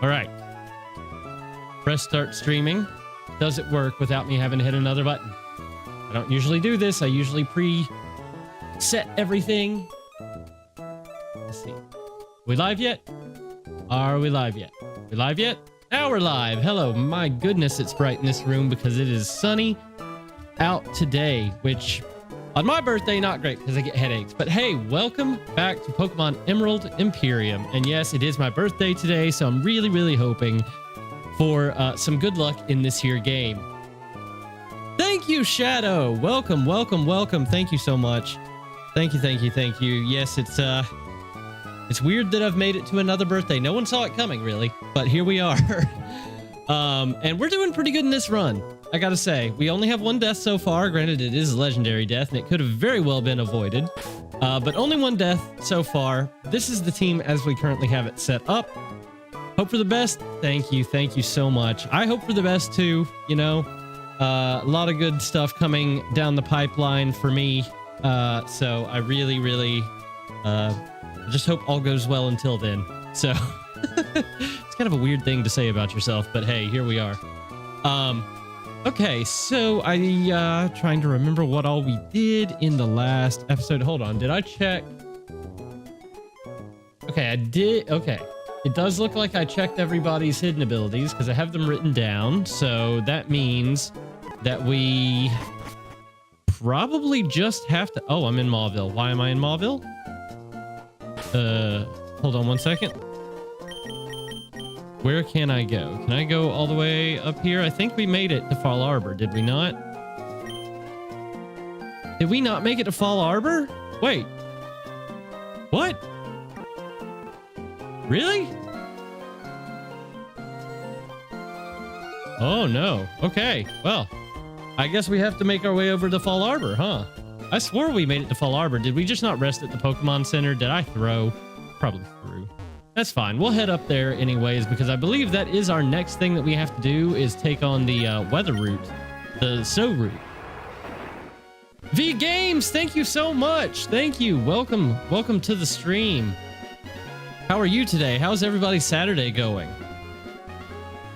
All right. Press start streaming. Does it work without me having to hit another button? I don't usually do this. I usually pre-set everything. Let's see. We live yet? Are we live yet? We live yet? Now we're live. Hello. My goodness, it's bright in this room because it is sunny out today, which on my birthday, not great because I get headaches. But hey, welcome back to Pokemon Emerald Imperium. And yes, it is my birthday today, so I'm really, really hoping for some good luck in this here game. Thank you, Shadow. Welcome, welcome, welcome. Thank you so much. Thank you, thank you, thank you. Yes, it's weird that I've made it to another birthday. No one saw it coming, really, but here we are. And we're doing pretty good in this run. I gotta say, we only have one death so far. Granted, it is a legendary death, and it could have very well been avoided. But only one death so far. This is the team as we currently have it set up. Hope for the best. Thank you so much. I hope for the best too. You know, a lot of good stuff coming down the pipeline for me. So I really, really just hope all goes well until then. So it's kind of a weird thing to say about yourself, but hey, here we are. Okay, so I trying to remember what all we did in the last episode. Hold on, did I check? Okay, I did. Okay, it does look like I checked everybody's hidden abilities because I have them written down. So that means that we probably just have to. Oh, I'm in Mauville. Why am I in Mauville? Hold on one second. Where can I go? Can I go all the way up here? I think we made it to Fall Arbor, did we not? Did we not make it to Fall Arbor? Wait. What? Really? Oh, no. Okay. Well, I guess we have to make our way over to Fall Arbor, huh? I swore we made it to Fall Arbor. Did we just not rest at the Pokemon Center? Did I throw? Probably threw. That's fine. We'll head up there anyways, because I believe that is our next thing that we have to do is take on the weather route, the SO route. V Games, thank you so much. Thank you. Welcome to the stream. How are you today? How's everybody's Saturday going?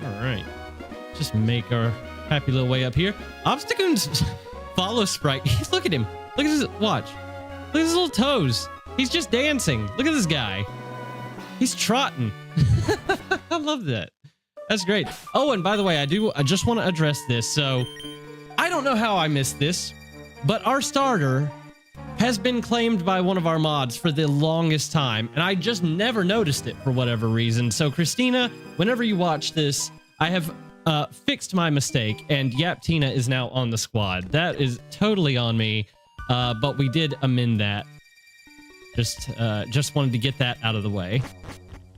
All right. Just make our happy little way up here. Obstacoon's follow sprite. Look at him. Look at his watch. Look at his little toes. He's just dancing. Look at this guy. He's trotting. I love that. That's great. Oh, and by the way, I just want to address this. So I don't know how I missed this, but our starter has been claimed by one of our mods for the longest time, and I just never noticed it for whatever reason. So Christina, whenever you watch this, I have fixed my mistake, and Yaptina is now on the squad. That is totally on me, but we did amend that. Just wanted to get that out of the way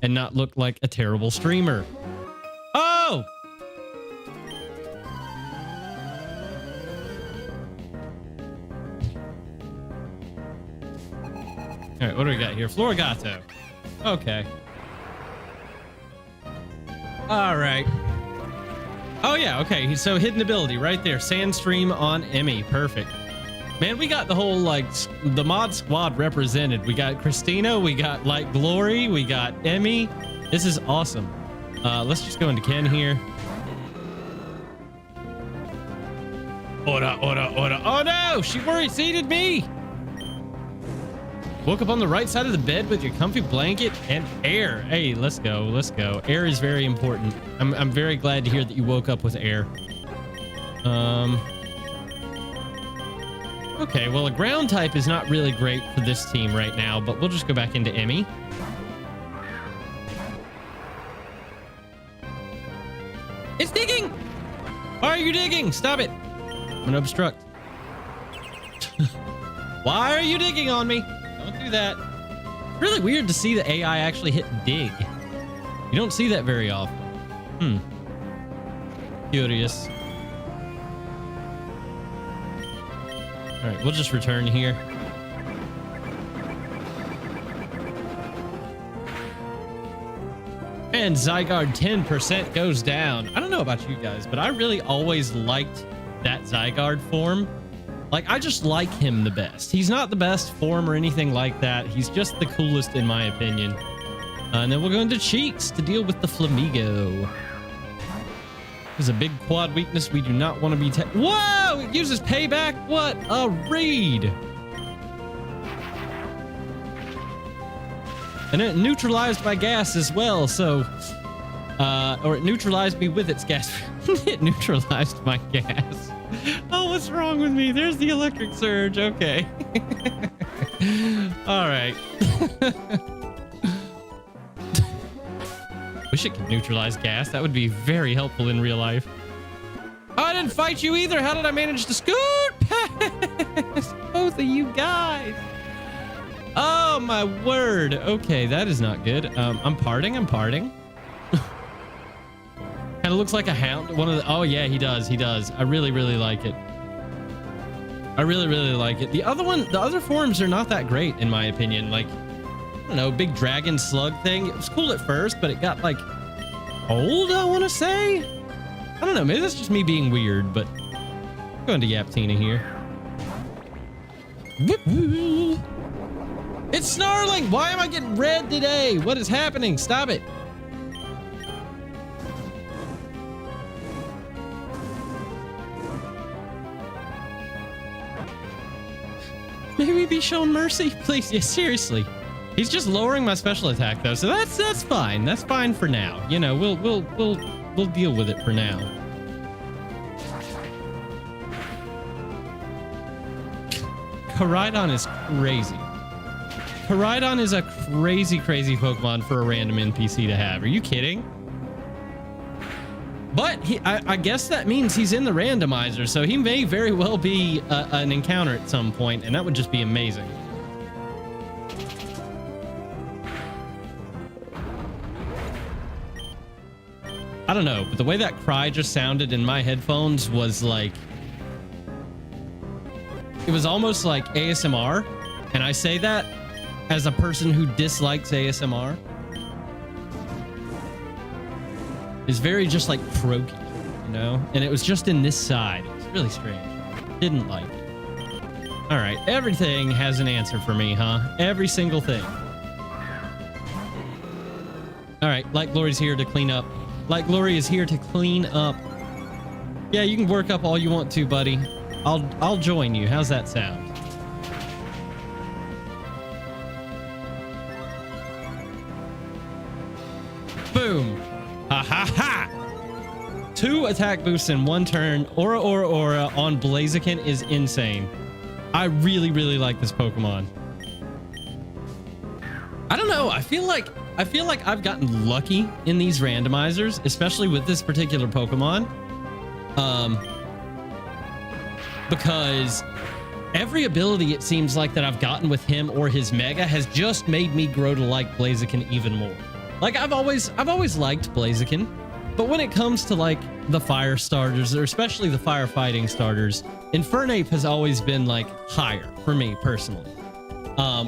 and not look like a terrible streamer. Oh! All right, what do we got here? Florigato. Okay. All right. Oh, yeah, okay. So hidden ability right there. Sandstream on Emmy. Perfect. Man, we got the whole, like, the mod squad represented. We got Christina, we got Light Glory, we got Emmy. This is awesome. Let's just go into Ken here. Ora. Oh no, she worry-seated me. Woke up on the right side of the bed with your comfy blanket and air. Hey, let's go. Air is very important. I'm very glad to hear that you woke up with air. Okay, well, a ground type is not really great for this team right now, but we'll just go back into Emmy. It's digging! Why are you digging? Stop it. I'm gonna obstruct. Why are you digging on me? Don't do that. It's really weird to see the AI actually hit dig. You don't see that very often. Curious. All right, we'll just return here. And Zygarde 10% goes down. I don't know about you guys, but I really always liked that Zygarde form. Like, I just like him the best. He's not the best form or anything like that. He's just the coolest in my opinion. And then we'll go into cheats to deal with the Flamigo. There's a big quad weakness we do not want to be... Whoa! It uses payback? What a read! And it neutralized my gas as well, so... or it neutralized me with its gas. It neutralized my gas. Oh, what's wrong with me? There's the electric surge. Okay. All right. Wish it could neutralize gas. That would be very helpful in real life. Oh, I didn't fight you either. How did I manage to scoot past both of you guys? Oh, my word. Okay, that is not good. I'm parting. Kind of looks like a hound. One of the... Oh, yeah, he does. I really, really like it. I really, really like it. The other forms are not that great, in my opinion. Like, I don't know, big dragon slug thing. It was cool at first, but it got, like, old, I want to say? I don't know. Maybe that's just me being weird, but... I'm going to Yaptina here. It's snarling! Why am I getting red today? What is happening? Stop it. Maybe be shown mercy, please. Yeah, seriously. He's just lowering my special attack though, so that's fine. That's fine for now. You know, we'll deal with it for now. Koraidon is crazy. Koraidon is a crazy Pokemon for a random NPC to have. Are you kidding? But I guess that means he's in the randomizer, so he may very well be an encounter at some point, and that would just be amazing. I don't know, but the way that cry just sounded in my headphones was like... It was almost like ASMR, and I say that as a person who dislikes ASMR. It's very just like croaky, you know? And it was just in this side. It was really strange. Didn't like it. All right, everything has an answer for me, huh? Every single thing. All right, Light Glory's here to clean up. Light Glory is here to clean up. Yeah, you can work up all you want to, buddy. I'll join you. How's that sound? Boom. Ha ha ha! 2 attack boosts in 1 turn. Aura on Blaziken is insane. I really, really like this Pokemon. I don't know. I feel like I've gotten lucky in these randomizers, especially with this particular Pokemon. Because every ability it seems like that I've gotten with him or his Mega has just made me grow to like Blaziken even more. Like I've always liked Blaziken, but when it comes to like the fire starters, or especially the firefighting starters, Infernape has always been like higher for me personally.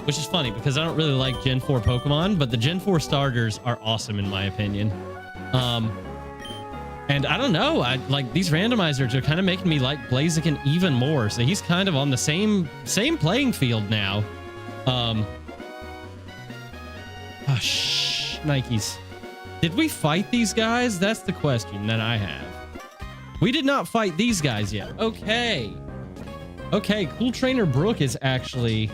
Which is funny because I don't really like Gen 4 Pokemon, but the Gen 4 starters are awesome in my opinion. And I don't know, like these randomizers are kind of making me like Blaziken even more. So he's kind of on the same playing field now. Nikes. Did we fight these guys? That's the question that I have. We did not fight these guys yet. Okay. Okay, Cool Trainer Brooke is actually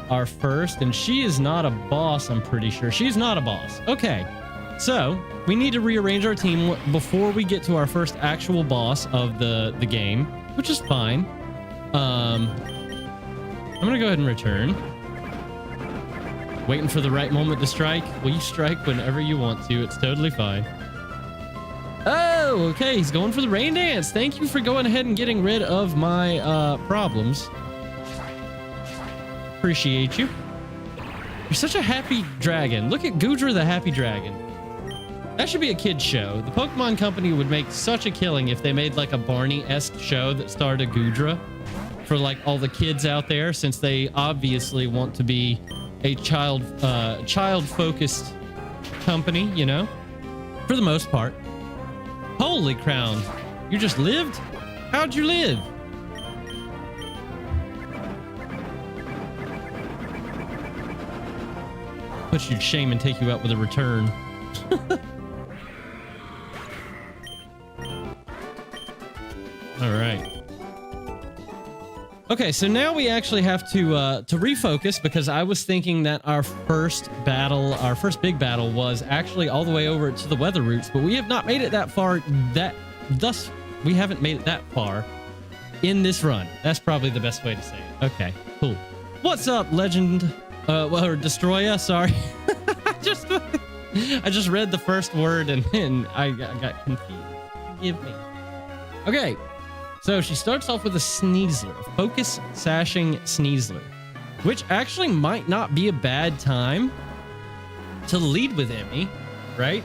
our first, and she is not a boss, I'm pretty sure. She's not a boss. Okay. So, we need to rearrange our team before we get to our first actual boss of the game, which is fine. I'm going to go ahead and return. Waiting for the right moment to strike. Well, you strike whenever you want to. It's totally fine. Oh, okay. He's going for the rain dance. Thank you for going ahead and getting rid of my problems. Appreciate you. You're such a happy dragon. Look at Goodra the happy dragon. That should be a kid's show. The Pokemon Company would make such a killing if they made like a Barney-esque show that starred a Goodra for like all the kids out there, since they obviously want to be a child-focused company, you know, for the most part. Holy crown. You just lived? How'd you live? put you to shame and take you out with a return. All right. Okay, so now we actually have to refocus, because I was thinking that our first big battle was actually all the way over to the weather roots, but we have not made it that far. Thus, we haven't made it that far in this run. That's probably the best way to say it. Okay, cool. What's up, Legend? Or Destroya? Sorry, I just read the first word and I got confused. Forgive me. Okay. So she starts off with a Sneasler, a Focus Sashing Sneasler, which actually might not be a bad time to lead with Emmy, right?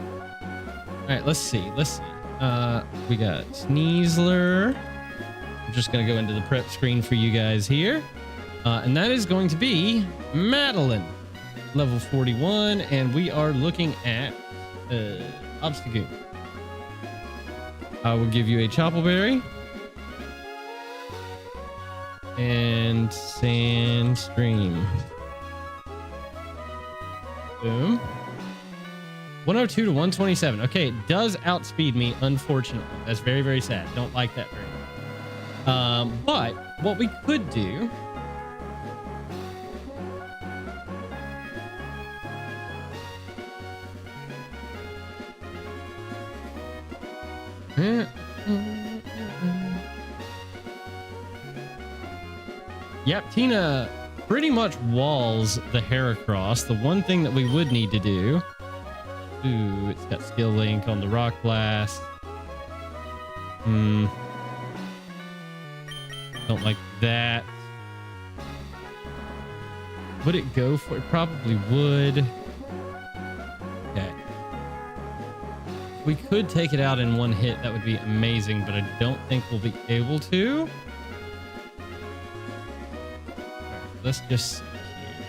All right, let's see. We got Sneasler. I'm just going to go into the prep screen for you guys here. And that is going to be Madeline, level 41. And we are looking at Obstagoon. I will give you a Choppleberry and Sandstream. Boom. 102 to 127. Okay, it does outspeed me, unfortunately. That's very, very sad. Don't like that very much. But what we could do... Yep, Tina pretty much walls the Heracross. The one thing that we would need to do... Ooh, it's got skill link on the Rock Blast. Don't like that. Would it go for it? Probably would. Okay. We could take it out in one hit. That would be amazing, but I don't think we'll be able to. Right, let's just see here.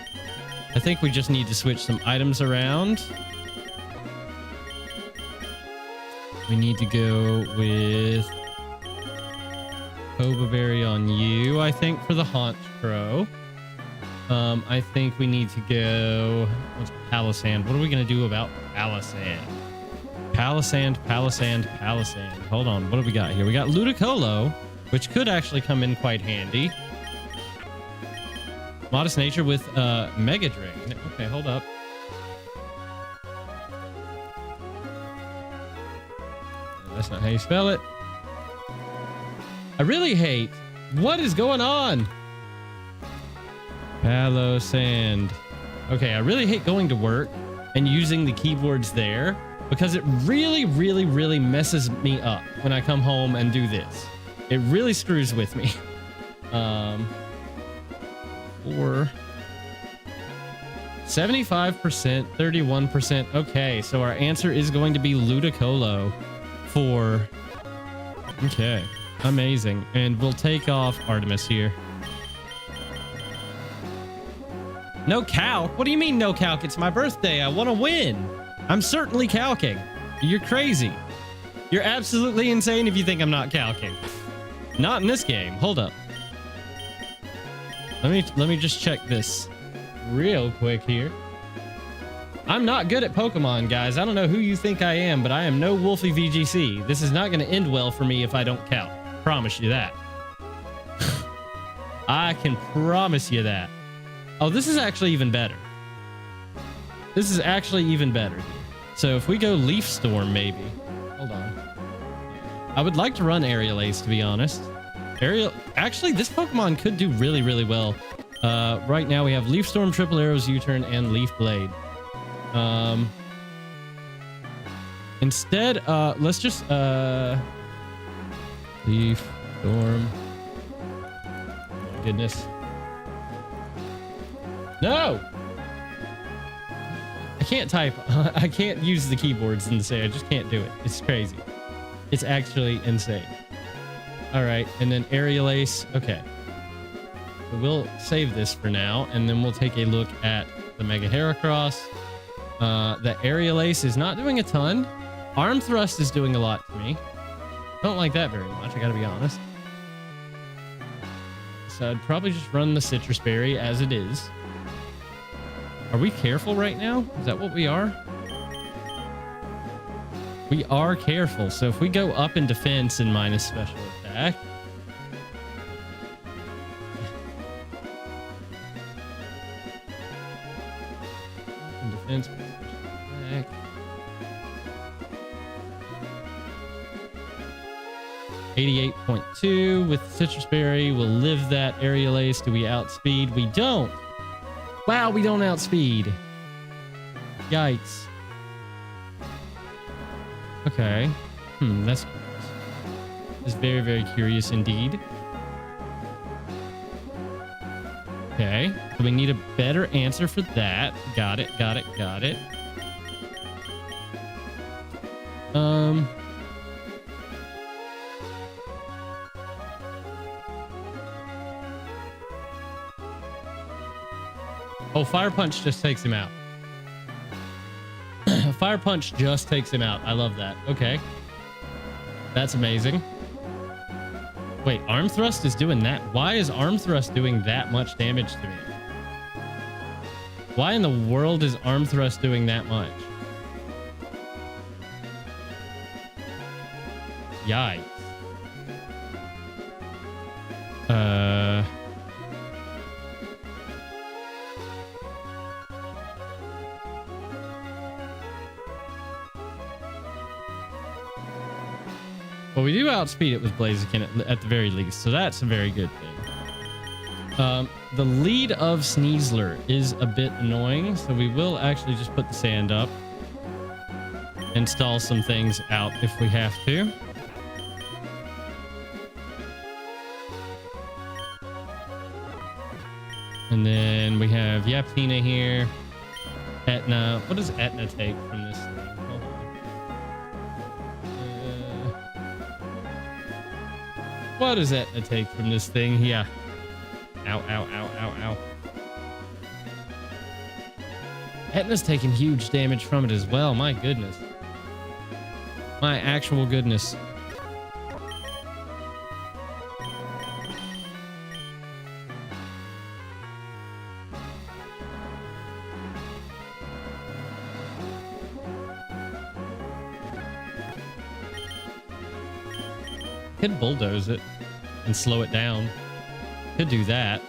I think we just need to switch some items around. We need to go with Cobra Berry on you, I think, for the Haunch Crow. I think we need to go... What's Palisand? What are we going to do about Palisand? Palisand. Hold on. What do we got here? We got Ludicolo, which could actually come in quite handy. Modest Nature with Mega Drain. Okay, hold up. That's not how you spell it. I really hate... What is going on? Palisand. Okay, I really hate going to work and using the keyboards there, because it really, really, really messes me up when I come home and do this. It really screws with me. Or 75%, 31%. Okay, so our answer is going to be Ludicolo for... Okay, amazing. And we'll take off Artemis here. No calc? What do you mean no calc? It's my birthday. I want to win. I'm certainly calcing. You're crazy. You're absolutely insane if you think I'm not calcing. Not in this game. Hold up. Let me just check this real quick here. I'm not good at Pokemon, guys. I don't know who you think I am, but I am no Wolfie VGC. This is not going to end well for me if I don't calc. Promise you that. I can promise you that. Oh, this is actually even better. This is actually even better. So if we go Leaf Storm, maybe. Hold on. I would like to run Aerial Ace, to be honest. Actually, this Pokemon could do really, really well. Right now we have Leaf Storm, Triple Arrows, U-Turn, and Leaf Blade. Instead, let's just Leaf Storm. Oh my goodness. No! I can't type. I can't use the keyboards and say I just can't do it. It's crazy. It's actually insane. All right, and then Aerial Ace. Okay. So we'll save this for now, and then we'll take a look at the Mega Heracross. The Aerial Ace is not doing a ton. Arm Thrust is doing a lot to me. Don't like that very much, I gotta be honest. So I'd probably just run the Citrus Berry as it is. Are we careful right now? Is that what we are? We are careful. So if we go up in defense and minus special attack. In defense, minus special attack. .2 with Citrus Berry. We'll live that Aerial Ace. Do we outspeed? We don't. Wow, we don't outspeed. Yikes. Okay. That's curious. That's very, very curious indeed. Okay. So we need a better answer for that. Got it, got it, got it. Oh, Fire Punch just takes him out. Fire Punch just takes him out. I love that. Okay. That's amazing. Wait, Arm Thrust is doing that? Why is Arm Thrust doing that much damage to me? Why in the world is Arm Thrust doing that much? Yikes. Well, we do outspeed it with Blaziken at the very least, so that's a very good thing. The lead of Sneasler is a bit annoying, so we will actually just put the sand up. Install some things out if we have to. And then we have Yaptina here. Etna. What does Etna take from this thing? Hold on. What does Etna take from this thing? Yeah. Ow, ow, ow, ow, ow. Etna's taking huge damage from it as well. My goodness. My actual goodness. Could bulldoze it and slow it down. Could do that.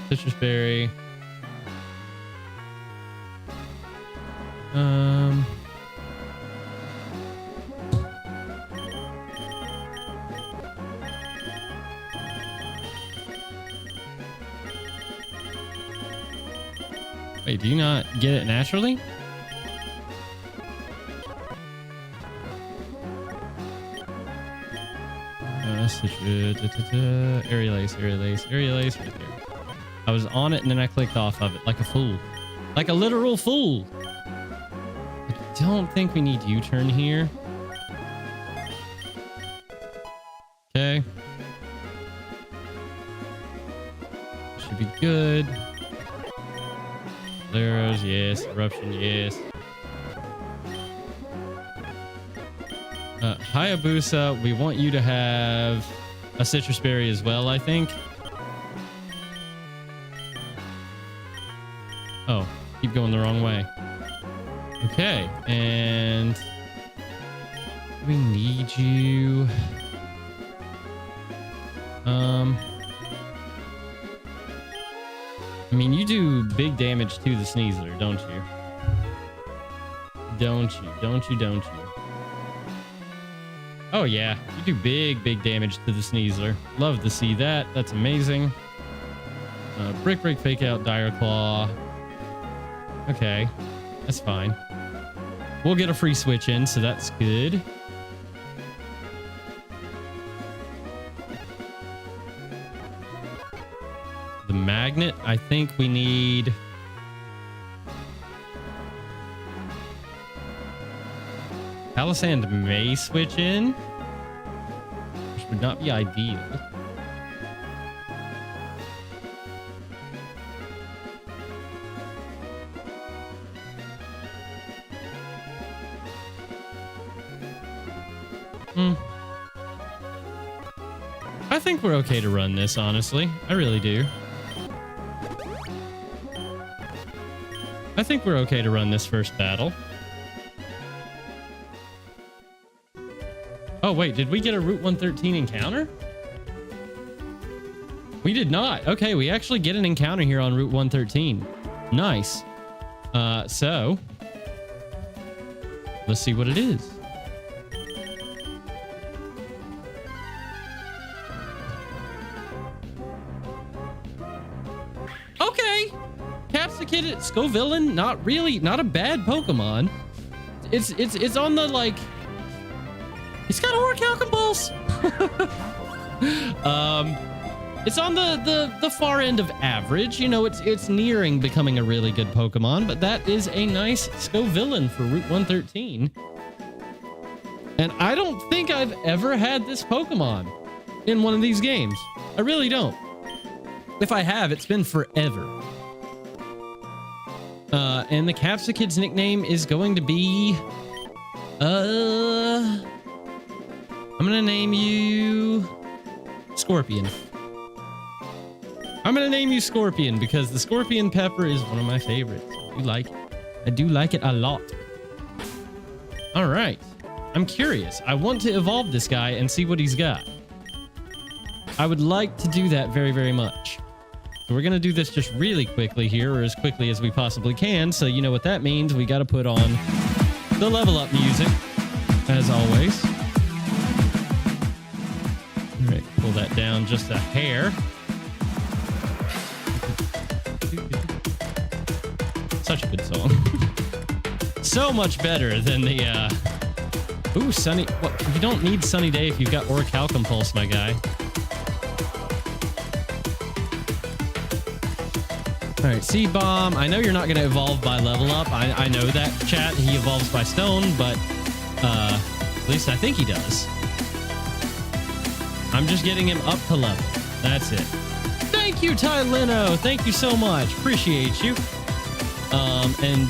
Citrus Berry. Wait, do you not get it naturally? Aerial Ace, Aerial Ace, Aerial Ace right there. I was on it and then I clicked off of it like a fool. Like a literal fool. I don't think we need U-turn here. Okay. Should be good. Arrows, yes. Eruption, yes. Hayabusa, we want you to have a Citrus Berry as well, I think. Oh, keep going the wrong way. Okay, and we need you. I mean, you do big damage to the Sneasler, don't you? Don't you? Don't you? Don't you? Oh, yeah. You do big damage to the Sneasler. Love to see that. That's amazing. Brick Break, Fake Out, Dire Claw. Okay. That's fine. We'll get a free switch in, so that's good. The Magnet, I think we need... Palisand may switch in, which would not be ideal. think we're okay to run this, honestly. I really do. I think we're okay to run this first battle. Oh, wait, did we get a Route 113 encounter? We did not. Okay, we actually get an encounter here on Route 113. Nice. So let's see what it is. Okay. Capsicid Scovillain, not a bad Pokemon. It's on the, like, it's got a Orichalcum Pulse. It's on the far end of average. You know, it's nearing becoming a really good Pokemon, but that is a nice Scovillain for Route 113. And I don't think I've ever had this Pokemon in one of these games. I really don't. If I have, it's been forever. And the Capsicid's nickname is going to be... I'm gonna name you... Scorpion. I'm gonna name you Scorpion because the Scorpion Pepper is one of my favorites. I do like it a lot. All right. I'm curious. I want to evolve this guy and see what he's got. I would like to do that very, very much. So we're gonna do this just really quickly here, or as quickly as we possibly can. So you know what that means. We got to put on the level up music, as always. All right, pull that down just a hair. Such a good song. So much better than the ooh, sunny. What? You don't need Sunny Day if you've got Orichalcum Pulse, my guy. All right, Seed Bomb. I know you're not going to evolve by level up. I know that, chat. He evolves by stone, but at least I think he does. I'm just getting him up to level. That's it. Thank you, Ty Leno. Thank you so much. Appreciate you. And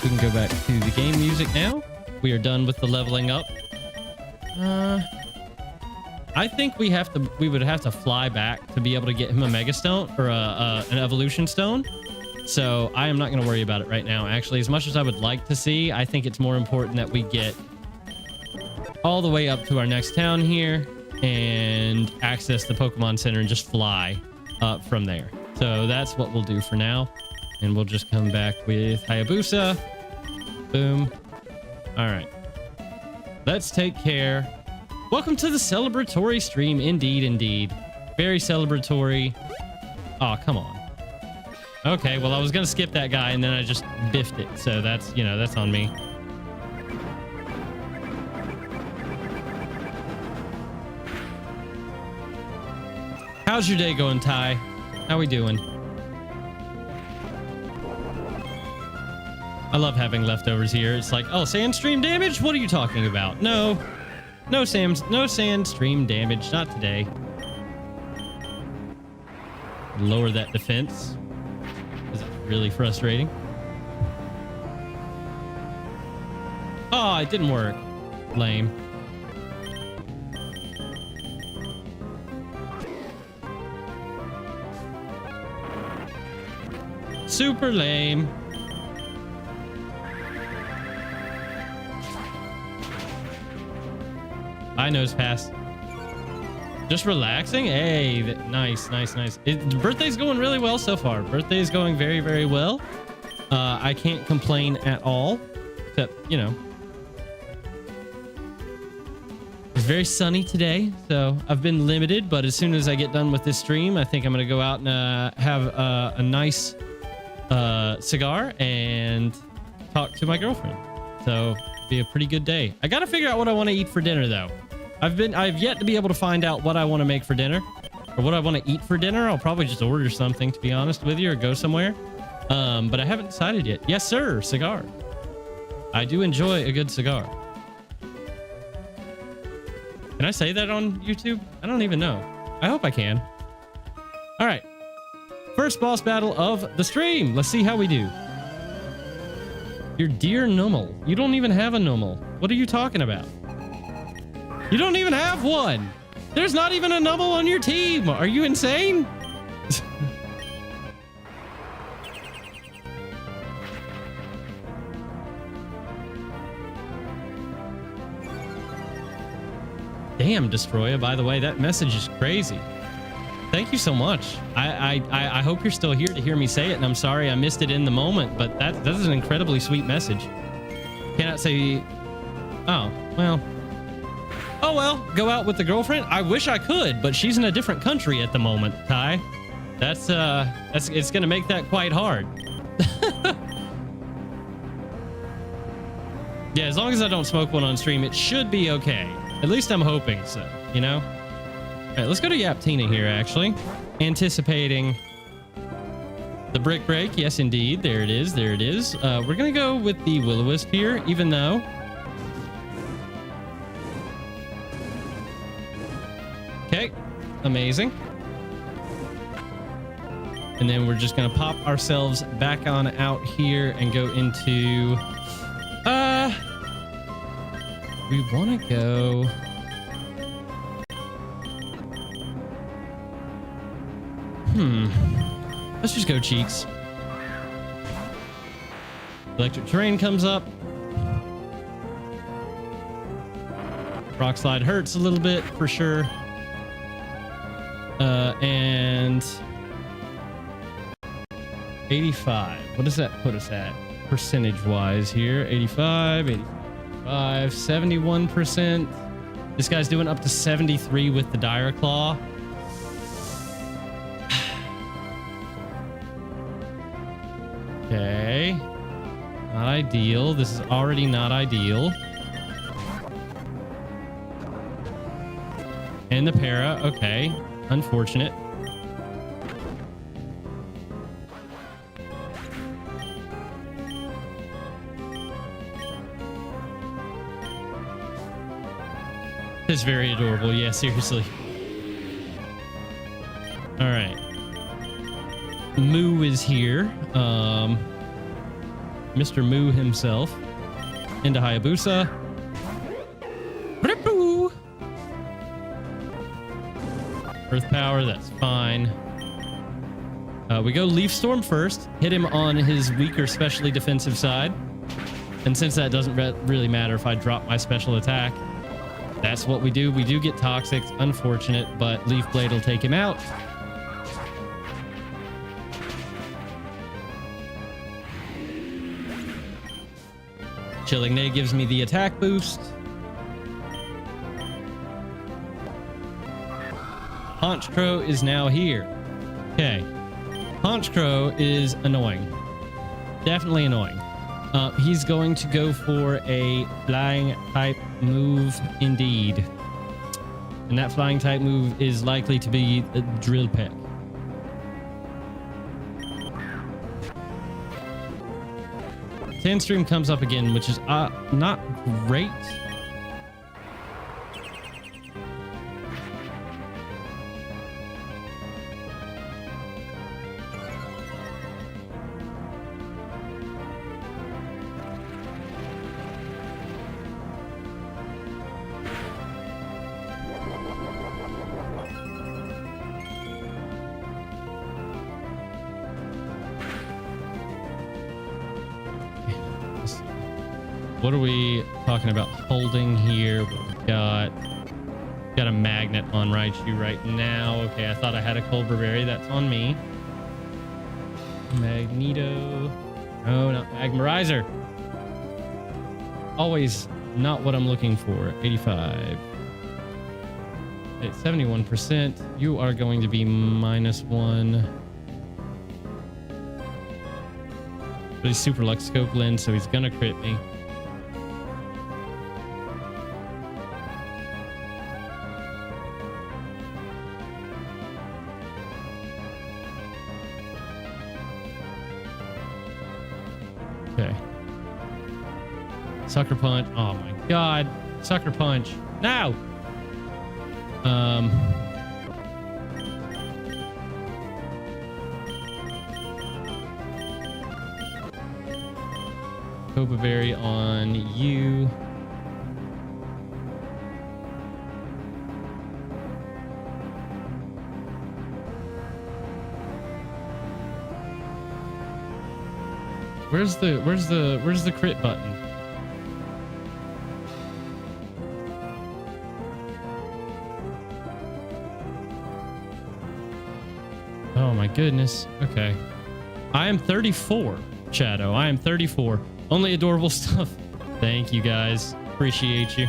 we can go back to the game music now. We are done with the leveling up. I think we would have to fly back to be able to get him a Mega Stone or an Evolution Stone. So I am not going to worry about it right now. Actually, as much as I would like to see, I think it's more important that we get all the way up to our next town here and access the Pokemon Center and just fly up from there. So that's what we'll do for now. And we'll just come back with Hayabusa. Boom. All right. Let's take care. Welcome to the celebratory stream. Indeed, indeed. Very celebratory. Oh, come on. Okay, well, I was going to skip that guy, and then I just biffed it. So that's, you know, that's on me. How's your day going, Ty? How we doing? I love having leftovers here. It's like, oh, sand stream damage? What are you talking about? No sand stream damage. Not today. Lower that defense. This is really frustrating. Oh, it didn't work. Lame. Super lame. I nose pass. Just relaxing. Hey, nice. Birthday's going really well so far. Birthday's going very, very well. I can't complain at all. Except, you know, it's very sunny today, so I've been limited. But as soon as I get done with this stream, I think I'm gonna go out and have a nice cigar and talk to my girlfriend. So be a pretty good day. I gotta figure out what I want to eat for dinner though. I've yet to be able to find out what I want to make for dinner or what I want to eat for dinner. I'll probably just order something, to be honest with you, or go somewhere. But I haven't decided yet. Yes, sir. Cigar. I do enjoy a good cigar. Can I say that on YouTube? I don't even know. I hope I can. All right. First boss battle of the stream. Let's see how we do. Your dear Nummel. You don't even have a Nummel. What are you talking about? You don't even have one. There's not even a Nubble on your team. Are you insane? Damn, Destroyer, by the way, that message is crazy. Thank you so much. I hope you're still here to hear me say it, and I'm sorry I missed it in the moment, but that is an incredibly sweet message. Cannot say... Oh, well... Oh, well, go out with the girlfriend? I wish I could, but she's in a different country at the moment, Ty. That's it's gonna make that quite hard. Yeah, as long as I don't smoke one on stream, it should be okay. At least I'm hoping so, you know? All right, let's go to Yaptina here, actually. Anticipating the brick break. Yes, indeed. There it is. There it is. We're going to go with the Will-O-Wisp here, even though... Okay. Amazing. And then we're just going to pop ourselves back on out here and go into... We want to go... Let's just go Cheeks. Electric Terrain comes up. Rock Slide hurts a little bit for sure. And 85. What does that put us at percentage wise here? 85, 85, 71%. This guy's doing up to 73 with the Dire Claw. Okay. Not ideal. This is already not ideal. And the para. Okay. Unfortunate. It's very adorable. Yeah, seriously. All right. Moo is here. Mr. Moo himself. Into Hayabusa. Earth Power, that's fine. We go Leaf Storm first. Hit him on his weaker, specially defensive side. And since that doesn't really matter if I drop my special attack, that's what we do. We do get Toxic. Unfortunate, but Leaf Blade will take him out. Chilling Nay gives me the attack boost. Haunch Crow is now here. Okay. Haunch Crow is annoying. Definitely annoying. He's going to go for a flying type move indeed. And that flying type move is likely to be a Drill Peck. Sandstream comes up again, which is not great. What are we talking about holding here? We've got a magnet on Raichu right now. Okay, I thought I had a Culver Berry. That's on me. Magneto. Oh, not Magmarizer. Always not what I'm looking for. 85. At 71%, you are going to be -1. But he's Super Lux Scope Lens, so he's gonna crit me. Okay. Sucker Punch. Oh my god. Sucker Punch. No! Copa Berry on you. Where's the crit button? Oh my goodness. Okay. I am 34, Shadow. I am 34. Only adorable stuff. Thank you guys. Appreciate you.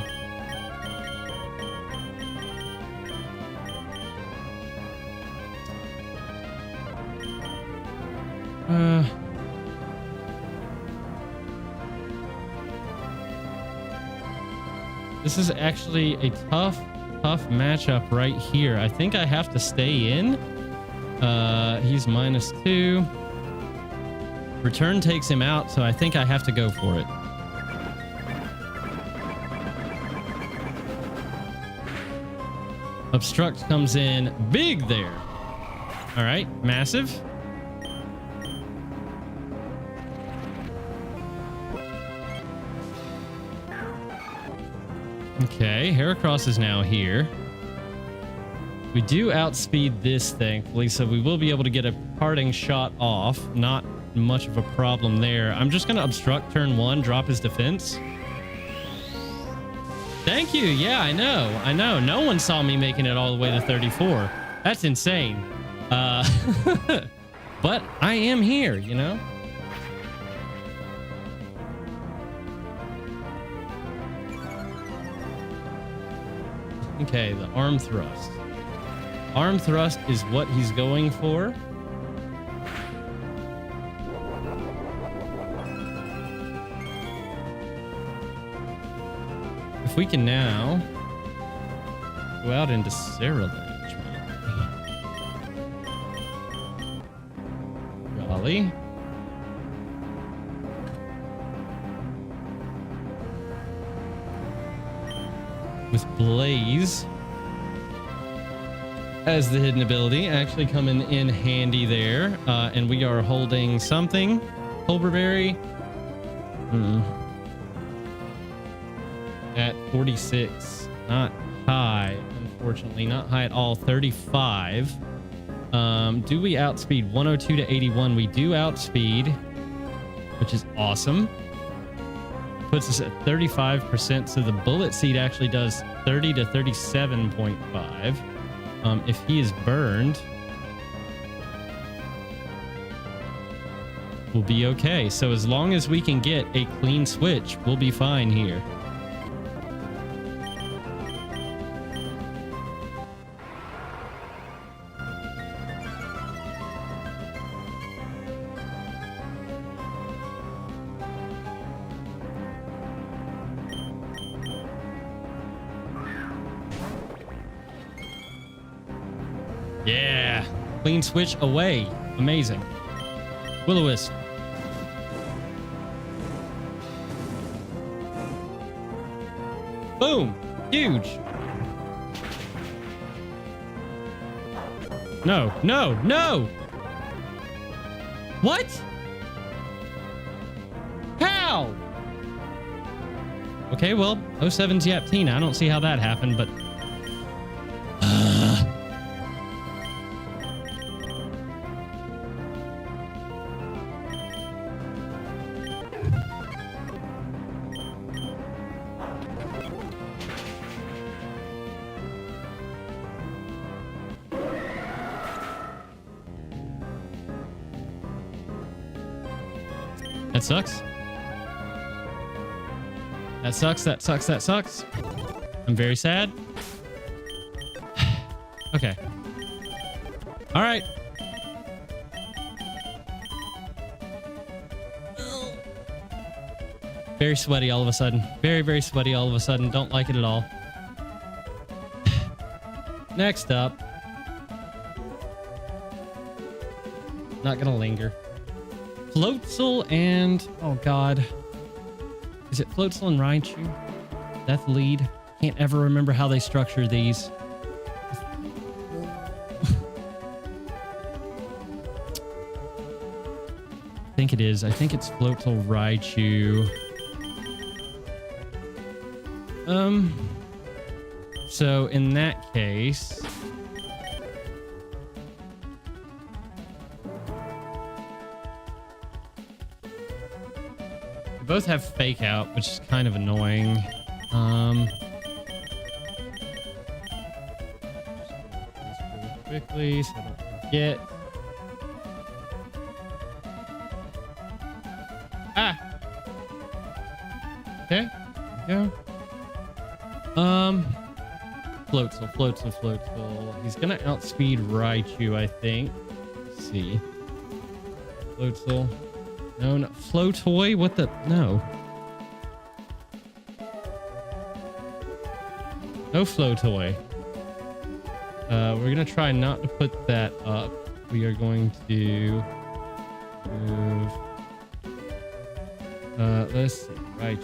This is actually a tough matchup right here. I think I have to stay in. He's -2. Return takes him out, so I think I have to go for it. Obstruct comes in big there. All right, massive. Okay, Heracross is now here. We do outspeed this, thankfully, so we will be able to get a parting shot off. Not much of a problem there. I'm just going to obstruct turn 1, drop his defense. Thank you. Yeah, I know. No one saw me making it all the way to 34. That's insane. But I am here, you know? Okay, the arm thrust. Arm thrust is what he's going for. If we can now go out into Cerulege. Golly. With Blaze as the hidden ability, actually coming in handy there. And we are holding something. Pulverberry. At 46. Not high, unfortunately. Not high at all. 35. Do we outspeed? 102 to 81. We do outspeed, which is awesome. Puts us at 35%. So the bullet seed actually does 30 to 37.5. If he is burned, we'll be okay. So as long as we can get a clean switch, we'll be fine here. Yeah, clean switch away. Amazing. Will-O-Wisp. Boom. Huge. No, no, no. What? How? Okay, well, 07's Yaptina. I don't see how that happened, but... That sucks. That sucks. That sucks. That sucks. I'm very sad. Okay. All right. Very sweaty all of a sudden. Very, very sweaty all of a sudden. Don't like it at all. Next up. Not gonna linger. Floatzel and... oh god. Is it Floatzel and Raichu? Death Lead. Can't ever remember how they structure these. I think it is. I think it's Floatzel, Raichu. So in that case... both have fake out, which is kind of annoying. Just really quickly so I don't forget. Ah. Okay. There we go. Floatzel. He's gonna outspeed Raichu, I think. Let's see. Floatzel. No, no. Floatoy? What the? No. No Floatoy. We're gonna try not to put that up. We are going to move. Let's see. Raichu.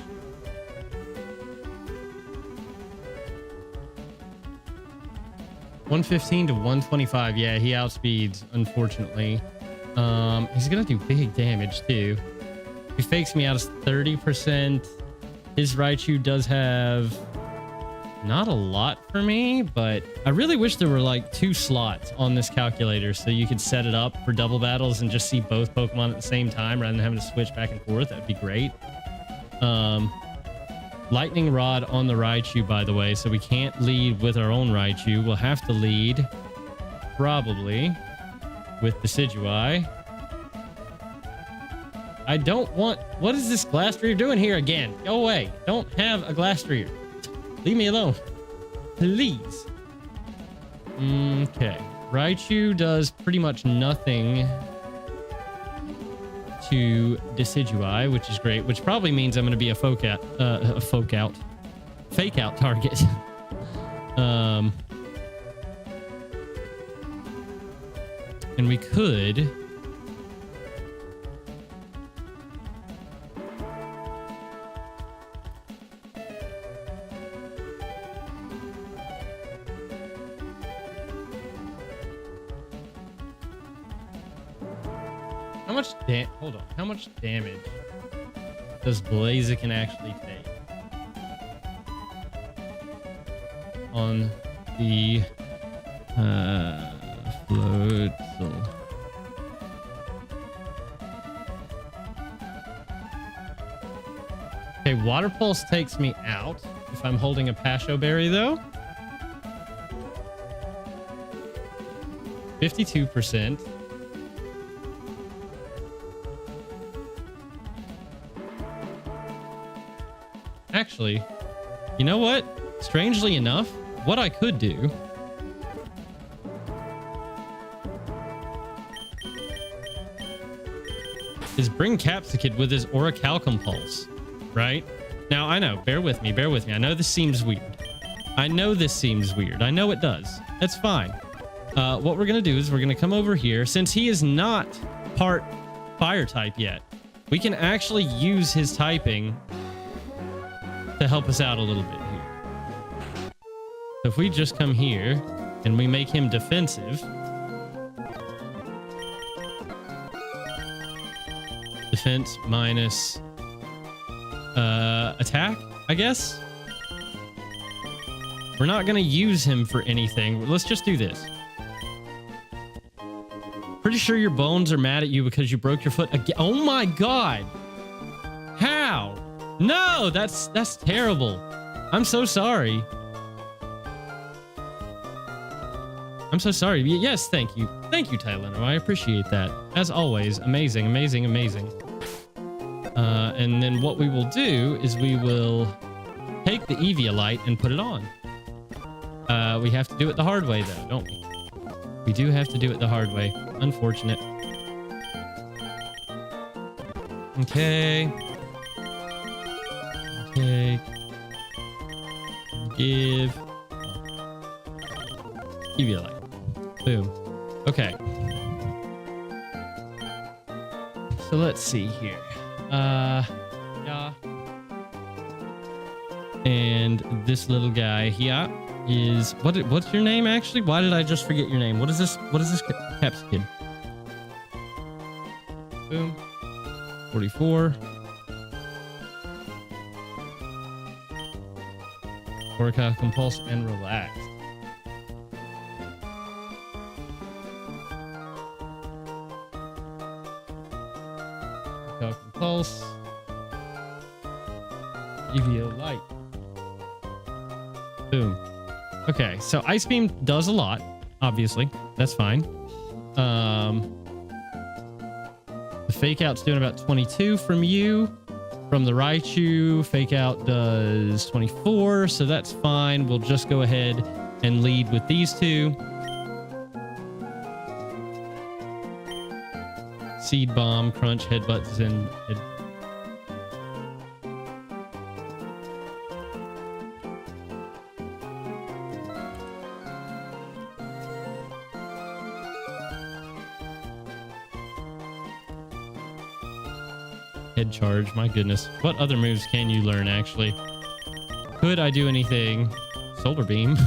$115 to $125. Yeah, he outspeeds, unfortunately. He's gonna do big damage too. He fakes me out as 30%. His Raichu does have not a lot for me, but I really wish there were like 2 slots on this calculator so you could set it up for double battles and just see both Pokemon at the same time rather than having to switch back and forth. That'd be great. Lightning Rod on the Raichu, by the way, so we can't lead with our own Raichu. We'll have to lead probably with Decidueye. I don't want... What is this Glastrier doing here again? Go away. Don't have a Glastrier. Leave me alone. Please. Okay. Raichu does pretty much nothing to Decidueye, which is great, which probably means I'm going to be a fake out target. And we could hold on. How much damage does Blaziken actually take on the Floatzel? Okay, Water Pulse takes me out if I'm holding a Pasho Berry, though. 52%. Actually, you know what? Strangely enough, what I could do is bring Capsicid with his Orichalcum Pulse, right? Now, I know, bear with me. I know this seems weird. I know it does. That's fine. What we're going to do is we're going to come over here. Since he is not part fire type yet, we can actually use his typing to help us out a little bit here. So if we just come here and we make him defensive, defense minus attack, I guess. We're not going to use him for anything. Let's just do this. Pretty sure your bones are mad at you because you broke your foot again. Oh my god. How? No, that's terrible. I'm so sorry. I'm so sorry. Yes, thank you. Thank you, Tyleno. I appreciate that. As always, amazing. And then what we will do is we will take the Eviolite and put it on. We have to do it the hard way, though, don't we? We do have to do it the hard way. Unfortunate. Okay. Take. Give. Eviolite. Boom. Okay. So let's see here. Yeah. And this little guy here is what's your name actually? Why did I just forget your name? What is this Capsicid? Boom. 44. Orca, Compulse, and Relax. Compulse. EVO light. Boom. Okay, so Ice Beam does a lot, obviously. That's fine. The Fake Out's doing about 22 from you. From the Raichu, Fake Out does 24, so that's fine. We'll just go ahead and lead with these two. Seed Bomb, Crunch, Headbutts, and... Head Charge, my goodness. What other moves can you learn, actually? Could I do anything? Solar Beam.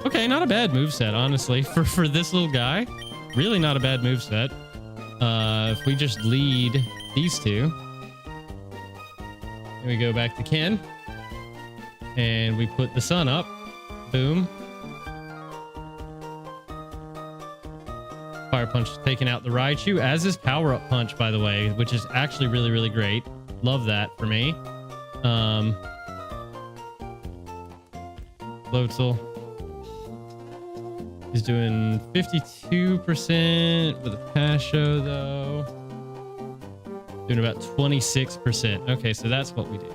Okay, not a bad moveset, honestly. For this little guy, really not a bad moveset. If we just lead these two. And we go back to Ken. And we put the sun up. Boom. Fire Punch taking out the Raichu, as is Power Up Punch, by the way, which is actually really, really great. Love that for me. Floatzel is doing 52% with a Pasho, though. Doing about 26%. Okay, so that's what we do.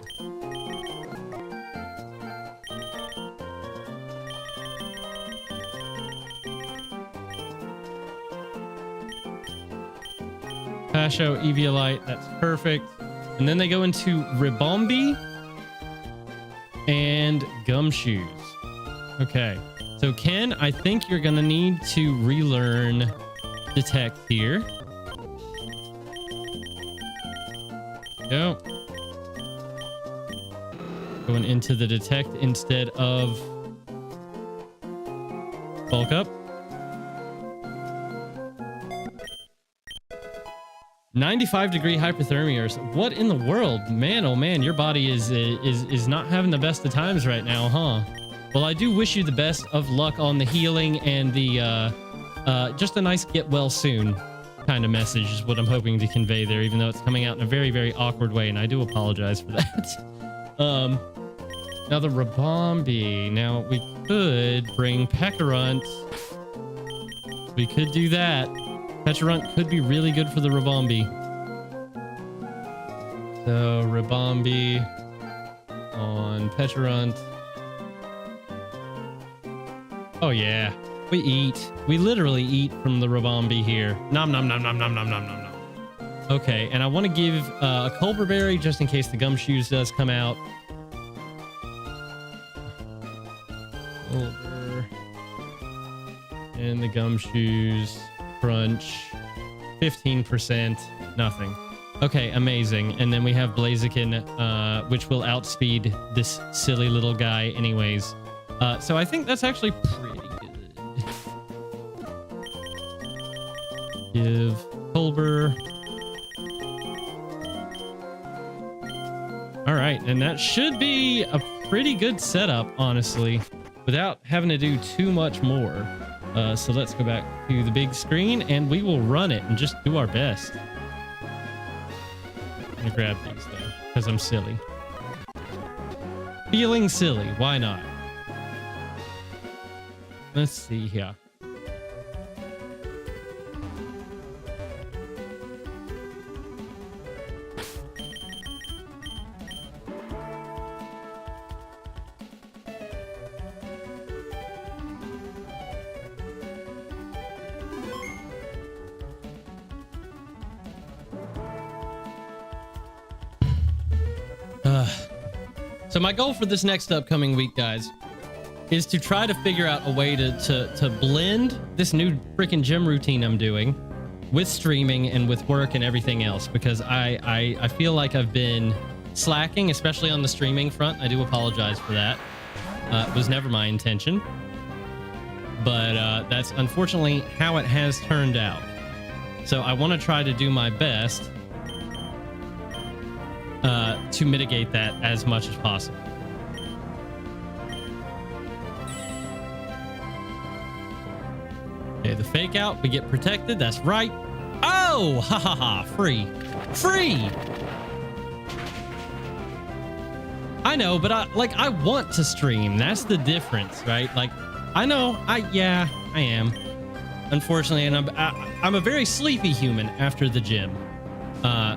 Pasho, Eviolite, that's perfect. And then they go into Ribombee and Gumshoes. Okay, so Ken, I think you're gonna need to relearn Detect here. Go. Going into the Detect instead of Bulk Up. 95-degree hypothermia. What in the world? Man, oh man, your body is not having the best of times right now, huh? Well, I do wish you the best of luck on the healing and the just a nice get well soon kind of message is what I'm hoping to convey there, even though it's coming out in a very, very awkward way, and I do apologize for that. Now the Ribombee. Now we could bring Pekarunt. We could do that. Pekarunt could be really good for the Ribombee. So Ribombee on Pekarunt. Oh yeah, we eat. We literally eat from the Ribombee here. Nom nom nom nom nom nom nom nom nom. Okay, and I want to give a Culver Berry just in case the Gumshoes does come out. Culver and the Gumshoes. Crunch. 15%. Nothing. Okay, amazing. And then we have Blaziken, which will outspeed this silly little guy anyways. So I think that's actually pretty good. Give Culver. All right, and that should be a pretty good setup, honestly, without having to do too much more. So let's go back to the big screen and we will run it and just do our best. I'm gonna grab these though, because I'm silly. Feeling silly, why not? Let's see here. So my goal for this next upcoming week, guys, is to try to figure out a way to blend this new freaking gym routine I'm doing with streaming and with work and everything else, because I feel like I've been slacking, especially on the streaming front. I do apologize for that. It was never my intention, but that's unfortunately how it has turned out. So I want to try to do my best to mitigate that as much as possible. fake out. We get protected. That's right. Oh, ha ha ha. Free. Free. I know, but I want to stream. That's the difference, right? Like, I know. Yeah, I am. Unfortunately, and I'm a very sleepy human after the gym.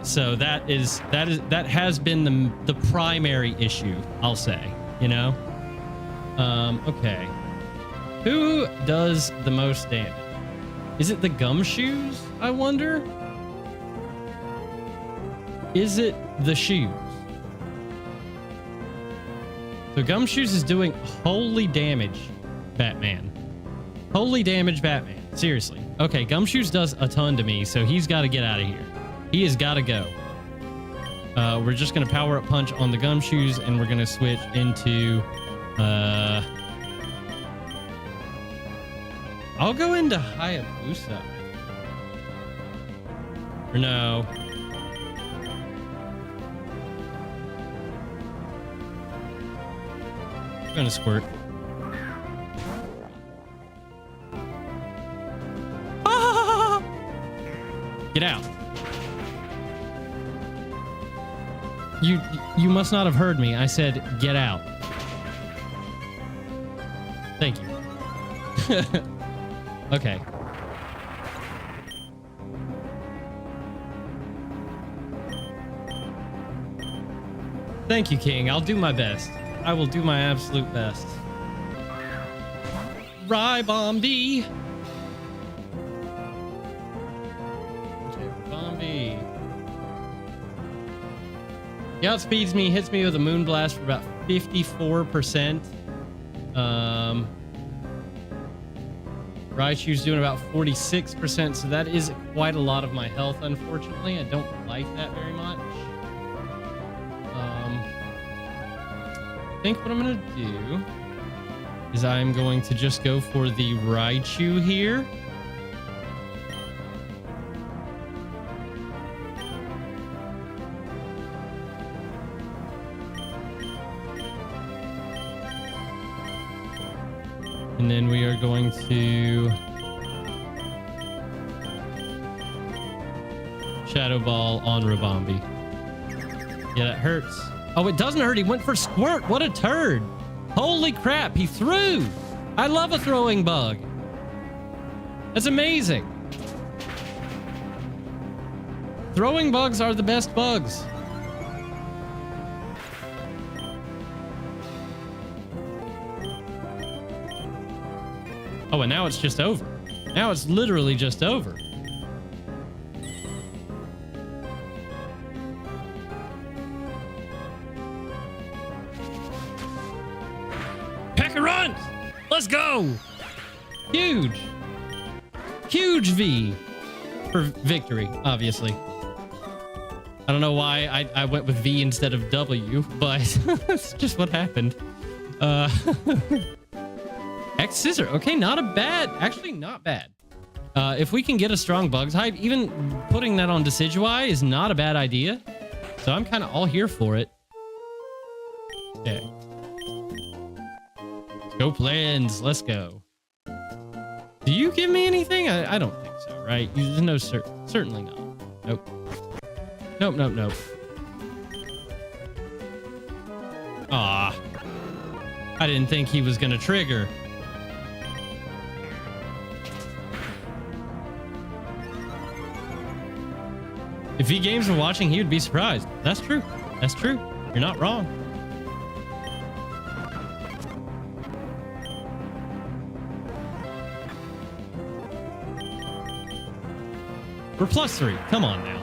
So that has been the primary issue, I'll say, you know? Okay. Who does the most damage? Is it the gumshoes, I wonder? Is it the shoes? So gumshoes is doing holy damage, Batman. Holy damage, Batman. Seriously. Okay, gumshoes does a ton to me, so he's got to get out of here. He has got to go. We're just going to power up punch on the gumshoes, and we're going to switch into... I'll go into Hayabusa. Or no. I'm going to squirt. Ah! Get out. You must not have heard me. I said, get out. Thank you. Okay. Thank you, King. I'll do my best. I will do my absolute best. Rybomb D. Okay, Bombi. He outspeeds me, hits me with a moon blast for about 54%. Raichu's doing about 46%, so that is quite a lot of my health, unfortunately. I don't like that very much. I think what I'm going to do is I'm going to just go for the Raichu here. And then we are going to Shadow Ball on Rabombi. Yeah, that hurts. Oh, it doesn't hurt. He went for Squirt. What a turd. Holy crap. He threw. I love a throwing bug. That's amazing. Throwing bugs are the best bugs. Oh, and now it's just over. Now it's literally just over. Pack a run! Let's go! Huge. Huge V for victory, obviously. I don't know why I went with V instead of W, but that's just what happened. X Scissor. Okay, not a bad. Actually, not bad. If we can get a strong Bugs hype, even putting that on Decidueye is not a bad idea. So I'm kind of all here for it. Okay. Let's go plans. Let's go. Do you give me anything? I don't think so, right? There's no certainly not. Nope. Nope, nope, nope. Aw. I didn't think he was going to trigger. If V-Games were watching, he would be surprised. That's true. That's true. You're not wrong. We're +3. Come on now.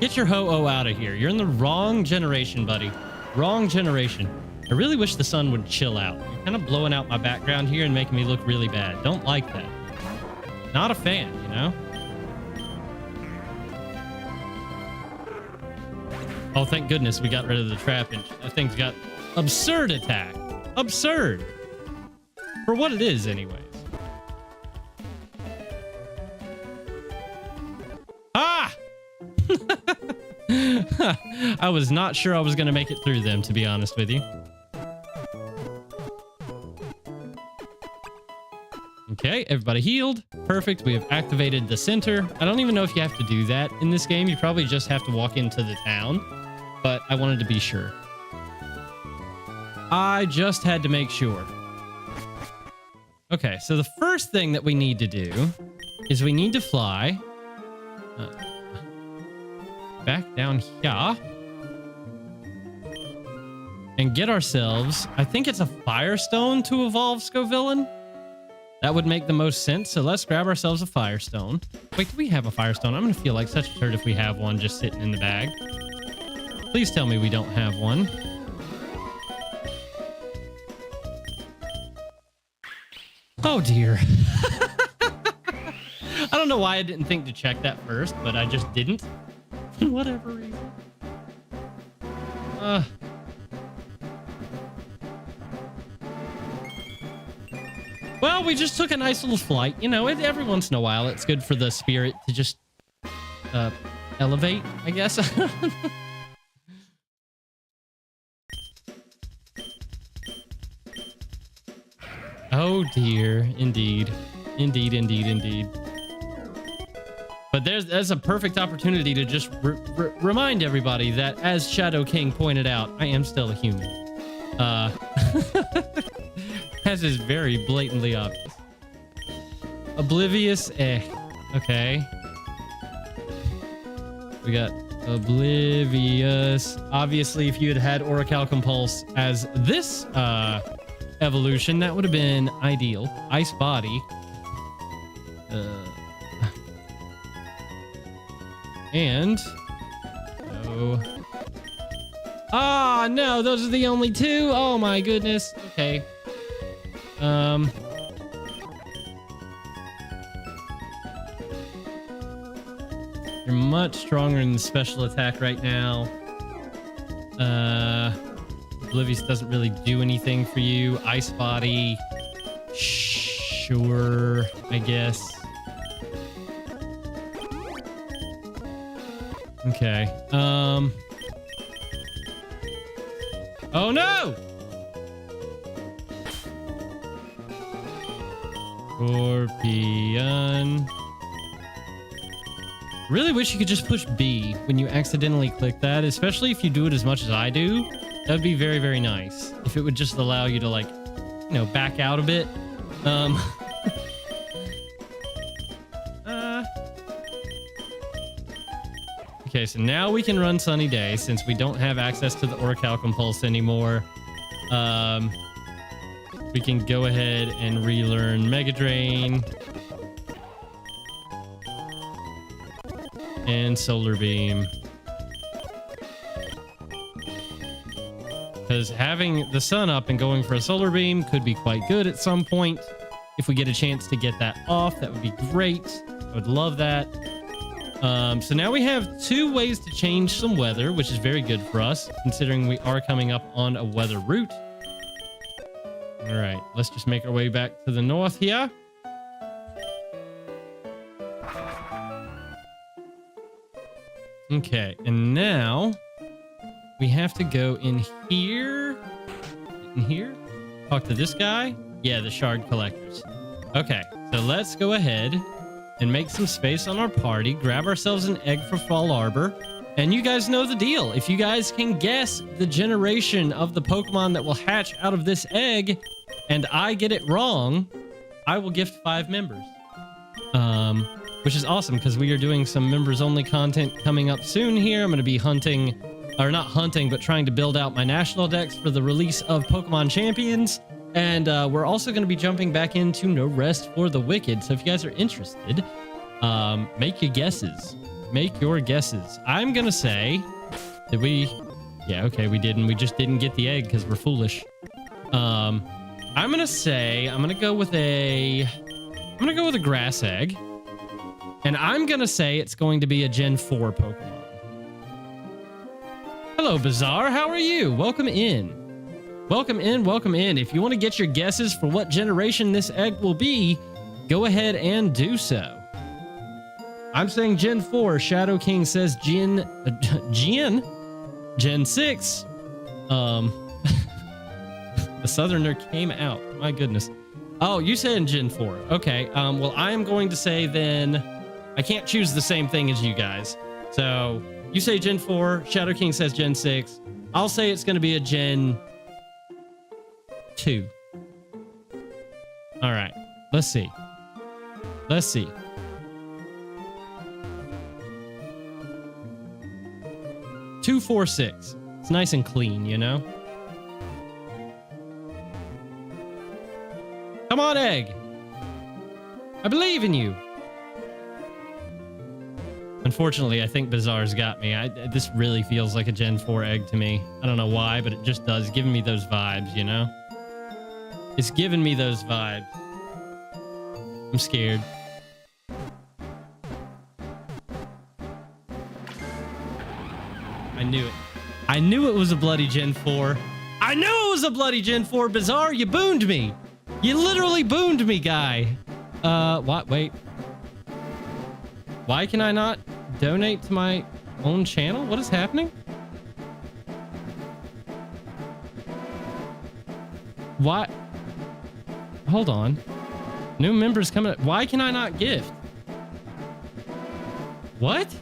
Get your Ho-Oh out of here. You're in the wrong generation, buddy. Wrong generation. I really wish the sun would chill out. You're kind of blowing out my background here and making me look really bad. Don't like that. Not a fan, you know? Oh, thank goodness we got rid of the Trapinch. That thing's got absurd attack. Absurd. For what it is, anyways. Ah! I was not sure I was going to make it through them, to be honest with you. Okay, everybody healed. Perfect. We have activated the center. I don't even know if you have to do that in this game. You probably just have to walk into the town, but I wanted to be sure. I just had to make sure. Okay, so the first thing that we need to do is we need to fly back down here and get ourselves, I think it's a Firestone to evolve Scovillain. That would make the most sense. So let's grab ourselves a Firestone. Wait, do we have a Firestone? I'm going to feel like such a turd if we have one just sitting in the bag. Please tell me we don't have one. Oh, dear. I don't know why I didn't think to check that first, but I just didn't. For whatever reason. Well, we just took a nice little flight. You know, every once in a while, it's good for the spirit to just elevate, I guess. Oh, dear. Indeed. Indeed, indeed, indeed. But there's a perfect opportunity to just remind everybody that, as Shadow King pointed out, I am still a human. As is very blatantly obvious. Oblivious, okay. We got Oblivious. Obviously, if you had had Orichalcum Pulse as this evolution, that would have been ideal. Ice Body. And... oh. Ah, no, those are the only two. Oh, my goodness. Okay. You're much stronger in the special attack right now. Oblivious doesn't really do anything for you. Ice Body. Sure, I guess. Okay. Oh no! Scorpion. Really wish you could just push B when you accidentally click that, especially if you do it as much as I do. That would be very, very nice. If it would just allow you to, like, you know, back out a bit. Okay, so now we can run Sunny Day since we don't have access to the Orichalcum Pulse anymore. We can go ahead and relearn Mega Drain. And Solar Beam. Because having the sun up and going for a Solar Beam could be quite good at some point. If we get a chance to get that off, that would be great. I would love that. So now we have 2 ways to change some weather, which is very good for us, considering we are coming up on a weather route. All right, let's just make our way back to the north here. Okay, and now we have to go in here. In here? Talk to this guy? Yeah, the shard collectors. Okay, so let's go ahead and make some space on our party, grab ourselves an egg for Fall Arbor, and you guys know the deal. If you guys can guess the generation of the Pokemon that will hatch out of this egg, and I get it wrong, I will gift 5 members. Which is awesome, because we are doing some members-only content coming up soon here. I'm going to be hunting, or not hunting, but trying to build out my national decks for the release of Pokemon Champions. And we're also going to be jumping back into No Rest for the Wicked. So if you guys are interested, make your guesses. Make your guesses. I'm going to say, did we? Yeah, okay, we didn't. We just didn't get the egg because we're foolish. I'm going to say, I'm going to go with a grass egg. And I'm going to say it's going to be a Gen 4 Pokemon. Hello, Bazaar. How are you? Welcome in. Welcome in, welcome in. If you want to get your guesses for what generation this egg will be, go ahead and do so. I'm saying Gen 4. Shadow King says Gen 6. The Southerner came out. My goodness. Oh, you said in Gen 4. Okay. Well, I am going to say then I can't choose the same thing as you guys. So you say Gen 4. Shadow King says Gen 6. I'll say it's going to be a Gen 2. All right. Let's see. Let's see. Two, 4, 6. It's nice and clean, you know? Come on, egg. I believe in you. Unfortunately, I think Bizarre's got me. This really feels like a Gen 4 egg to me. I don't know why, but it just does. Giving me those vibes, you know? It's giving me those vibes. I'm scared. I knew it. I knew it was a bloody Gen 4. I knew it was a bloody Gen 4. Bizarre, you booned me. You literally booned me, guy. What? Wait. Why can I not donate to my own channel? What is happening? Why? Hold on. New members coming up. Why can I not gift? What?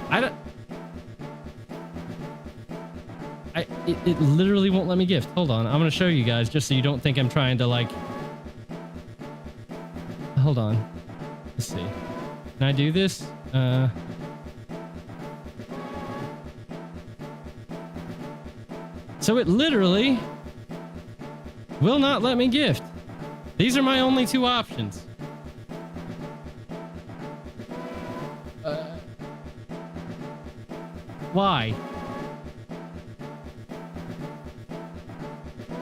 I don't... It literally won't let me gift. Hold on. I'm going to show you guys just so you don't think I'm trying to like... Hold on. Let's see. Can I do this? So it literally will not let me gift. These are my only two options. Why?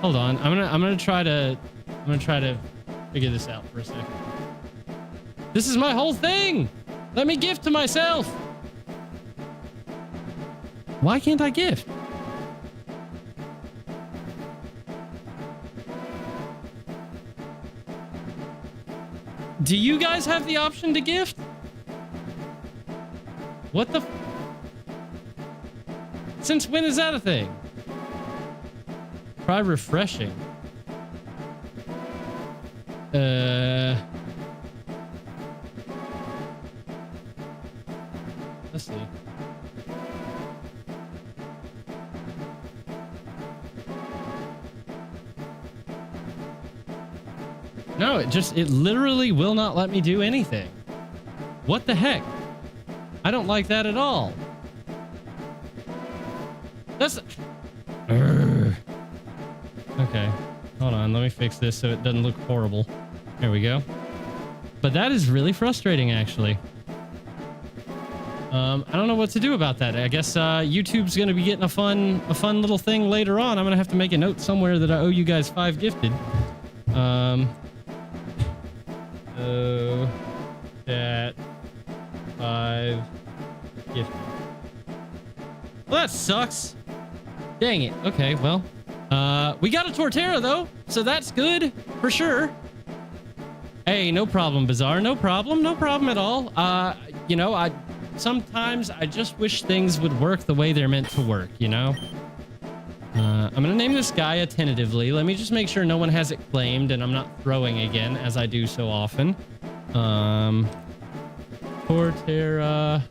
Hold on. I'm gonna try to figure this out for a second. This is my whole thing. Let me gift to myself. Why can't I gift? Do you guys have the option to gift? What the? Since when is that a thing? Try refreshing. Let's see. No, it literally will not let me do anything. What the heck? I don't like that at all. That's... Okay, hold on. Let me fix this so it doesn't look horrible. There we go. But that is really frustrating, actually. I don't know what to do about that. I guess YouTube's going to be getting a fun little thing later on. I'm going to have to make a note somewhere that I owe you guys 5 gifted. That 5 gifted. Well, that sucks. Dang it. Okay, well. We got a Torterra, though, so that's good for sure. Hey, no problem, Bizarre. No problem. No problem at all. You know, sometimes I just wish things would work the way they're meant to work, you know? I'm going to name this Gaia tentatively. Let me just make sure no one has it claimed and I'm not throwing again, as I do so often. Torterra.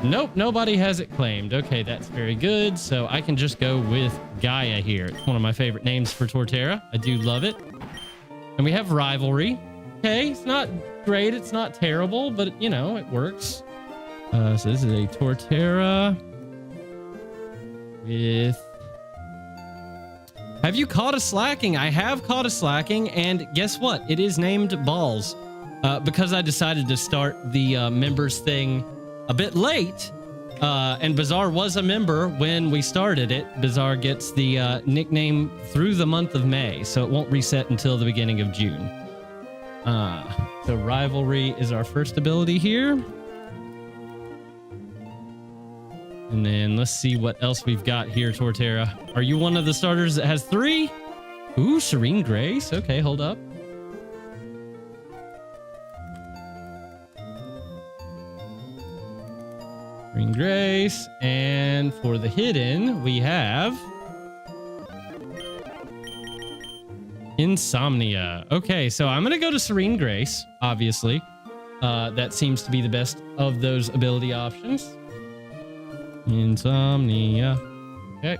Nope, nobody has it claimed. Okay, that's very good. So I can just go with Gaia here. It's one of my favorite names for Torterra. I do love it. And we have Rivalry. Okay, it's not great. It's not terrible, but, you know, it works. So this is a Torterra with... Have you caught a slacking? I have caught a slacking, and guess what? It is named Balls. Because I decided to start the members thing a bit late, and Bizarre was a member when we started it. Bizarre gets the nickname through the month of May, so it won't reset until the beginning of June. So Rivalry is our first ability here. And then let's see what else we've got here, Torterra. Are you one of the starters that has 3? Ooh, Serene Grace. Okay, hold up. Serene Grace. And for the hidden, we have Insomnia. Okay, so I'm gonna go to Serene Grace, obviously. That seems to be the best of those ability options. Insomnia. Okay.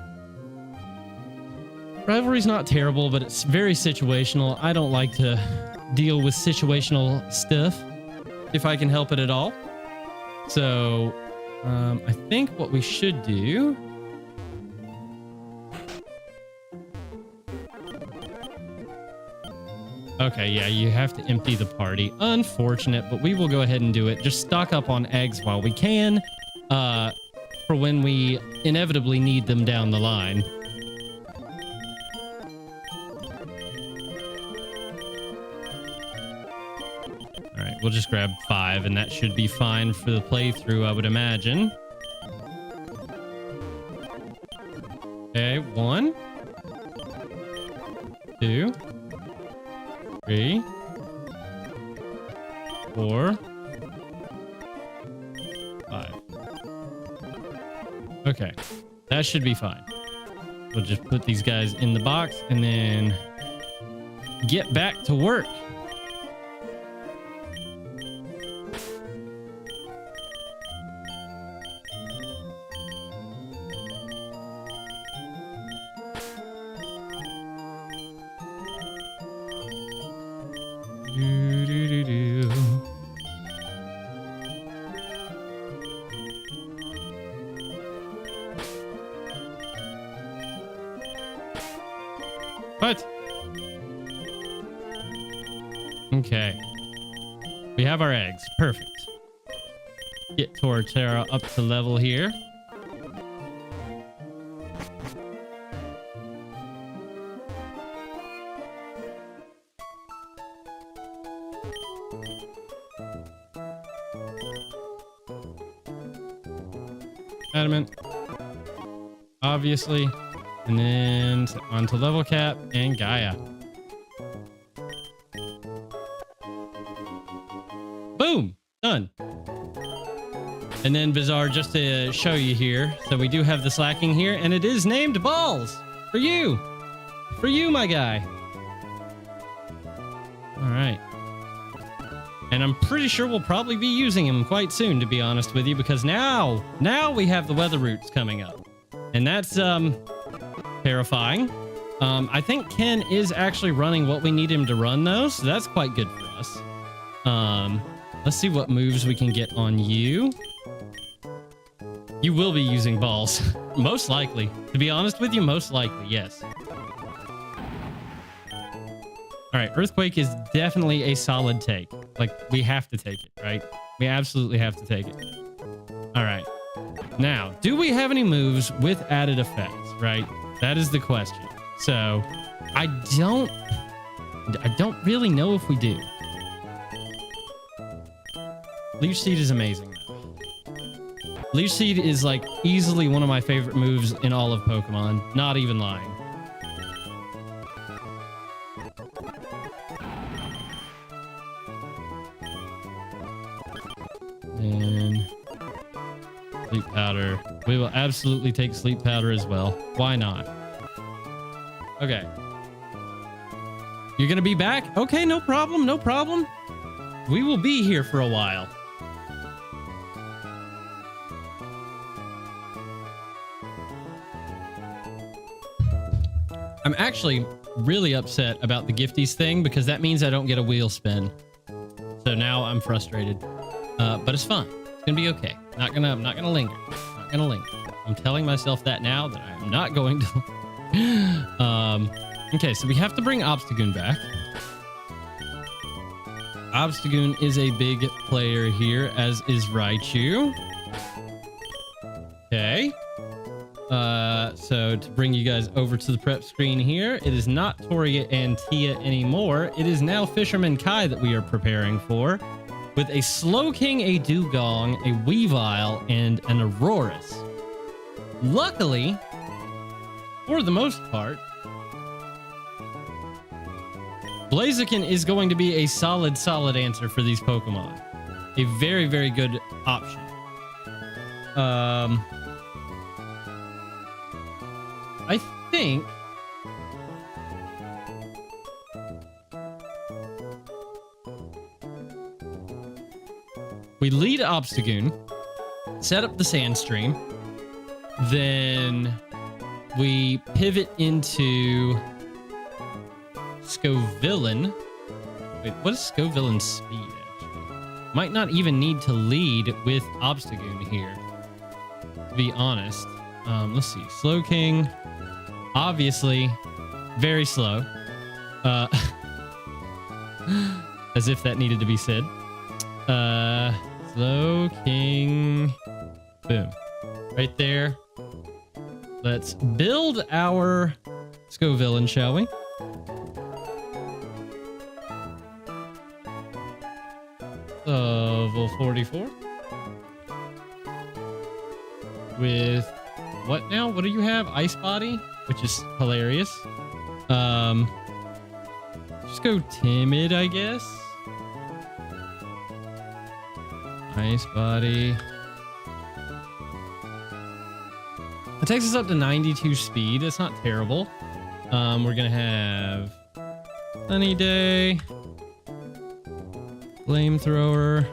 Rivalry's not terrible, but it's very situational. I don't like to deal with situational stuff if I can help it at all. So, I think what we should do... Okay, yeah, you have to empty the party. Unfortunate, but we will go ahead and do it. Just stock up on eggs while we can, for when we inevitably need them down the line. All right, we'll just grab 5, and that should be fine for the playthrough, I would imagine. Okay, 1, 2, 3, 4, 5. Okay, that should be fine. We'll just put these guys in the box and then get back to work. What? Okay. We have our eggs. Perfect. Get Torterra up to level here. Adamant. Obviously. And then onto level cap and Gaia. Boom! Done. And then Bizarre, just to show you here. So we do have the slacking here, and it is named Balls. For you. For you, my guy. All right. And I'm pretty sure we'll probably be using him quite soon, to be honest with you, because now we have the weather roots coming up. And that's, terrifying. I think Ken is actually running what we need him to run, though, so that's quite good for us. Let's see what moves we can get on you. You will be using balls. Most likely. To be honest with you, most likely, yes. All right, Earthquake is definitely a solid take. Like, we have to take it, right? We absolutely have to take it. All right. Now, do we have any moves with added effects, right? That is the question. So, I don't really know if we do. Leech Seed is amazing, though. Leech Seed is, like, easily one of my favorite moves in all of Pokemon. Not even lying. And Sleep Powder. We will absolutely take Sleep Powder as well. Why not? Okay. You're gonna be back? Okay, no problem, no problem. We will be here for a while. I'm actually really upset about the Gifties thing because that means I don't get a wheel spin. So now I'm frustrated. But it's fine. It's gonna be okay. I'm not gonna linger. Not gonna linger. I'm telling myself that now that I'm not going to. Okay, so we have to bring Obstagoon back. Obstagoon is a big player here, as is Raichu. Okay. So to bring you guys over to the prep screen here, it is not Toria and Tia anymore. It is now Fisherman Kai that we are preparing for, with a Slowking, a Dugong, a Weavile, and an Aurorus. Luckily, for the most part, Blaziken is going to be a solid answer for these Pokemon. A very, very good option. I think we lead Obstagoon, set up the sand stream, then we pivot into Scovillain. Wait, what is Scovillain's speed, actually? Might not even need to lead with Obstagoon here, to be honest. Let's see. Slowking, obviously, very slow. As if that needed to be said. Slowking. Boom. Right there. Let's build our Scovillain, shall we? Level 44. With what now? What do you have? Ice Body, which is hilarious. Just go timid, I guess. Ice Body. It takes us up to 92 speed. It's not terrible. We're gonna have Sunny Day, Flamethrower,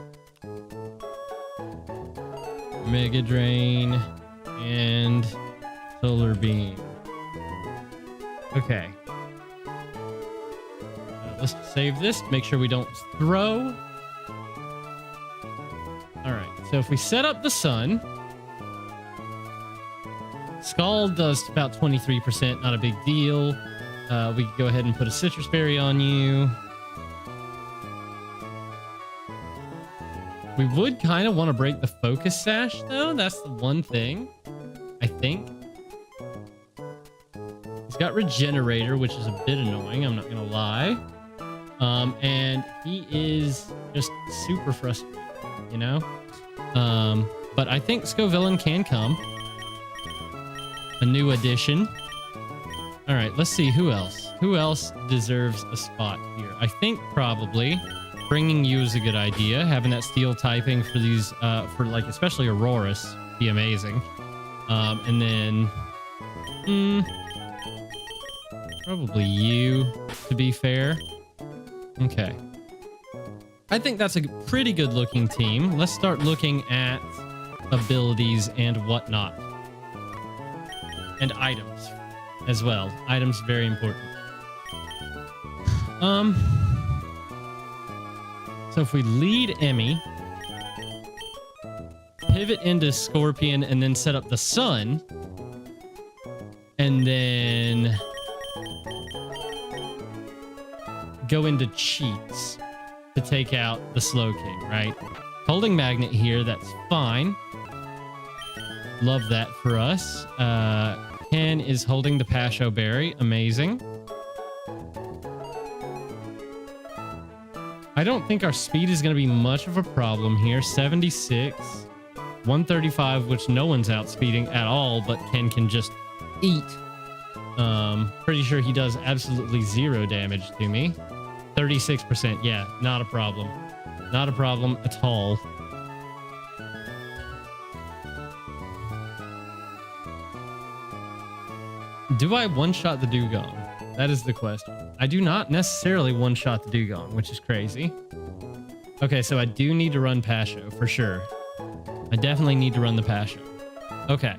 Mega Drain, and Solar Beam. Okay. Let's save this. Make sure we don't throw. All right. So if we set up the sun, Scald does about 23%. Not a big deal. We can go ahead and put a Citrus Berry on you. We would kind of want to break the Focus Sash, though. That's the one thing, I think. He's got Regenerator, which is a bit annoying. I'm not going to lie. And he is just super frustrating, you know? But I think Scovillain can come. A new addition. All right, let's see who else. Who else deserves a spot here? I think probably bringing you is a good idea. Having that steel typing for these, for like especially Auroras, be amazing. And then probably you, to be fair. Okay. I think that's a pretty good looking team. Let's start looking at abilities and whatnot. And items as well. Items, very important. So if we lead Emmy, pivot into Scorpion, and then set up the sun, and then go into Cheats to take out the Slowking, right? Holding Magnet here, that's fine. Love that for us. Ken is holding the Pasho Berry. Amazing. I don't think our speed is going to be much of a problem here. 76, 135, which no one's outspeeding at all, but Ken can just eat. Pretty sure he does absolutely 0 damage to me. 36%. Yeah, not a problem. Not a problem at all. Do I one-shot the Dugong? That is the question. I do not necessarily one-shot the Dugong, which is crazy. Okay, so I do need to run Pasho, for sure. I definitely need to run the Pasho. Okay.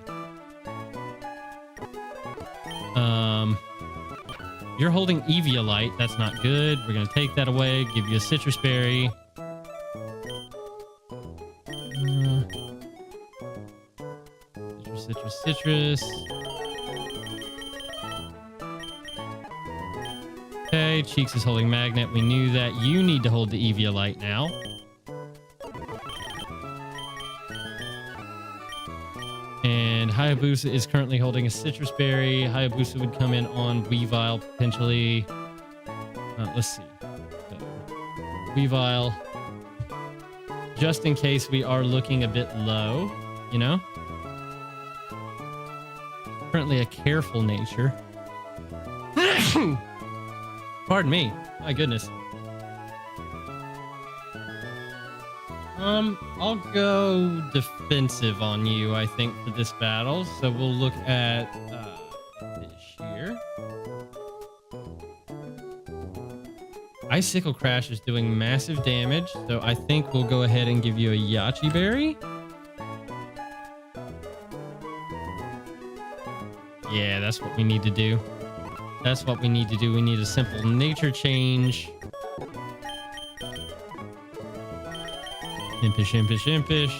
You're holding Eviolite. That's not good. We're going to take that away, give you a Citrus Berry. Citrus. Okay, Cheeks is holding Magnet. We knew that. You need to hold the Eviolite now. And Hayabusa is currently holding a Citrus Berry. Hayabusa would come in on Weavile potentially. Let's see. So, Weavile. Just in case we are looking a bit low, you know? Currently a careful nature. Pardon me. My goodness. I'll go defensive on you, I think, for this battle. So we'll look at this here. Icicle Crash is doing massive damage, so I think we'll go ahead and give you a Yachi Berry. Yeah, that's what we need to do. That's what we need to do. We need a simple nature change. Impish, impish, impish.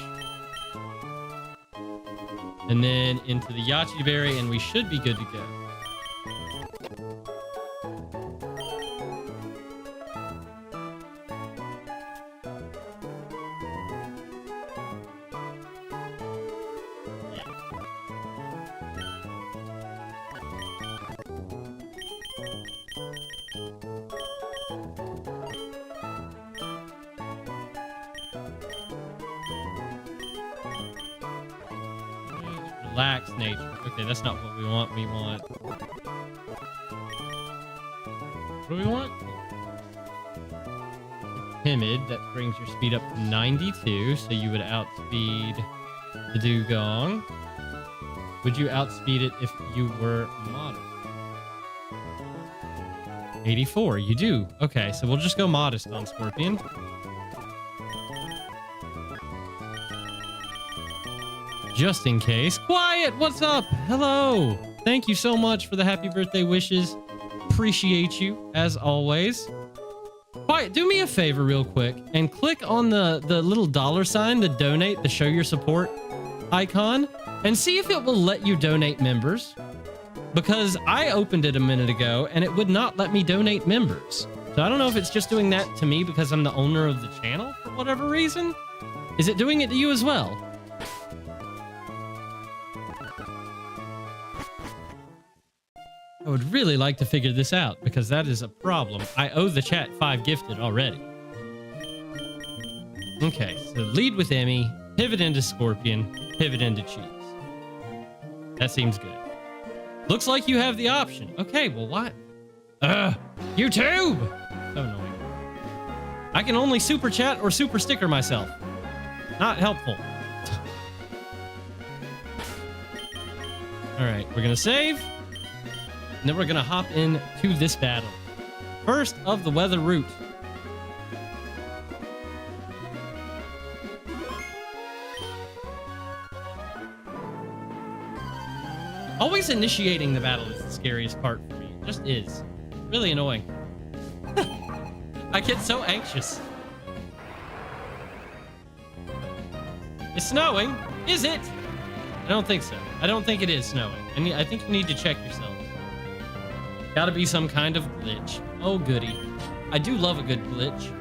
And then into the Yachi Berry, and we should be good to go. Relax nature. Okay, that's not what we want. We want... What do we want? Timid. That brings your speed up to 92, so you would outspeed the Dugong. Would you outspeed it if you were modest? 84. You do. Okay, so we'll just go modest on Scorpion. Just in case. Quiet, what's up? Hello. Thank you so much for the happy birthday wishes. Appreciate you, as always. Quiet, do me a favor real quick and click on the little $sign to donate, to show your support icon, and see if it will let you donate members. Because I opened it a minute ago and it would not let me donate members. So I don't know if it's just doing that to me because I'm the owner of the channel for whatever reason. Is it doing it to you as well? I would really like to figure this out because that is a problem. I owe the chat 5 gifted already. Okay, so lead with Emmy, pivot into Scorpion, pivot into Cheeks. That seems good. Looks like you have the option. Okay, well, what? YouTube! So annoying. I can only super chat or super sticker myself. Not helpful. All right, we're gonna save. And then we're gonna hop into this battle. First of the weather route. Always initiating the battle is the scariest part for me. It just is. Really annoying. I get so anxious. It's snowing. Is it? I don't think so. I don't think it is snowing. I think you need to check yourselves. Gotta be some kind of glitch. Oh, goody. I do love a good glitch.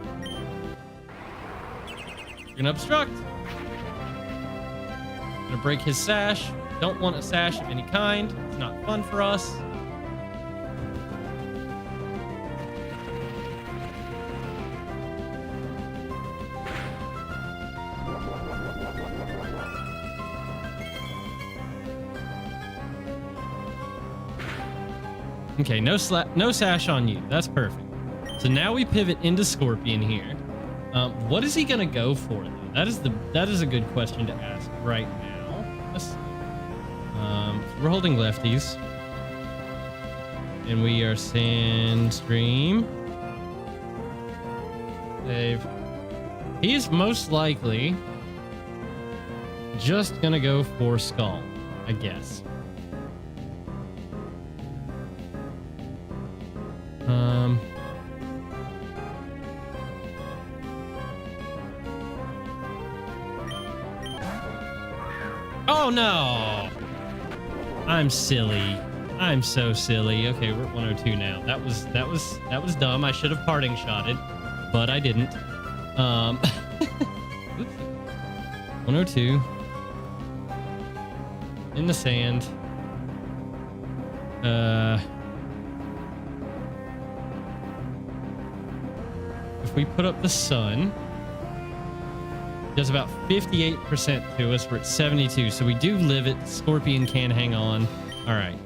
You're gonna obstruct. Gonna break his sash. Don't want a sash of any kind. It's not fun for us. Okay, no sash on you. That's perfect. So now we pivot into Scorpion here. What is he gonna go for though? That is a good question to ask right now. Let's see. We're holding lefties, and we are Sandstream. Save. He is most likely just gonna go for Skull, I guess. Oh no! I'm silly. I'm so silly. Okay, we're at 102 now. That was dumb. I should have parting shotted, but I didn't. Oops. 102. In the sand. If we put up the sun, it does about 58% to us. We're at 72, so we do live it. Scorpion can hang on. All right.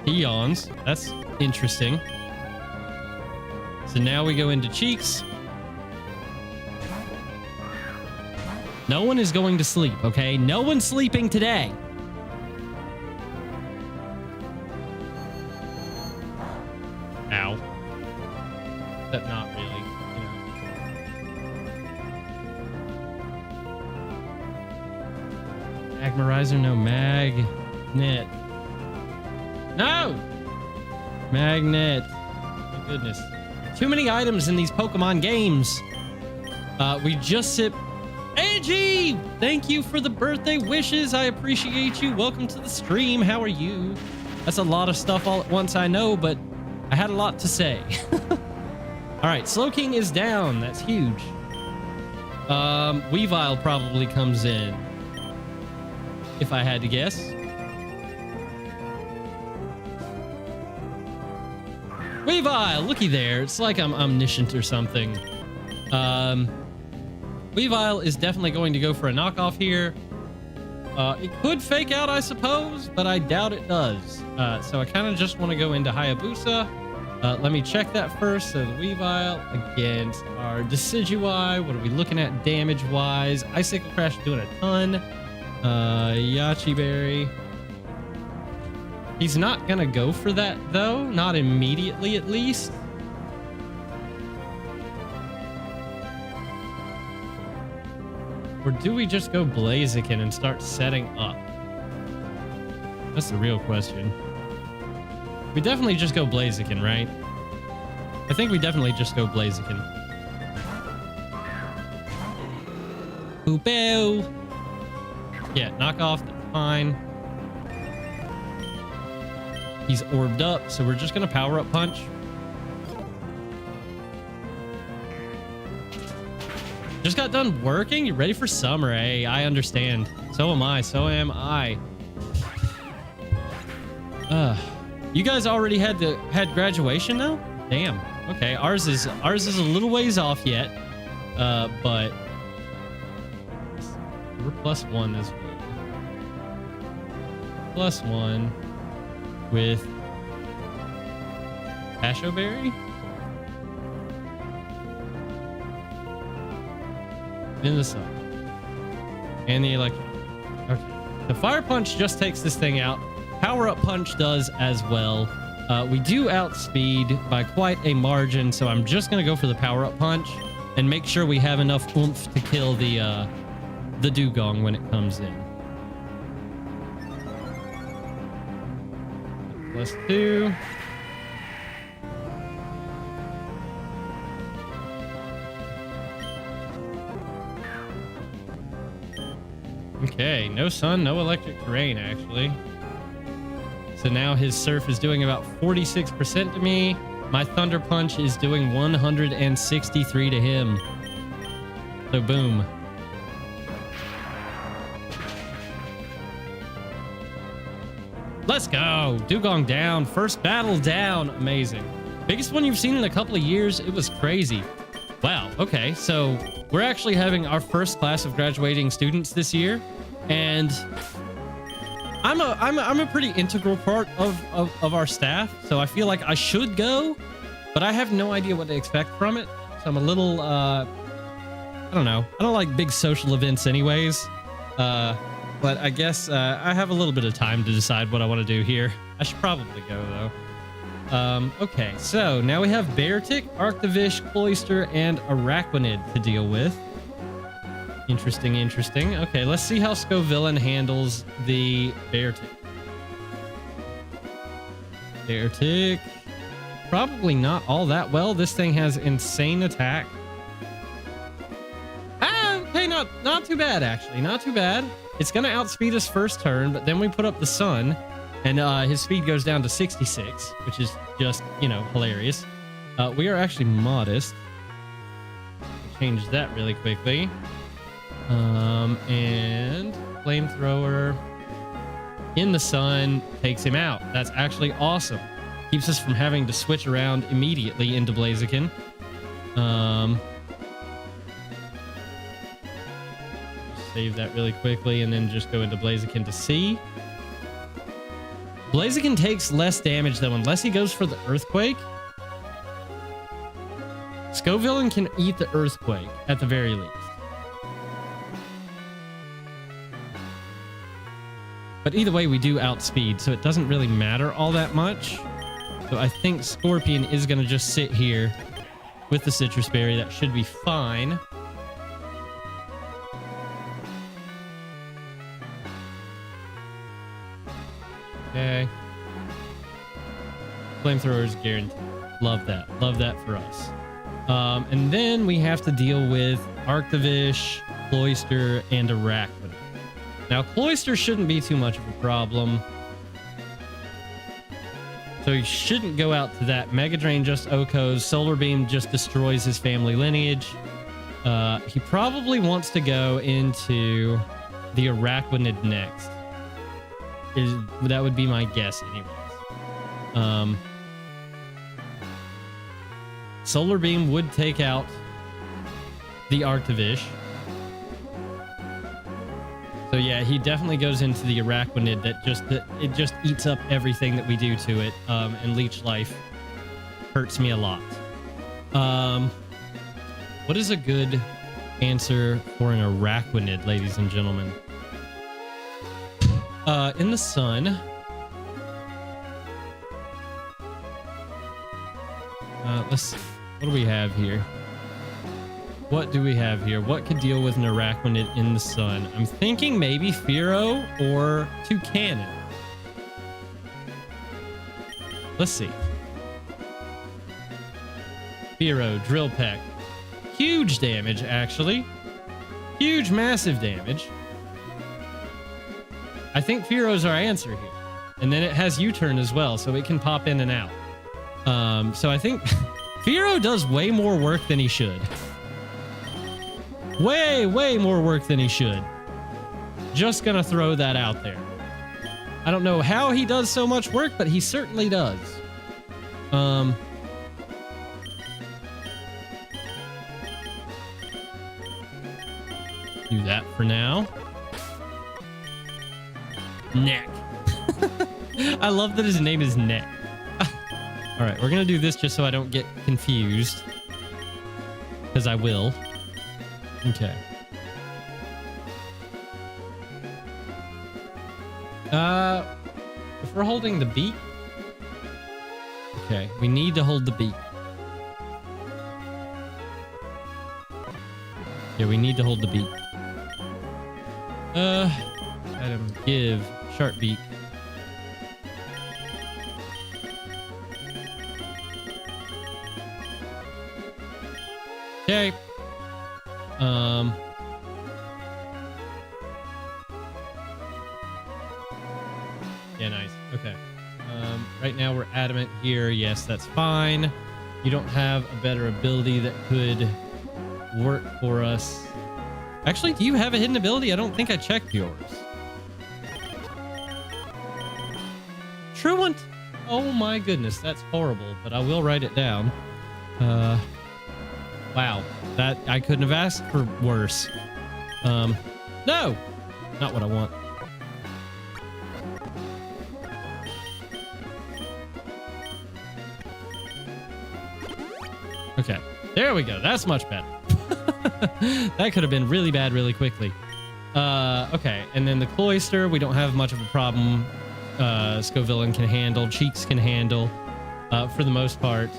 He yawns. That's interesting. So now we go into Cheeks. No one is going to sleep, okay? No one's sleeping today. Magmarizer, no. Magnet. No! Magnet. My goodness. Too many items in these Pokemon games. We just sip. Angie! Thank you for the birthday wishes. I appreciate you. Welcome to the stream. How are you? That's a lot of stuff all at once, I know, but I had a lot to say. All right, Slowking is down. That's huge. Weavile probably comes in, if I had to guess. Weavile, looky there. It's like I'm omniscient or something. Weavile is definitely going to go for a knockoff here. It could fake out, I suppose, but I doubt it does. So I kind of just want to go into Hayabusa. Let me check that first. So the Weavile against our Decidueye. What are we looking at damage-wise? Icicle Crash doing a ton. Yachi Berry. He's not going to go for that, though. Not immediately, at least. Or do we just go Blaziken and start setting up? That's the real question. We definitely just go Blaziken, right? I think we definitely just go Blaziken. Poopoo! Yeah, knock off. That's fine. He's orbed up, so we're just going to power up punch. Just got done working? You ready for summer? Hey, I understand. So am I. So am I. You guys already had graduation now? Damn. Okay, ours is a little ways off yet. But we're +1 as well. +1 with Pasho Berry. In the sun. And the electric. Okay. The Fire Punch just takes this thing out. Power Up Punch does as well. We do outspeed by quite a margin, so I'm just going to go for the Power Up Punch and make sure we have enough oomph to kill the Dugong when it comes in. +2. Okay, no sun, no electric terrain, actually. So now his Surf is doing about 46% to me. My Thunder Punch is doing 163 to him. So boom. Let's go. Dugong down. First battle down. Amazing. Biggest one you've seen in a couple of years. It was crazy. Wow. Okay. So we're actually having our first class of graduating students this year. And I'm a pretty integral part of our staff. So I feel like I should go, but I have no idea what to expect from it. So I'm a little, I don't know. I don't like big social events anyways. But I guess I have a little bit of time to decide what I want to do here. I should probably go, though. Okay, so now we have Beartic, Arctovish, Cloyster, and Araquanid to deal with. Interesting, interesting. Okay, let's see how Scovillain handles the Beartic. Beartic. Probably not all that well. This thing has insane attack. Okay, not too bad, actually. Not too bad. It's going to outspeed us first turn, but then we put up the sun, and his speed goes down to 66, which is just, you know, hilarious. We are actually modest. Change that really quickly. And Flamethrower in the sun takes him out. That's actually awesome. Keeps us from having to switch around immediately into Blaziken. Save that really quickly and then just go into Blaziken to see. Blaziken takes less damage though, unless he goes for the Earthquake. Scovillain can eat the Earthquake at the very least. But either way, we do outspeed, so it doesn't really matter all that much. So I think Scorpion is going to just sit here with the Citrus Berry. That should be fine. Okay. Flamethrowers guaranteed. Love that. Love that for us. And then we have to deal with Arctivish, Cloyster, and Arachnid. Now, Cloyster shouldn't be too much of a problem. So he shouldn't go out to that. Mega Drain just OHKOs. Solar Beam just destroys his family lineage. He probably wants to go into the Arachnid next. That would be my guess anyways. Solar Beam would take out the Arctivish. So yeah, he definitely goes into the Arachnid that it just eats up everything that we do to it. And Leech Life hurts me a lot. What is a good answer for an Arachnid, ladies and gentlemen? In the sun. Let's see. What do we have here? What do we have here? What could deal with an Arachnid in the sun? I'm thinking maybe Fearow or Toucannon. Let's see. Fearow, Drill Peck. Huge damage, actually. Huge, massive damage. I think Fearow's our answer here. And then it has U-turn as well, so it can pop in and out. So I think Fearow does way more work than he should. Way more work than he should. Just gonna throw that out there. I don't know how he does so much work, but he certainly does. Do that for now. Neck. I love that his name is Neck. All right, we're gonna do this just so I don't get confused, because I will. Okay. If we're holding the beak, okay, we need to hold the beak. Yeah, we need to hold the beak. Item, give, sharp beak. Okay. Yeah, nice. Okay. Right now we're adamant here. Yes, that's fine. You don't have a better ability that could work for us. Actually, do you have a hidden ability? I don't think I checked yours. Truant. Oh my goodness, that's horrible, but I will write it down. Wow, that I couldn't have asked for worse. No, not what I want. Okay, there we go. That's much better. That could have been really bad really quickly. Okay, and then the Cloyster, we don't have much of a problem. Scovillain can handle, Cheeks can handle. For the most part,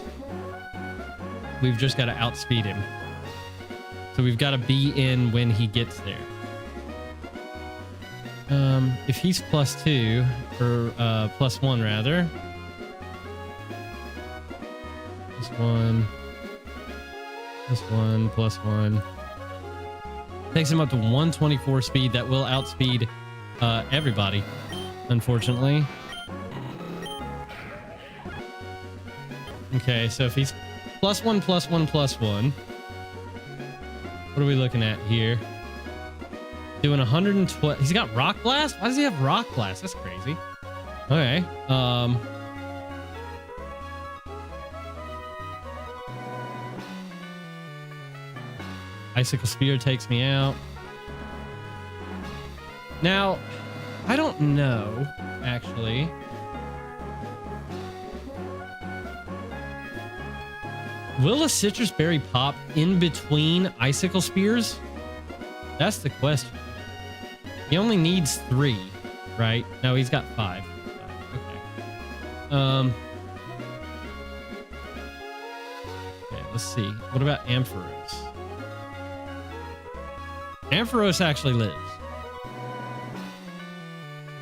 we've just got to outspeed him. So we've got to be in when he gets there. If he's +2, or +1 rather. +1. +1, +1. Takes him up to 124 speed. That will outspeed everybody, unfortunately. Okay, so if he's +1, +1, +1. What are we looking at here? Doing 112. He's got Rock Blast? Why does he have Rock Blast? That's crazy. Okay. Icicle Spear takes me out. Now, I don't know, actually. Will a Citrus Berry pop in between Icicle Spears? That's the question. He only needs 3, right? No, he's got 5. Okay. Okay, let's see. What about Ampharos? Ampharos actually lives.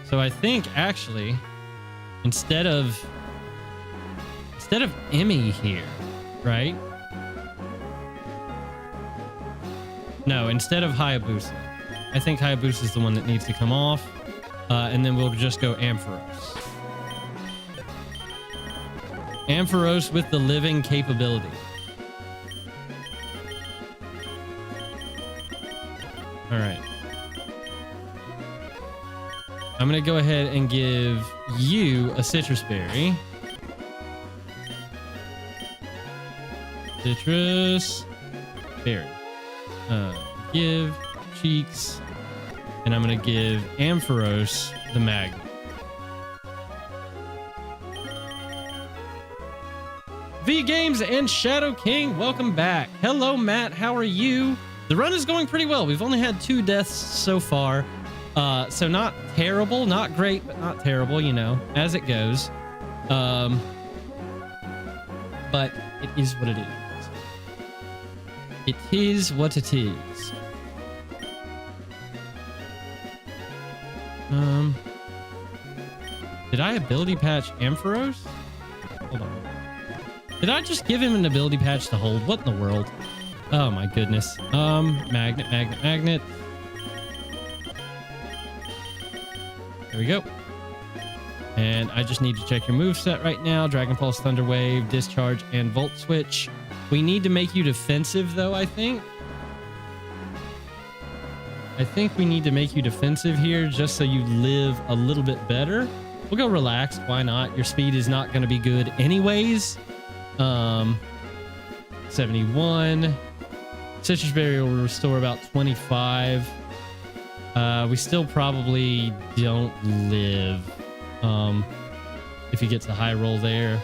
So I think, actually, Instead of Emmy here, right? No, instead of Hayabusa. I think Hayabusa is the one that needs to come off. And then we'll just go Ampharos. Ampharos with the living capability. All right. I'm going to go ahead and give you a citrus berry. Citrus berry. Give Cheeks. And I'm going to give Ampharos the magnet. V Games and Shadow King, welcome back. Hello, Matt. How are you? The run is going pretty well. We've only had 2 deaths so far. So not terrible, not great, but not terrible, you know, as it goes. But it is what it is. It is what it is. Did I ability patch Ampharos? Hold on. Did I just give him an ability patch to hold? What in the world? Oh my goodness. Magnet. There we go. And I just need to check your moveset right now. Dragon Pulse, Thunder Wave, Discharge, and Volt Switch. We need to make you defensive though, I think. I think we need to make you defensive here just so you live a little bit better. We'll go relaxed. Why not? Your speed is not going to be good anyways. 71. Citrus Berry will restore about 25. We still probably don't live if he gets a high roll there.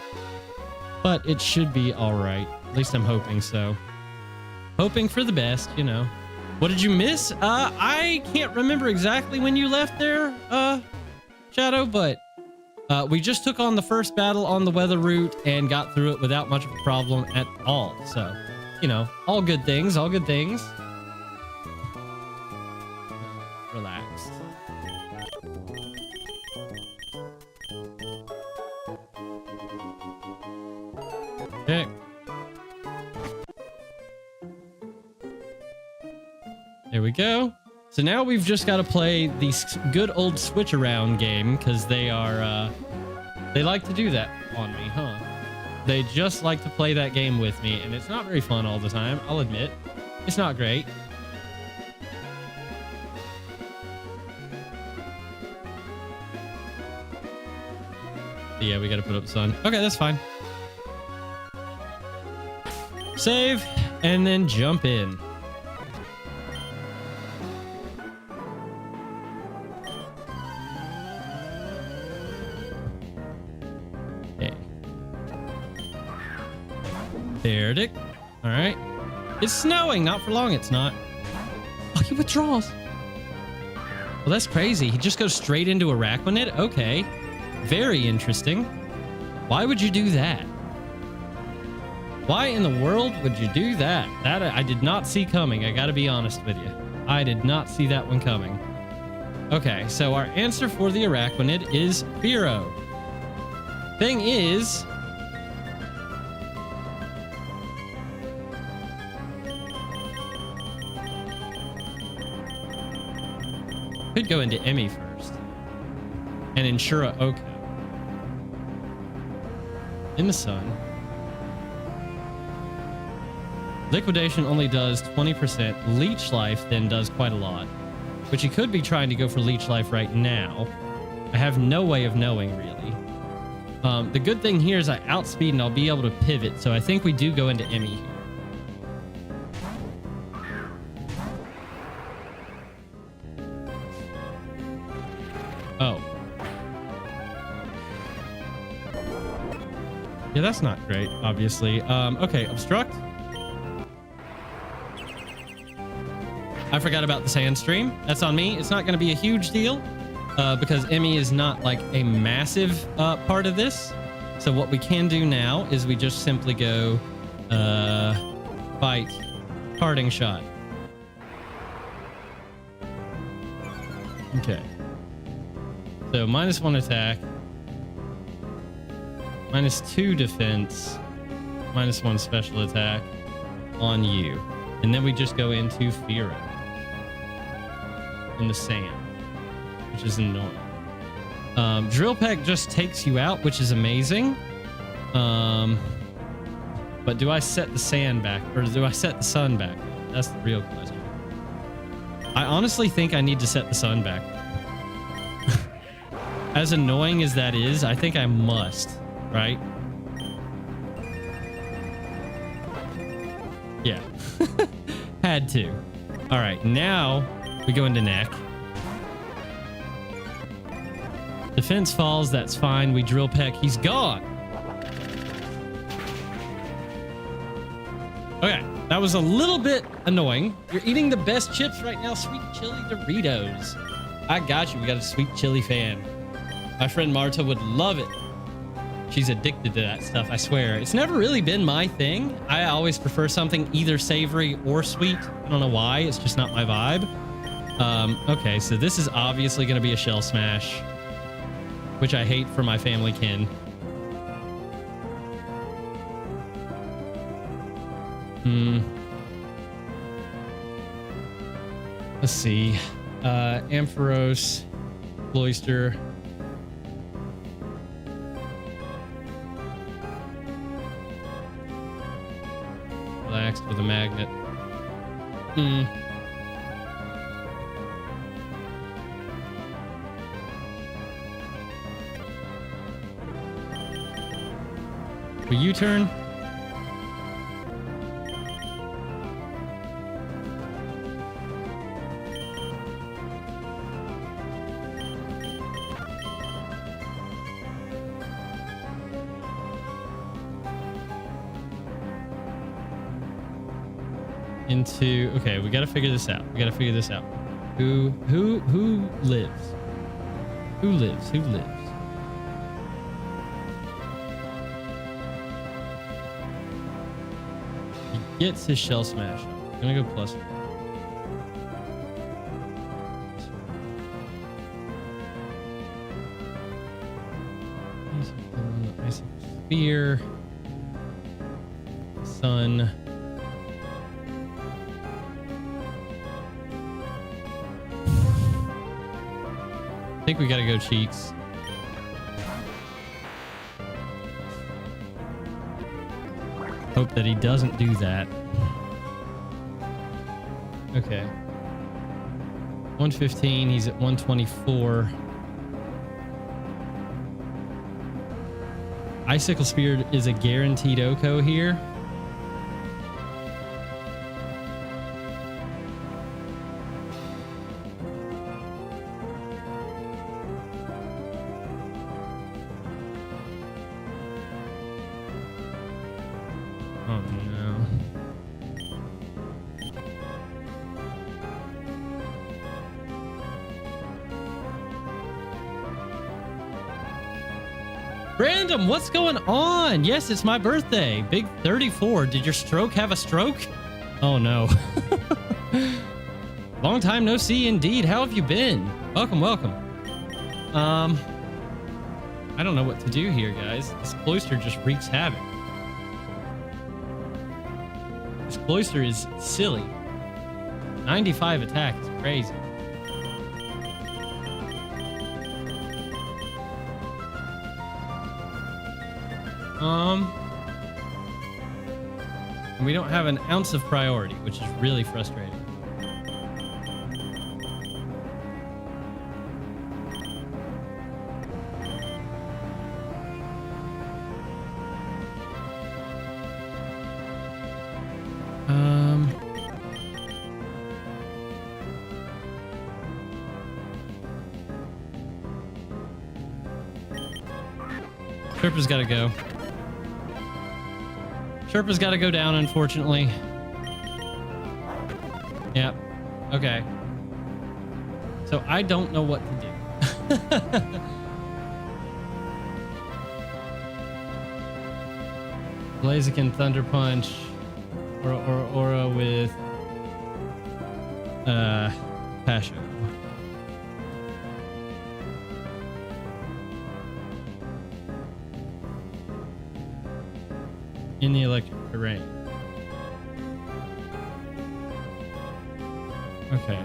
But it should be all right. At least I'm hoping so. Hoping for the best, you know. What did you miss? I can't remember exactly when you left there, Shadow, but we just took on the first battle on the weather route and got through it without much of a problem at all. So, you know, all good things, all good things. Relaxed. Okay. There we go. So now we've just got to play the good old switch around game because they are, they like to do that on me, huh? They just like to play that game with me, and it's not very fun all the time, I'll admit. It's not great. Yeah, we got to put up sun. Okay, that's fine. Save, and then jump in. There, all right. It's snowing. Not for long, it's not. Oh, he withdraws. Well, that's crazy. He just goes straight into Araquanid? Okay. Very interesting. Why would you do that? Why in the world would you do that? That I did not see coming. I got to be honest with you. I did not see that one coming. Okay, so our answer for the Araquanid is Fearow. Thing is... could go into Emmy first and Inshura Oko in the sun. Liquidation only does 20%. Leech Life then does quite a lot, which he could be trying to go for Leech Life right now. I have no way of knowing really. The good thing here is I outspeed and I'll be able to pivot, so I think we do go into Emmy here. Oh. Yeah, that's not great, obviously. Okay, Obstruct. I forgot about the Sand Stream. That's on me. It's not going to be a huge deal because Emmy is not like a massive part of this. So what we can do now is we just simply go fight Parting Shot. Okay. So -1 attack. -2 defense, -1 special attack on you. And then we just go into Fira in the sand, which is annoying. Drill Peck just takes you out, which is amazing. But do I set the sand back, or do I set the sun back? That's the real question. I honestly think I need to set the sun back. As annoying as that is, I think I must, right? Yeah. Had to. All right, now we go into neck. Defense falls, that's fine. We Drill Peck, he's gone. Okay, that was a little bit annoying. You're eating the best chips right now, sweet chili Doritos. I got you. We got a sweet chili fan. My friend Marta would love it. She's addicted to that stuff, I swear. It's never really been my thing. I always prefer something either savory or sweet. I don't know why. It's just not my vibe. Okay, so this is obviously going to be a shell smash, which I hate for my family kin. Let's see. Ampharos, Cloyster. Relaxed with a magnet. A U-turn. Into, okay, we gotta figure this out. We gotta figure this out. Who lives? Who lives? Who lives? He gets his shell smash. I'm gonna go plus. Ice Spear. Sun. I think we gotta go cheeks. Hope that he doesn't do that. Okay. 115, he's at 124. Icicle Spear is a guaranteed Oko here. Oh no. Random, what's going on? Yes, it's my birthday. Big 34. Did your stroke have a stroke? Oh no. Long time no see indeed. How have you been? Welcome, welcome. I don't know what to do here, guys. This cloister just wreaks havoc. This cloister is silly. 95 attack is crazy. And we don't have an ounce of priority, which is really frustrating. Sherpa's got to go. Sherpa's got to go down, unfortunately. Yep. Okay. So I don't know what to do. Blaziken Thunder Punch. Aura with Passion. in the electric terrain. Okay.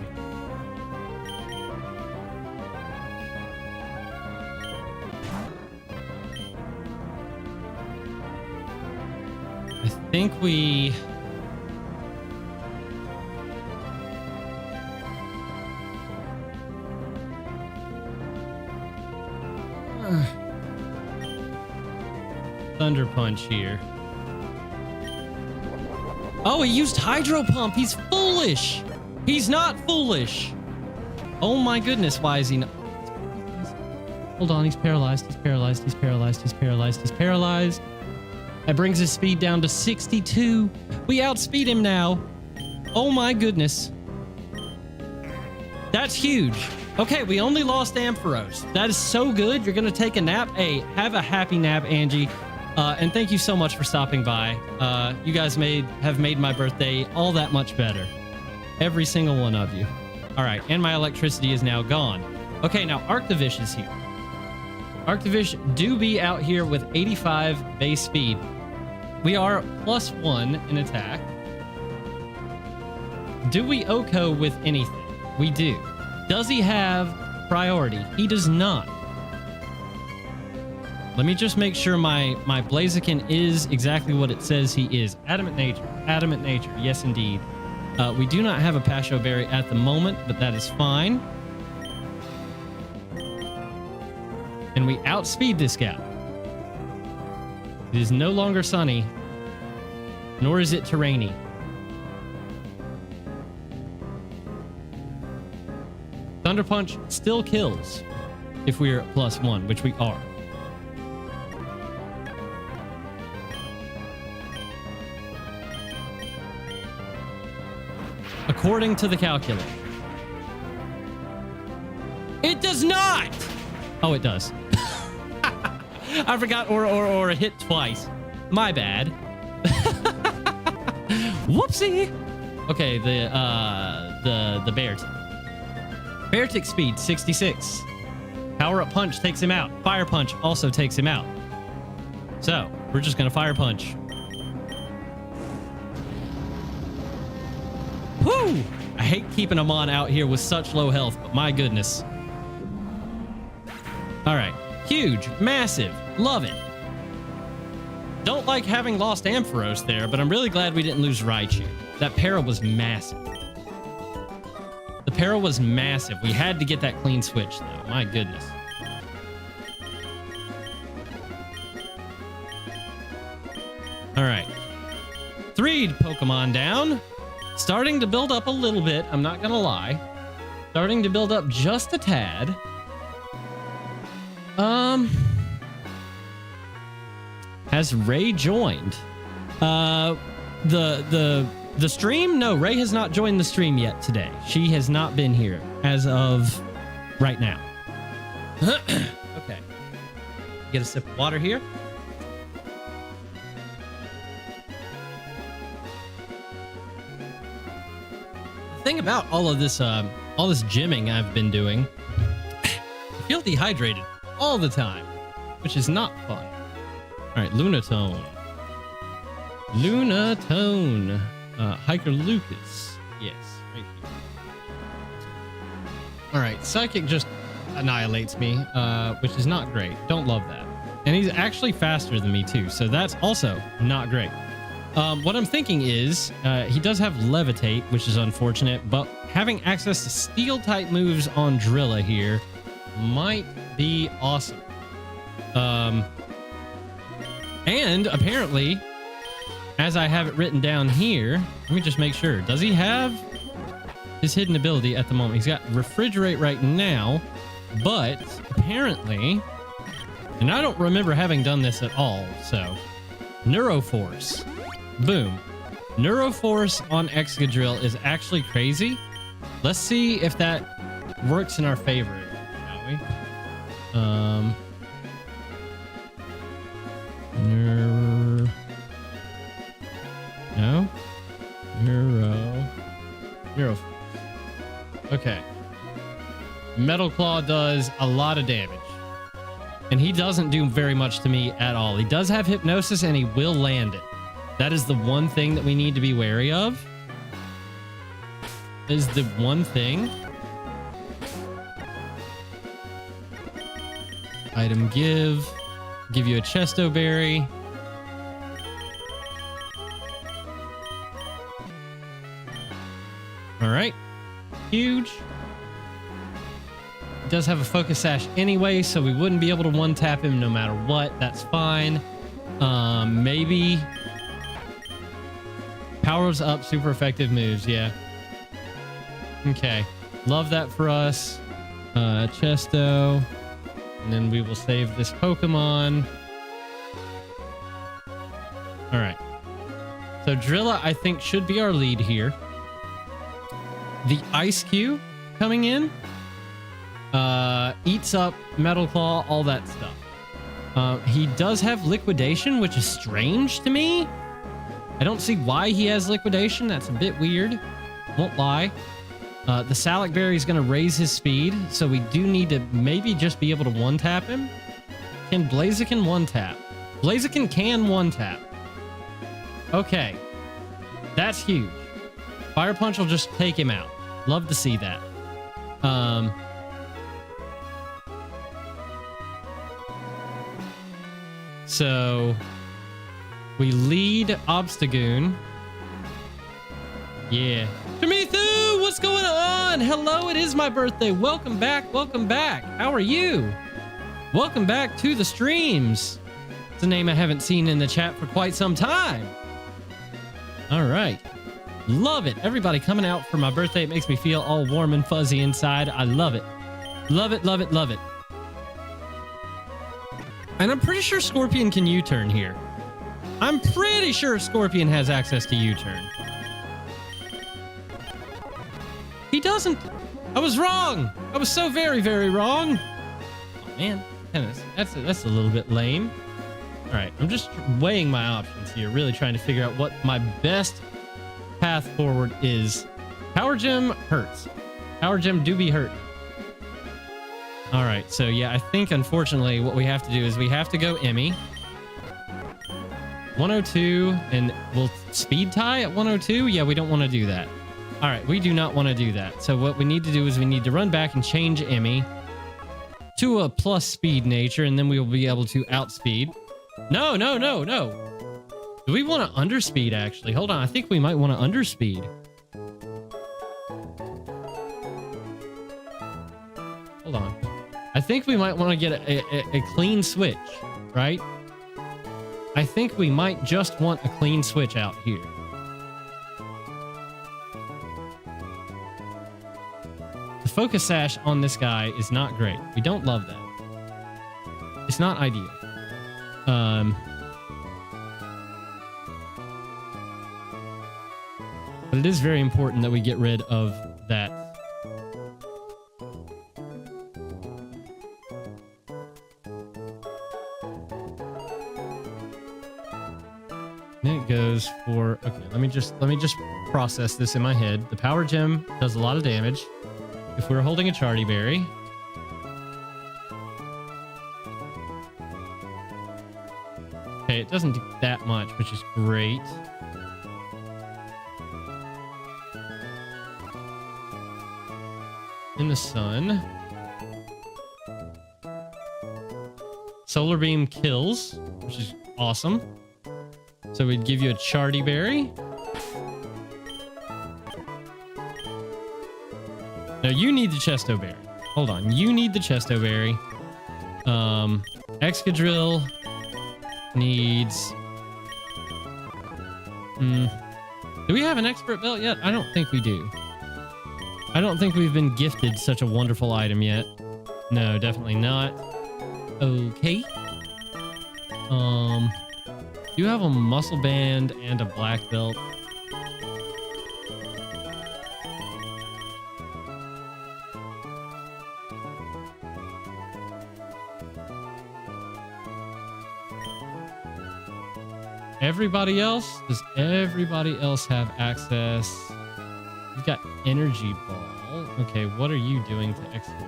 I think we... Thunder Punch here. Oh, he used Hydro Pump. He's foolish. He's not foolish. Oh my goodness. Why is he not? Hold on. He's paralyzed. He's paralyzed. He's paralyzed. He's paralyzed. He's paralyzed. That brings his speed down to 62. We outspeed him now. Oh my goodness. That's huge. Okay, we only lost Ampharos. That is so good. You're going to take a nap. Hey, have a happy nap, Angie. And thank you so much for stopping by. You guys have made my birthday all that much better. Every single one of you. All right, and my electricity is now gone. Okay, now Arctovish is here. Arctovish do be out here with 85 base speed. We are +1 in attack. Do we OHKO with anything? We do. Does he have priority? He does not. Let me just make sure my Blaziken is exactly what it says he is. Adamant nature. Adamant nature. Yes, indeed. We do not have a Pasho Berry at the moment, but that is fine. And we outspeed this guy. It is no longer sunny, nor is it terrainy. Thunder Punch still kills if we are at +1, which we are. According to the calculator. It does not! Oh, it does. I forgot or hit twice. My bad. Whoopsie. Okay, the Bear tick speed 66. Power up punch takes him out. Fire punch also takes him out. So we're just gonna fire punch. Whoo! I hate keeping him on out here with such low health, but my goodness. All right, huge, massive, love it. Don't like having lost Ampharos there, but I'm really glad we didn't lose Raichu. That para was massive. The para was massive. We had to get that clean switch, though. My goodness. All right. 3 Pokemon down. Starting to build up a little bit. I'm not going to lie. Starting to build up just a tad. Has Ray joined? The stream? No, Ray has not joined the stream yet today. She has not been here as of right now. Okay. Get a sip of water here. The thing about all this gymming I've been doing, I feel dehydrated all the time, which is not fun. All right, Lunatone. Lunatone. Hiker Lucas. Yes, right here. All right, Psychic just annihilates me, which is not great. Don't love that. And he's actually faster than me too, so that's also not great. What I'm thinking is he does have Levitate, which is unfortunate, but having access to Steel-type moves on Drilla here might be awesome. And apparently, as I have it written down here, let me just make sure. Does he have his hidden ability at the moment? He's got Refrigerate right now, but apparently, and I don't remember having done this at all, so Neuroforce. Boom. Neuroforce on Excadrill is actually crazy. Let's see if that works in our favor, shall we? No. Neuro. Okay. Metal Claw does a lot of damage. And he doesn't do very much to me at all. He does have Hypnosis and he will land it. That is the one thing that we need to be wary of. Is the one thing. Item give. Give you a chesto berry. All right. Huge. He does have a focus sash anyway, so we wouldn't be able to one tap him no matter what. That's fine. Maybe powers up super effective moves. Yeah. Okay. Love that for us. Chesto. And then we will save this Pokemon. All right. So Drilla, I think, should be our lead here. The Ice Cube coming in. Eats up Metal Claw, all that stuff. He does have Liquidation, which is strange to me. I don't see why he has Liquidation. That's a bit weird. Won't lie. The Salac Berry is going to raise his speed, so we do need to maybe just be able to one-tap him. Can Blaziken one-tap? Blaziken can one-tap. Okay. That's huge. Fire Punch will just take him out. Love to see that. So we lead Obstagoon. Yeah. Shamithu, what's going on? Hello, it is my birthday. Welcome back. Welcome back. How are you? Welcome back to the streams. It's a name I haven't seen in the chat for quite some time. All right. Love it. Everybody coming out for my birthday. It makes me feel all warm and fuzzy inside. I love it. Love it, love it, love it. And I'm pretty sure Scorpion can U-turn here. I'm pretty sure Scorpion has access to U-turn. He doesn't. I was wrong. I was so very, very wrong. Oh, man. That's a little bit lame. All right. I'm just weighing my options here. Really trying to figure out what my best path forward is. Power Gem hurts. Power Gem do be hurt. All right. So, yeah, I think, unfortunately, what we have to do is we have to go Emmy. 102, and we'll speed tie at 102. Yeah, we don't want to do that. All right, we do not want to do that. So what we need to do is we need to run back and change Emmy to a plus speed nature, and then we will be able to outspeed. No. Do we want to underspeed, actually? Hold on, I think we might want to underspeed. Hold on. I think we might want to get a clean switch, right? I think we might just want a clean switch out here. The focus sash on this guy is not great. We don't love that. It's not ideal. But it is very important that we get rid of that. Then it goes for, okay, let me just process this in my head. The Power Gem does a lot of damage. If we're holding a Charty Berry, okay, it doesn't do that much, which is great. In the sun. Solar Beam kills, which is awesome. So we'd give you a Charty Berry. Now you need the Chesto Berry. Hold on. You need the Chesto Berry. Excadrill needs... Do we have an Expert Belt yet? I don't think we do. I don't think we've been gifted such a wonderful item yet. No, definitely not. Okay. You have a muscle band and a black belt. Everybody else? Does everybody else have access? You've got Energy Ball. Okay, what are you doing to execute?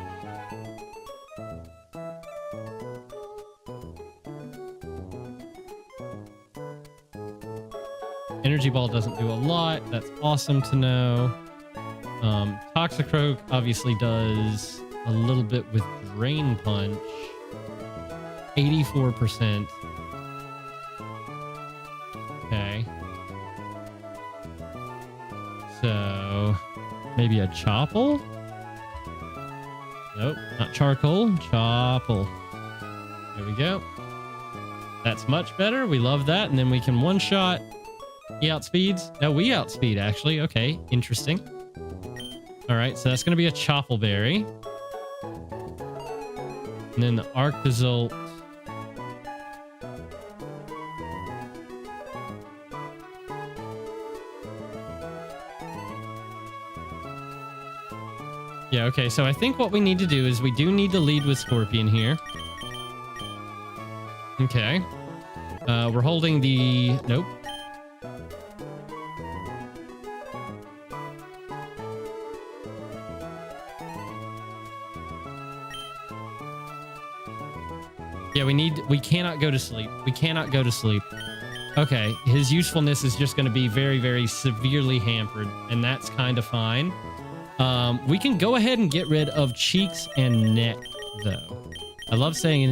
Energy Ball doesn't do a lot. That's awesome to know. Toxicroak obviously does a little bit with Drain Punch. 84%. Okay. So, maybe a Chople? Nope, not Charcoal. Chople. There we go. That's much better. We love that. And then we can one-shot. He outspeeds. No, we outspeed, actually. Okay, interesting. All right, so that's going to be a Chople Berry. And then the Arctozolt. Yeah, okay, so I think what we need to do is we do need to lead with Scorpion here. Okay. We're holding the... Nope. Yeah, we cannot go to sleep. We cannot go to sleep. Okay, his usefulness is just going to be very, very severely hampered, and that's kind of fine. We can go ahead and get rid of Cheeks and Neck, though. I love saying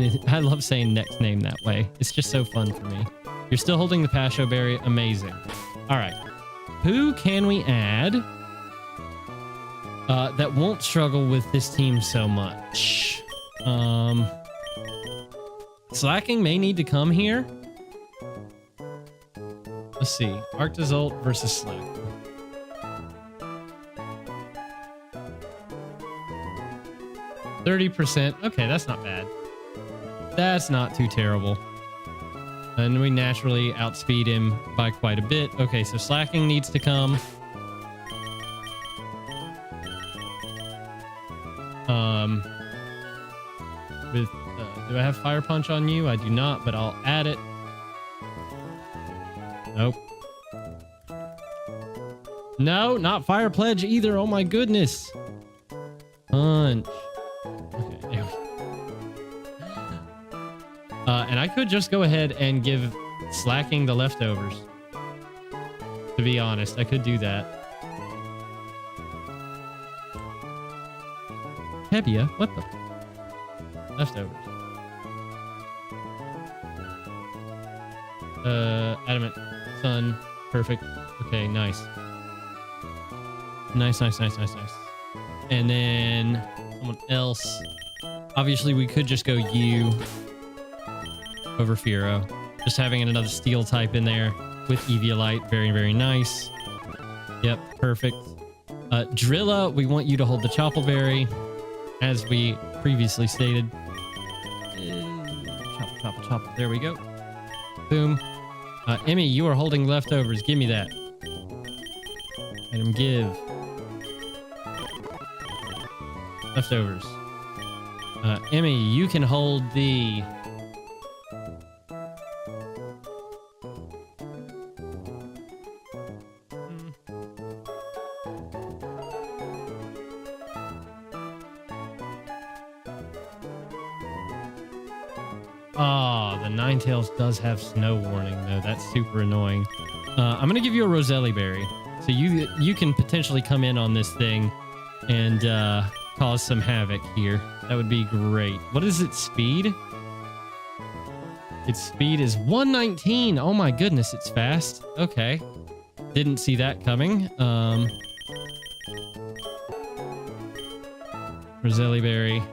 Neck's name that way. It's just so fun for me. You're still holding the Pasho Berry. Amazing. All right. Who can we add that won't struggle with this team so much? Slacking may need to come here. Let's see. Arctozolt versus Slacking. %. Okay, that's not bad. That's not too terrible. And we naturally outspeed him by quite a bit. Okay, so Slacking needs to come. Do I have Fire Punch on you? I do not, but I'll add it. Nope. No, not Fire Pledge either. Oh my goodness. Punch. Okay, there we go. And I could just go ahead and give Slacking the leftovers. To be honest, I could do that. Hebia? What the? Leftovers. Adamant. Sun. Perfect. Okay, nice. Nice. And then someone else. Obviously, we could just go you over Fearow. Just having another steel type in there with Eviolite. Very, very nice. Yep, perfect. Drilla, we want you to hold the Chople Berry, as we previously stated. Chopple. There we go. Boom. Emmy, you are holding leftovers. Give me that. Item give. Leftovers. Emmy, you can hold the... Oh, the Ninetales does have snow warning, though. That's super annoying. I'm going to give you a Roselli Berry. So you can potentially come in on this thing and cause some havoc here. That would be great. What is its speed? Its speed is 119. Oh my goodness, it's fast. Okay. Didn't see that coming. Roselli Berry.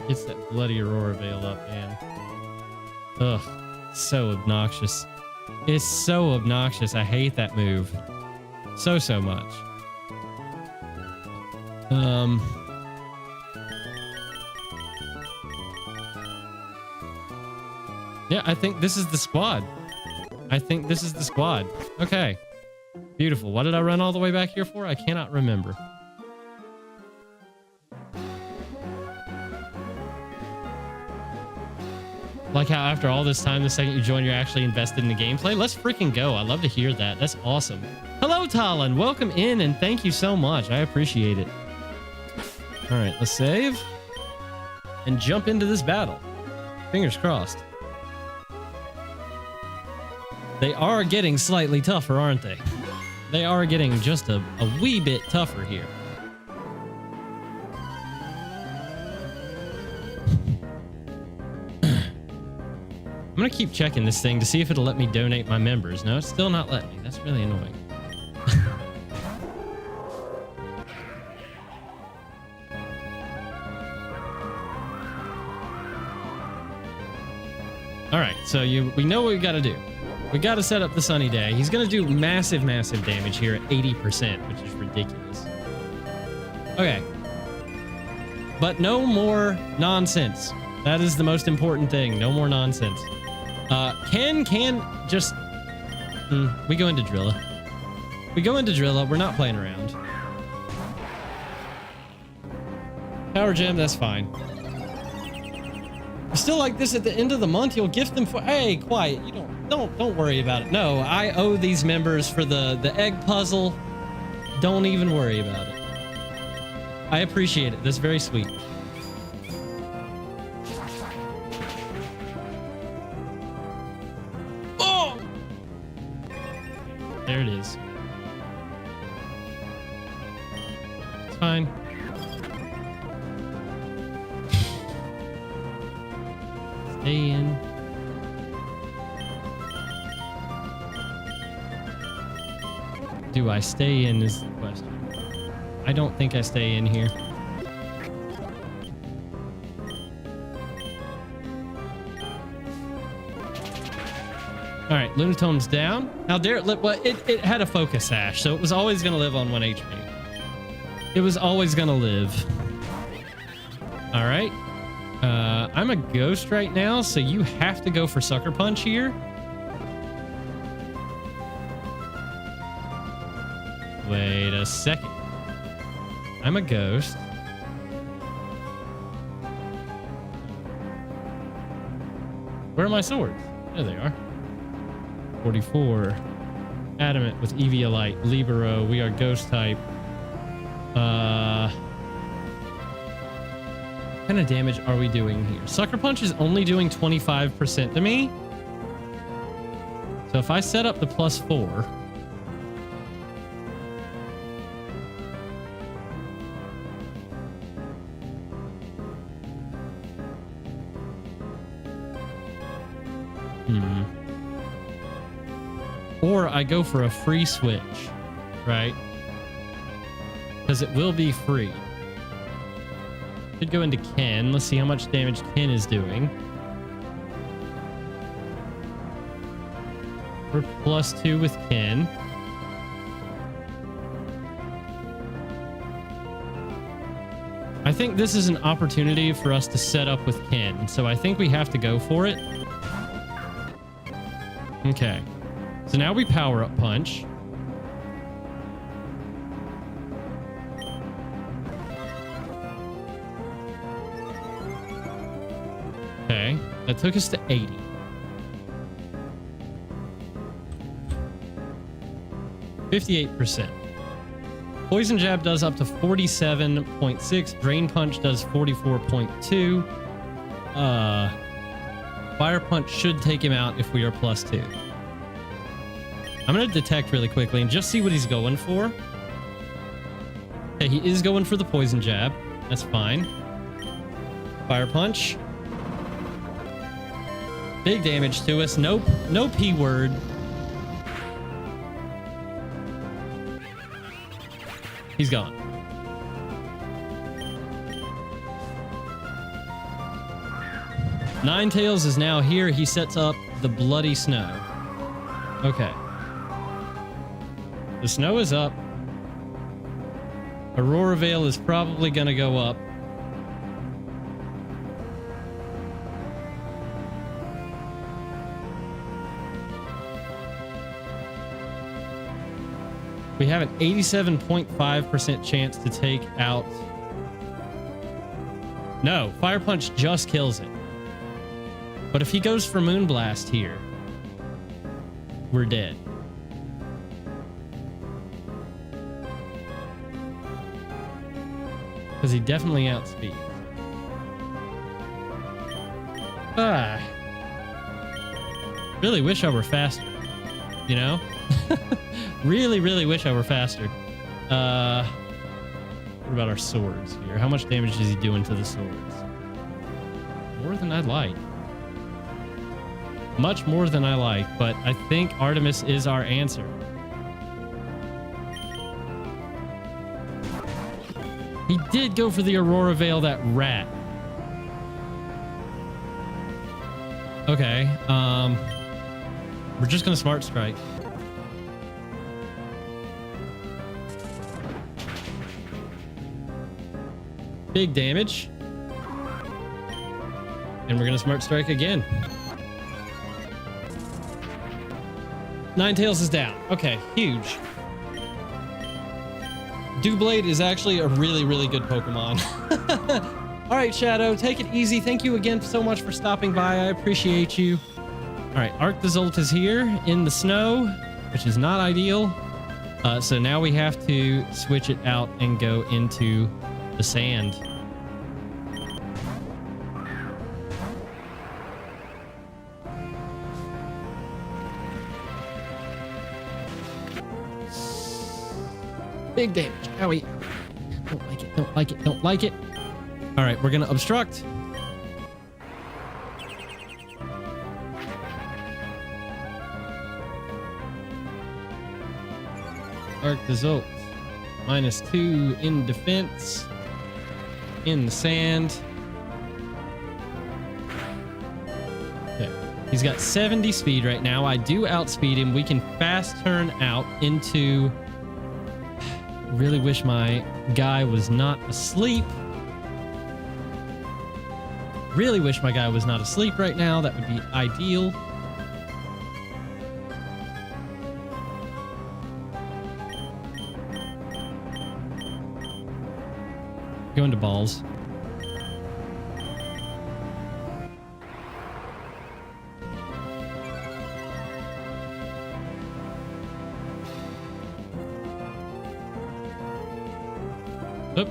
Gets that bloody Aurora Veil up, man. Ugh, so obnoxious. It's so obnoxious. I hate that move. So much. Yeah, I think this is the squad. Okay. Beautiful. What did I run all the way back here for? I cannot remember. Like how after all this time, the second you join, you're actually invested in the gameplay. Let's freaking go. I love to hear that. That's awesome. Hello, Talon. Welcome in, and thank you so much. I appreciate it. All right, let's save and jump into this battle. Fingers crossed. They are getting slightly tougher, aren't they? They are getting just a wee bit tougher here. I'm gonna keep checking this thing to see if it'll let me donate my members. No, it's still not letting me. That's really annoying. All right, so we know what we got to do. We got to set up the sunny day. He's going to do massive, massive damage here at 80%, which is ridiculous. Okay. But no more nonsense. That is the most important thing. No more nonsense. Can just... we go into Drilla. We go into Drilla. We're not playing around. Power Gem, that's fine. Still like this at the end of the month, you'll gift them for... Hey, quiet. You don't worry about it. No, I owe these members for the egg puzzle. Don't even worry about it. I appreciate it. That's very sweet. Oh! There it is. It's fine. Stay in. Do I stay in is the question. I don't think I stay in here. All right, Lunatone's down. Now there, it had a focus sash, so it was always going to live on 1 HP. It was always going to live. All right. I'm a ghost right now, so you have to go for Sucker Punch here. Wait a second. I'm a ghost. Where are my swords? There they are. 44. Adamant with Eviolite. Libero. We are ghost type. What kind of damage are we doing here? Sucker Punch is only doing 25% to me. So if I set up the +4. Or I go for a free switch, right? Because it will be free. Could go into Ken. Let's see how much damage Ken is doing. We're +2 with Ken. I think this is an opportunity for us to set up with Ken, so I think we have to go for it. Okay. So now we power up punch. Okay, that took us to 80. %. Poison Jab does up to 47.6. Drain Punch does 44.2. Fire Punch should take him out if we are +2. I'm going to detect really quickly and just see what he's going for. Okay, he is going for the Poison Jab. That's fine. Fire Punch. Big damage to us. Nope. No P word. He's gone. Ninetales is now here. He sets up the Bloody Snow. Okay. The snow is up. Aurora Veil is probably going to go up. We have an 87.5% chance to take out... No, Fire Punch just kills it. But if he goes for Moonblast here, we're dead. Because he definitely outspeeds. Really wish I were faster. you know? Really, really wish I were faster. What about our swords here? How much damage is he doing to the swords? More than I'd like. Much more than I like, but I think Artemis is our answer. He did go for the Aurora Veil, that rat. Okay, we're just gonna Smart Strike. Big damage. And we're gonna Smart Strike again. Ninetales is down. Okay, huge. Dewblade is actually a really, really good Pokemon. All right, Shadow, take it easy. Thank you again so much for stopping by. I appreciate you. All right, Arctozolt is here in the snow, which is not ideal. So now we have to switch it out and go into the sand. Big damage. Owie. Don't like it. Don't like it. Don't like it. All right, we're going to obstruct. Arctozolt. -2 in defense. In the sand. Okay. He's got 70 speed right now. I do outspeed him. We can fast turn out into... Really wish my guy was not asleep. Really wish my guy was not asleep right now. That would be ideal. Go into balls. Oop.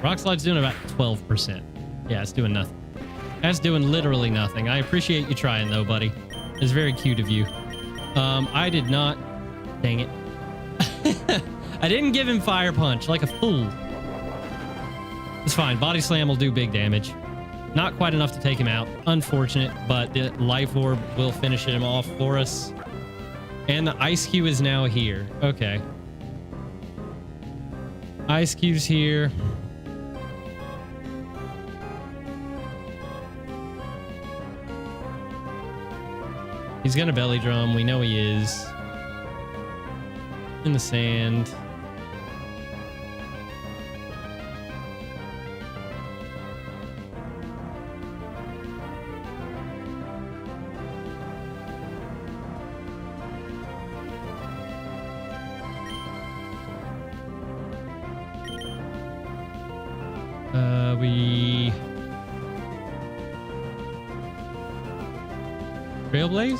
Rock Slide's doing about 12%. Yeah, it's doing nothing. That's doing literally nothing. I appreciate you trying, though, buddy. It's very cute of you. I did not... Dang it. I didn't give him Fire Punch like a fool. It's fine. Body Slam will do big damage. Not quite enough to take him out. Unfortunate, but the Life Orb will finish him off for us. And the Ice Cube is now here. Okay. Ice Cube's here. He's gonna Belly Drum. We know he is. In the sand. We Trailblaze?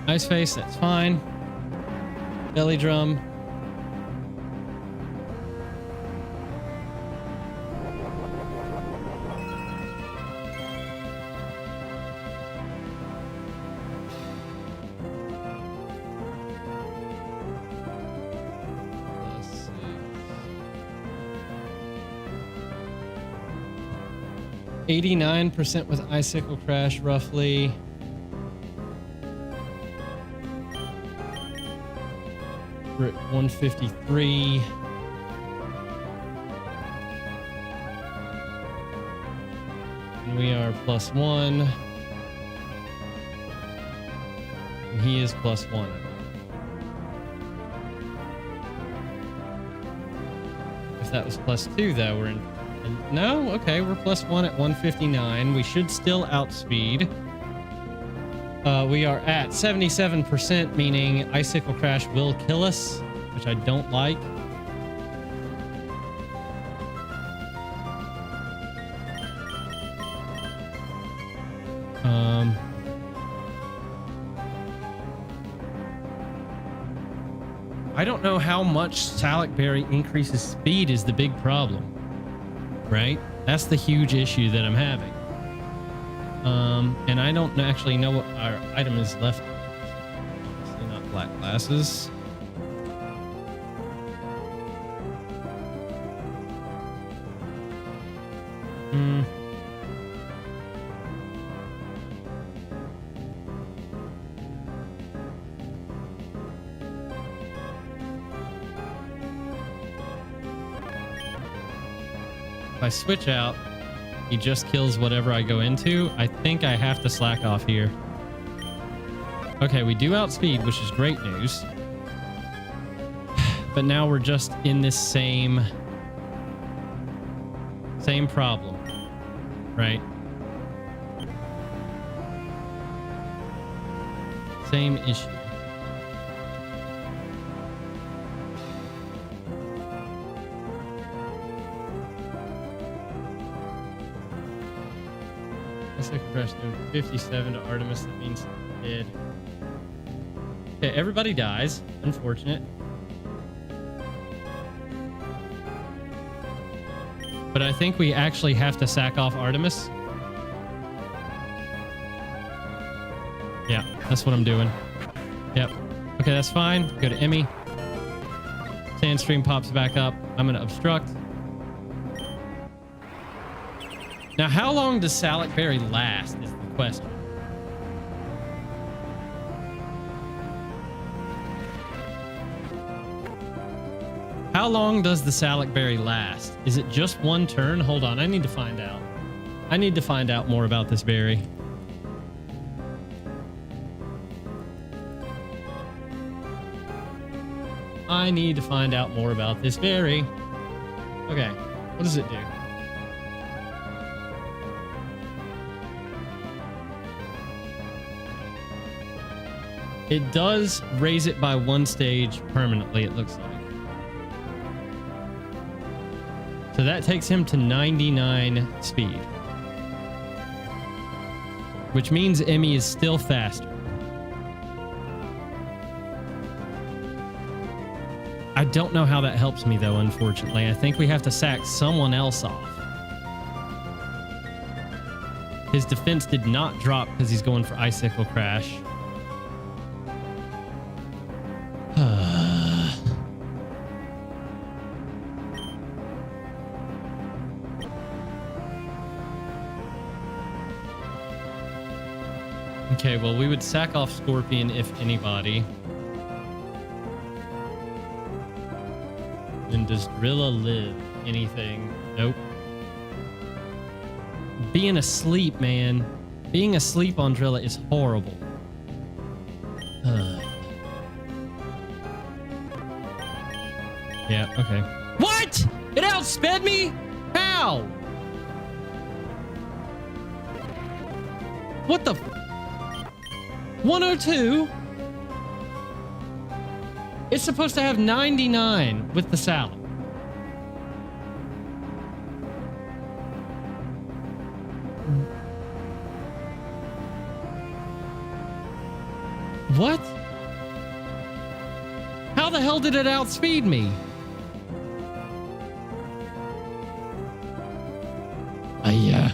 Ice Face, that's fine. Belly Drum. Let's see. 89% with Icicle Crash, roughly. We're at 153. And we are +1. And he is +1. If that was +2, though, we're in... No? Okay, we're +1 at 159. We should still outspeed. We are at 77%, meaning Icicle Crash will kill us, which I don't like. I don't know how much Salak Berry increases speed is the big problem. right? That's the huge issue that I'm having. And I don't actually know what our item is left. Obviously not black glasses. If I switch out, he just kills whatever I go into. I think I have to slack off here. Okay, we do outspeed, which is great news. But now we're just in this same problem, right? Same issue. Crash doing 57 to Artemis. That means dead. Okay, everybody dies. Unfortunate. But I think we actually have to sack off Artemis. Yeah, that's what I'm doing. Yep. Okay, that's fine. Go to Emmy. Sandstream pops back up. I'm going to obstruct. Now, how long does Salak Berry last is the question. How long does the Salak Berry last? Is it just one turn? Hold on, I need to find out. I need to find out more about this berry. I need to find out more about this berry. Okay, what does it do? It does raise it by one stage permanently, it looks like. So that takes him to 99 speed. Which means Emmy is still faster. I don't know how that helps me, though, unfortunately. I think we have to sack someone else off. His defense did not drop because he's going for Icicle Crash. Okay, well, we would sack off Scorpion if anybody. And does Drilla live? Anything? Nope. Being asleep, man. Being asleep on Drilla is horrible. Yeah, okay. What? It outsped me? How? What the 102? It's supposed to have 99 with the salad. What? How the hell did it outspeed me? Yeah.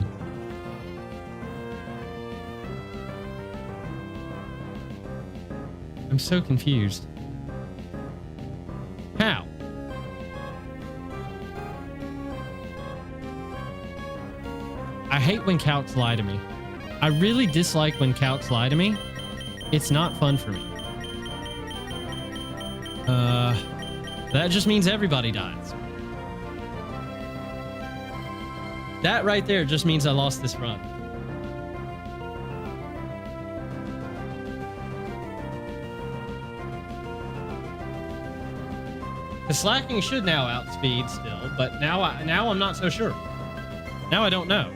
I'm so confused. How? I hate when calcs lie to me. I really dislike when calcs lie to me. It's not fun for me. That just means everybody dies. That right there just means I lost this run. The slacking should now outspeed still, but now I'm not so sure. Now I don't know.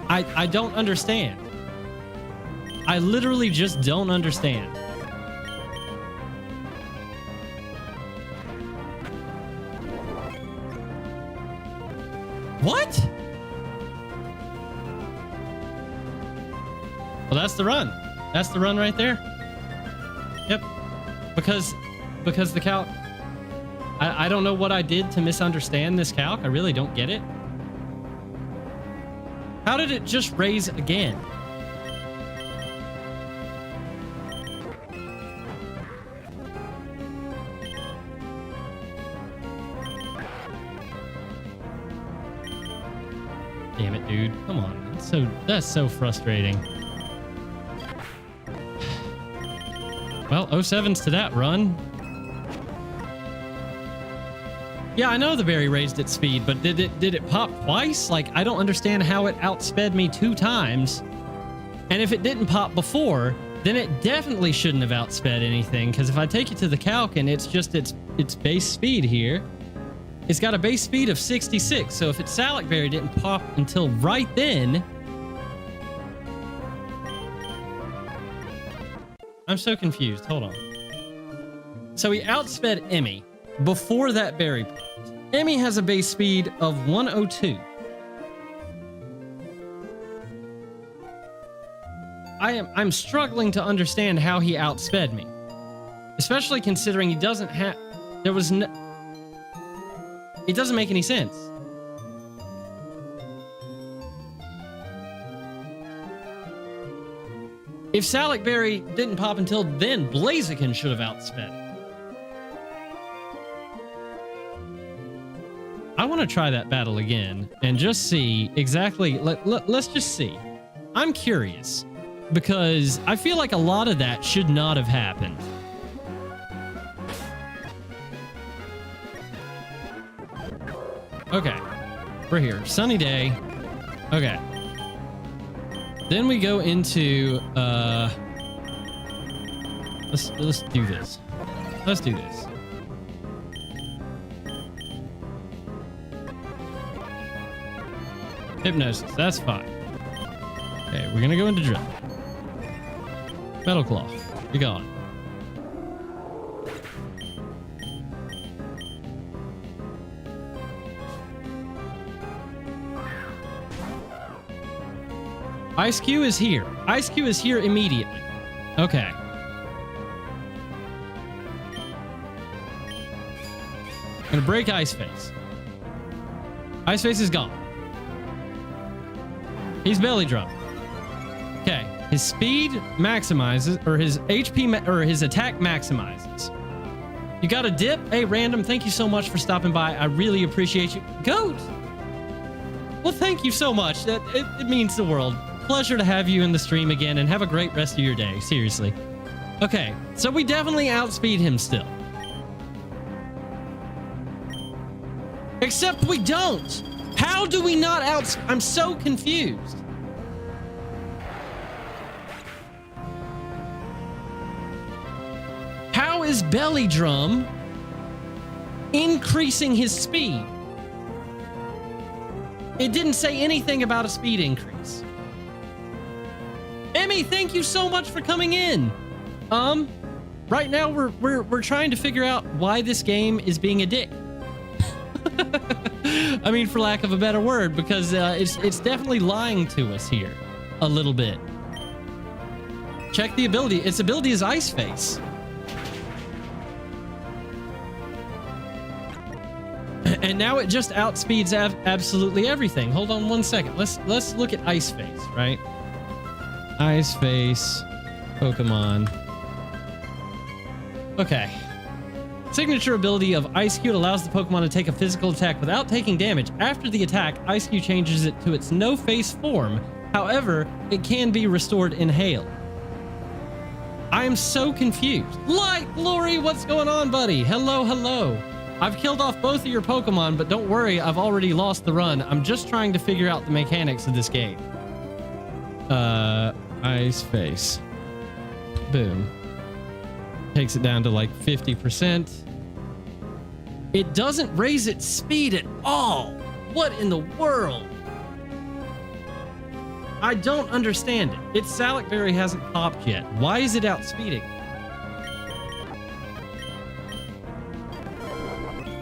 I don't understand. I literally just don't understand. What? Well, that's the run. That's the run right there. Yep. Because because the calc... I don't know what I did to misunderstand this calc. I really don't get it. How did it just raise again? Damn it, dude. Come on. That's so frustrating. Well, 07's to that run. Yeah, I know the berry raised its speed, but did it pop twice? Like, I don't understand how it outsped me 2 times. And if it didn't pop before, then it definitely shouldn't have outsped anything. Because if I take it to the calc and it's just its base speed here, it's got a base speed of 66. So if its Salac berry didn't pop until right then, I'm so confused. Hold on. So he outsped Emmy before that berry popped. Emmy has a base speed of 102. I'm struggling to understand how he outsped me, especially considering he doesn't have. There was no. It doesn't make any sense. If Salac berry didn't pop until then, Blaziken should have outsped it. I want to try that battle again and just see exactly. Let's just see. I'm curious because I feel like a lot of that should not have happened. Okay, we're here. Sunny day. Okay. Then we go into let's do this. Let's do this. Hypnosis, that's fine. Okay, we're gonna go into drill. Metal Claw, be gone. Ice Cube is here. Ice Cube is here immediately. Okay. Gonna break Ice Face. Ice Face is gone. He's belly drum. Okay, his speed maximizes, or his HP, or his attack maximizes. You got a dip? Hey, Random, thank you so much for stopping by. I really appreciate you. Goat! Well, thank you so much. It means the world. Pleasure to have you in the stream again, and have a great rest of your day. Seriously. Okay, so we definitely outspeed him still. Except we don't. How do we not I'm so confused. How is Belly Drum increasing his speed? It didn't say anything about a speed increase. Emmy, thank you so much for coming in. Right now we're trying to figure out why this game is being a dick. I mean, for lack of a better word, because it's definitely lying to us here a little bit. Check the ability. Its ability is Ice Face. And now it just outspeeds absolutely everything. Hold on one second. Let's look at Ice Face, right? Ice Face, Pokemon. Okay. Signature ability of Ice Cube allows the Pokemon to take a physical attack without taking damage. After the attack, Ice Cube changes it to its no-face form. However, it can be restored in Hail. I am so confused. Light Glory, what's going on, buddy? Hello, hello. I've killed off both of your Pokemon, but don't worry, I've already lost the run. I'm just trying to figure out the mechanics of this game. Ice Face. Boom. Takes it down to like 50%. It doesn't raise its speed at all. What in the world? I don't understand it. Its Salac berry hasn't popped yet. Why is it outspeeding?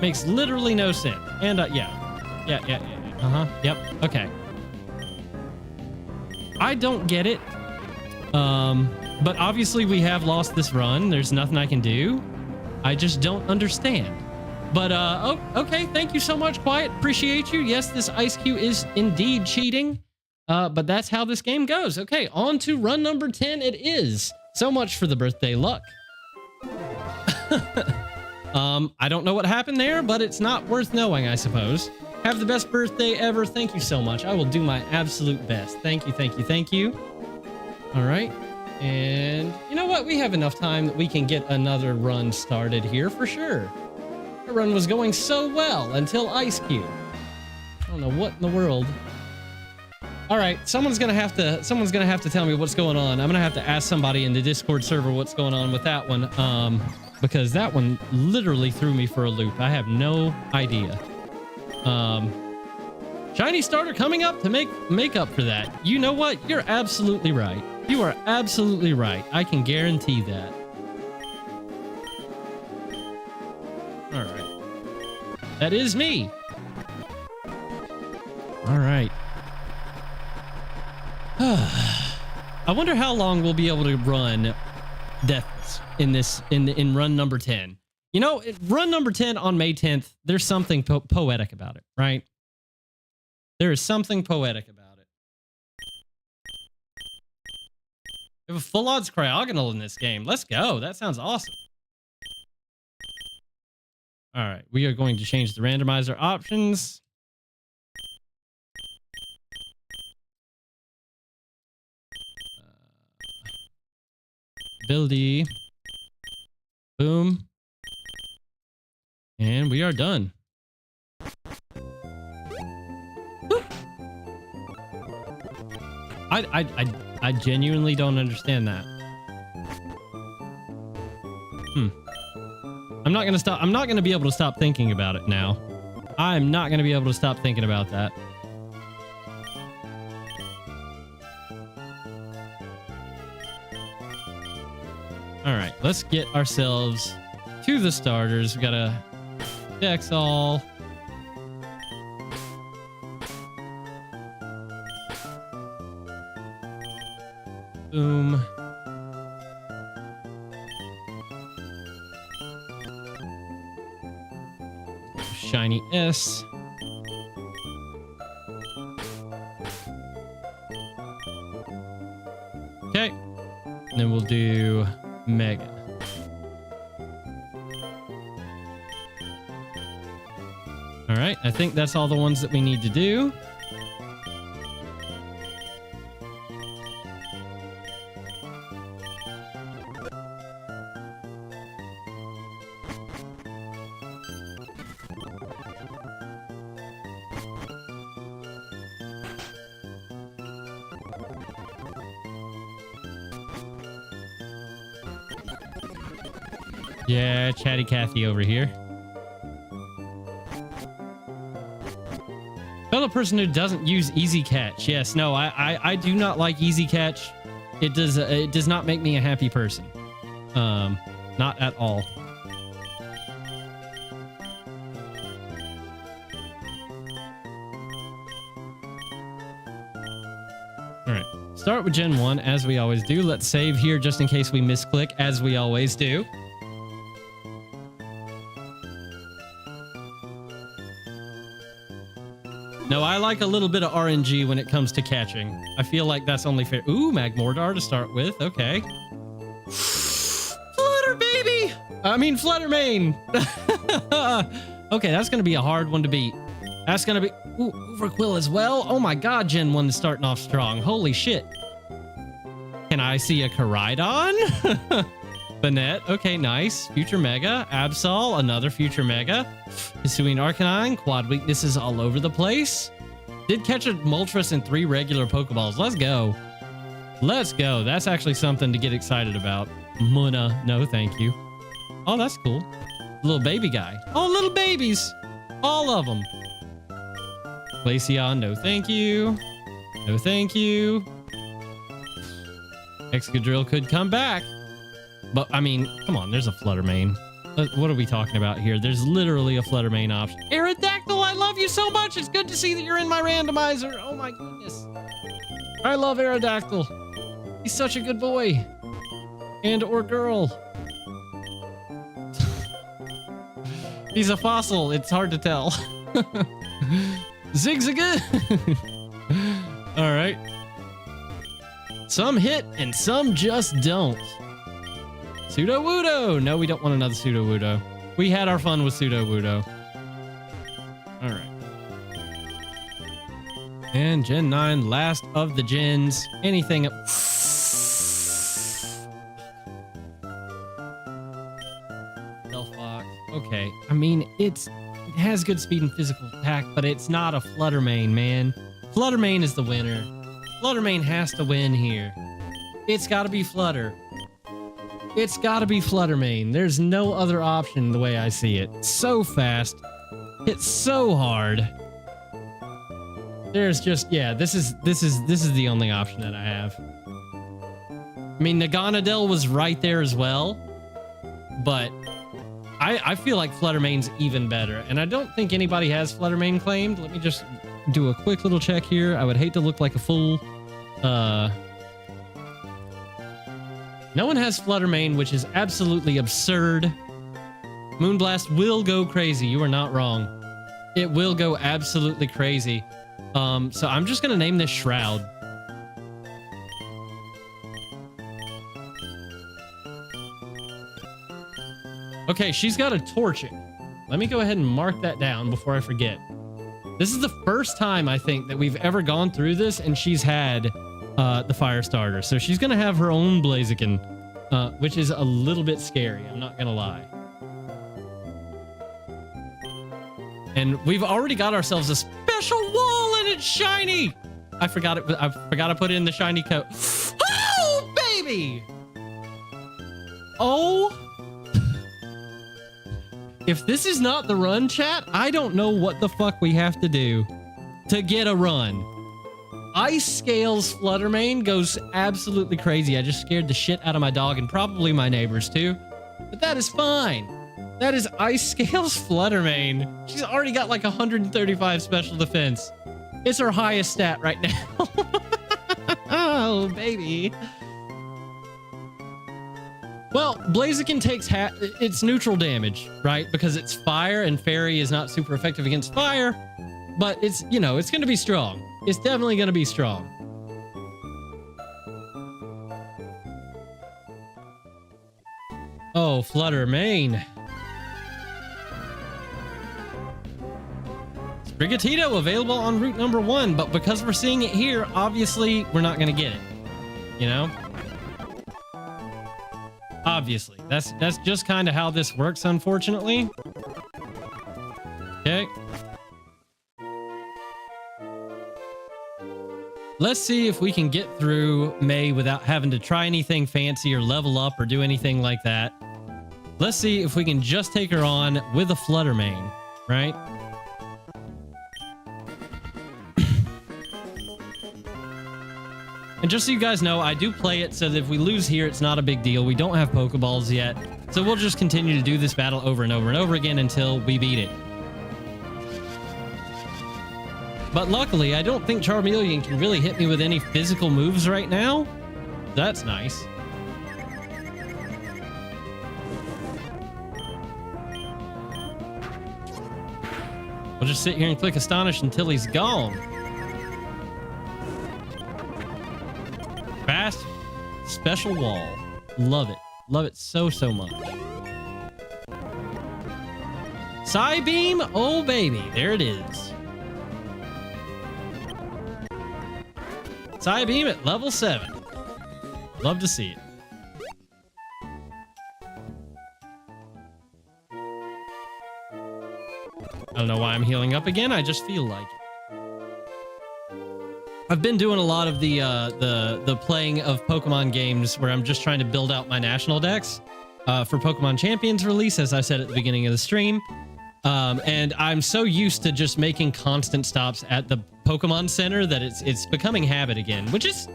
Makes literally no sense. And yeah. Yep. Okay. I don't get it. But obviously we have lost this run. There's nothing I can do. I just don't understand. But, oh, okay. Thank you so much, Quiet. Appreciate you. Yes, this ice cube is indeed cheating. But that's how this game goes. Okay, on to run number 10 it is. So much for the birthday luck. I don't know what happened there, but it's not worth knowing, I suppose. Have the best birthday ever. Thank you so much. I will do my absolute best. Thank you, thank you, thank you. All right. And you know what? We have enough time that we can get another run started here for sure. The run was going so well until Ice Cube. I don't know what in the world. All right, someone's gonna have to tell me what's going on. I'm gonna have to ask somebody in the Discord server what's going on with that one, because that one literally threw me for a loop. I have no idea. Shiny starter coming up to make up for that. You know what? You're absolutely right. You are absolutely right. I can guarantee that. All right. That is me. All right. I wonder how long we'll be able to run Deathless in run number 10. You know, run number 10 on May 10th, there's something poetic about it, right? There is something poetic about it. We have a full odds cryogonal in this game. Let's go. That sounds awesome. All right, we are going to change the randomizer options. Ability. Boom. And we are done. Woo. I genuinely don't understand that. I'm not gonna be able to stop thinking about it now. I'm not gonna be able to stop thinking about that. All right, let's get ourselves to the starters. We gotta dex all. Boom. Shiny S. Okay. And then we'll do Mega. All right. I think that's all the ones that we need to do. Yeah, Chatty Cathy over here. Fellow person who doesn't use Easy Catch. Yes, no, I do not like Easy Catch. It does not make me a happy person. Not at all. All right, start with Gen 1 as we always do. Let's save here just in case we misclick as we always do. No, I like a little bit of RNG when it comes to catching. I feel like that's only fair. Ooh, Magmortar to start with. Okay. Flutter, baby! I mean, Fluttermane! Okay, that's going to be a hard one to beat. That's going to be... Ooh, Overquill as well. Oh my god, Gen 1 is starting off strong. Holy shit. Can I see a Koraidon? Banette. Okay, nice. Future Mega. Absol. Another Future Mega. Hisuian Arcanine. Quad weaknesses all over the place. Did catch a Moltres and 3 regular Pokeballs. Let's go. Let's go. That's actually something to get excited about. Muna. No, thank you. Oh, that's cool. Little baby guy. Oh, little babies. All of them. Glaceon. No, thank you. No, thank you. Excadrill could come back. But, I mean, come on, there's a Fluttermane. What are we talking about here? There's literally a Fluttermane option. Aerodactyl, I love you so much. It's good to see that you're in my randomizer. Oh, my goodness. I love Aerodactyl. He's such a good boy. And or girl. He's a fossil. It's hard to tell. Zigzaga. All right. Some hit and some just don't. Pseudo-Wudo. No, we don't want another Pseudo-Wudo. We had our fun with Pseudo-Wudo. All right. And Gen 9, last of the gens. Anything... Delphox. Okay. I mean, it has good speed and physical attack, but it's not a Fluttermane, man. Fluttermane is the winner. Fluttermane has to win here. It's got to be Flutter. It's got to be Fluttermane. There's no other option the way I see it. So fast. It's so hard. There's just, yeah, this is the only option that I have. I mean, Naganadel was right there as well, but I feel like Fluttermane's even better, and I don't think anybody has Fluttermane claimed. Let me just do a quick little check here. I would hate to look like a fool. No one has Fluttermane, which is absolutely absurd. Moonblast will go crazy. You are not wrong. It will go absolutely crazy. So I'm just gonna name this Shroud. Okay, she's got a torching. Let me go ahead and mark that down before I forget. This is the first time I think that we've ever gone through this and she's had the fire starter. So she's gonna have her own Blaziken, which is a little bit scary, I'm not gonna lie. And we've already got ourselves a special wall and it's shiny. I forgot to put in the shiny coat. Oh, baby. Oh. If this is not the run, chat, I don't know what the fuck we have to do to get a run. Ice Scales Fluttermane goes absolutely crazy. I just scared the shit out of my dog and probably my neighbors too. But that is fine. That is Ice Scales Fluttermane. She's already got like 135 special defense. It's her highest stat right now. Oh, baby. Well, Blaziken takes its neutral damage, right? Because it's fire and fairy is not super effective against fire, but it's, you know, it's going to be strong. It's definitely going to be strong. Oh, Fluttermane. Sprigatito available on route number 1, but because we're seeing it here, obviously we're not going to get it, you know? Obviously, that's just kind of how this works, unfortunately. Okay. Let's see if we can get through May without having to try anything fancy or level up or do anything like that. Let's see if we can just take her on with a Fluttermane, right? And just so you guys know, I do play it so that if we lose here, it's not a big deal. We don't have Pokeballs yet. So we'll just continue to do this battle over and over and over again until we beat it. But luckily, I don't think Charmeleon can really hit me with any physical moves right now. That's nice. We'll just sit here and click Astonish until he's gone. Fast, special wall. Love it. Love it so, so much. Psybeam, oh baby, there it is. Psybeam at level 7. Love to see it. I don't know why I'm healing up again. I just feel like it. I've been doing a lot of the playing of Pokemon games where I'm just trying to build out my national decks for Pokemon Champions release, as I said at the beginning of the stream. And I'm so used to just making constant stops at the Pokemon Center that it's becoming habit again, which is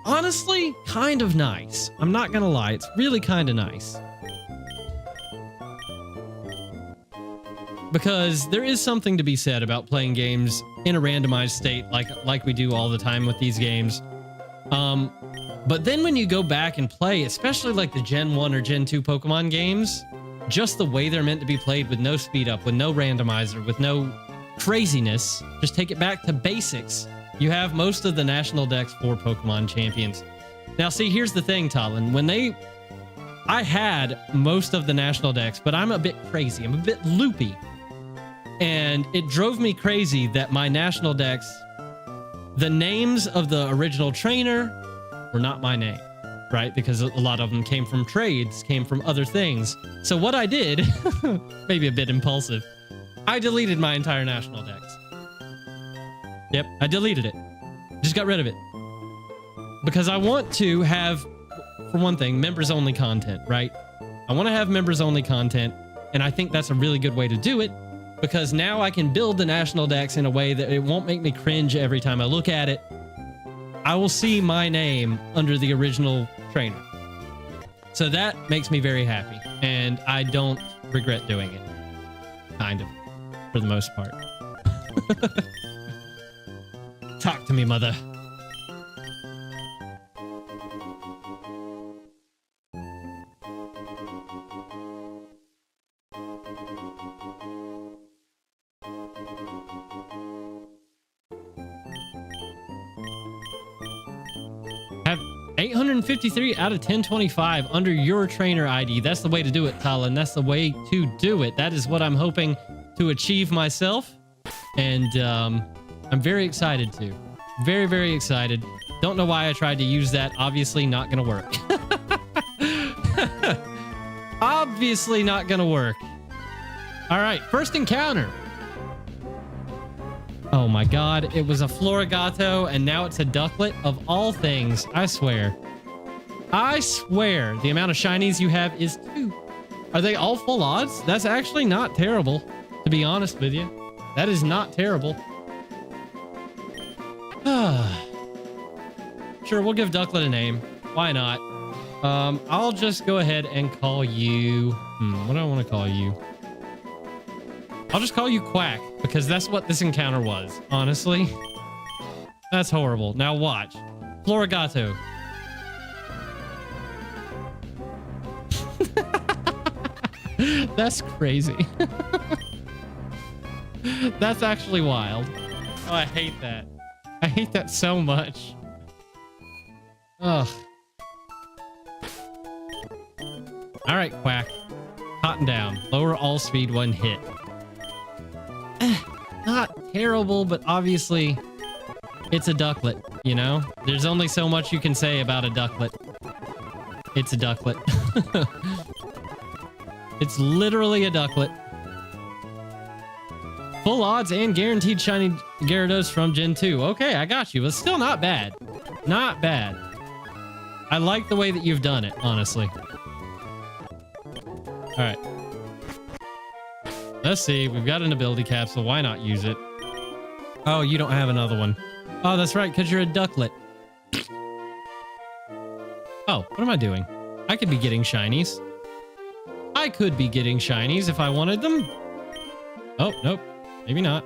honestly kind of nice. I'm not gonna lie, it's really kind of nice. Because there is something to be said about playing games in a randomized state like we do all the time with these games. But then when you go back and play, especially like the Gen 1 or Gen 2 Pokemon games, just the way they're meant to be played, with no speed up, with no randomizer, with no craziness. Just take it back to basics. You have most of the national decks for Pokemon champions. Now, see, here's the thing, Talon. I had most of the national decks, but I'm a bit crazy. I'm a bit loopy. And it drove me crazy that my national decks, the names of the original trainer were not my name, right? Because a lot of them came from trades, came from other things. So what I did, maybe a bit impulsive, I deleted my entire national decks. Yep, I deleted it. Just got rid of it. Because I want to have, for one thing, members-only content, right? I want to have members-only content, and I think that's a really good way to do it, because now I can build the national decks in a way that it won't make me cringe every time I look at it. I will see my name under the original trainer. So that makes me very happy, and I don't regret doing it. Kind of, for the most part. Talk to me, mother. Have 853 out of 1025 under your trainer ID. That's the way to do it, Talon. That's the way to do it. That is what I'm hoping to achieve myself. And I'm very excited to. Very, very excited. Don't know why I tried to use that. Obviously not going to work. Obviously not going to work. All right, first encounter. Oh my god, it was a Florigato, and now it's a Ducklet of all things. I swear. I swear the amount of shinies you have is 2. Are they all full odds? That's actually not terrible, to be honest with you. That is not terrible. Sure, we'll give Ducklet a name. Why not? I'll just go ahead and call you... what do I want to call you? I'll just call you Quack, because that's what this encounter was, honestly. That's horrible. Now watch. Florigato. That's crazy. That's actually wild. Oh, I hate that. I hate that so much. Ugh. All right, Quack. Cotton down. Lower all speed, 1 hit. Not terrible, but obviously it's a Ducklet, you know? There's only so much you can say about a Ducklet. It's a Ducklet. It's literally a Ducklet. Full odds and guaranteed shiny Gyarados from Gen 2. Okay, I got you. It's still not bad. Not bad. I like the way that you've done it, honestly. All right. Let's see. We've got an ability capsule. Why not use it? Oh, you don't have another one. Oh, that's right, because you're a Ducklet. Oh, what am I doing? I could be getting shinies. I could be getting shinies if I wanted them. Oh, nope. Maybe not.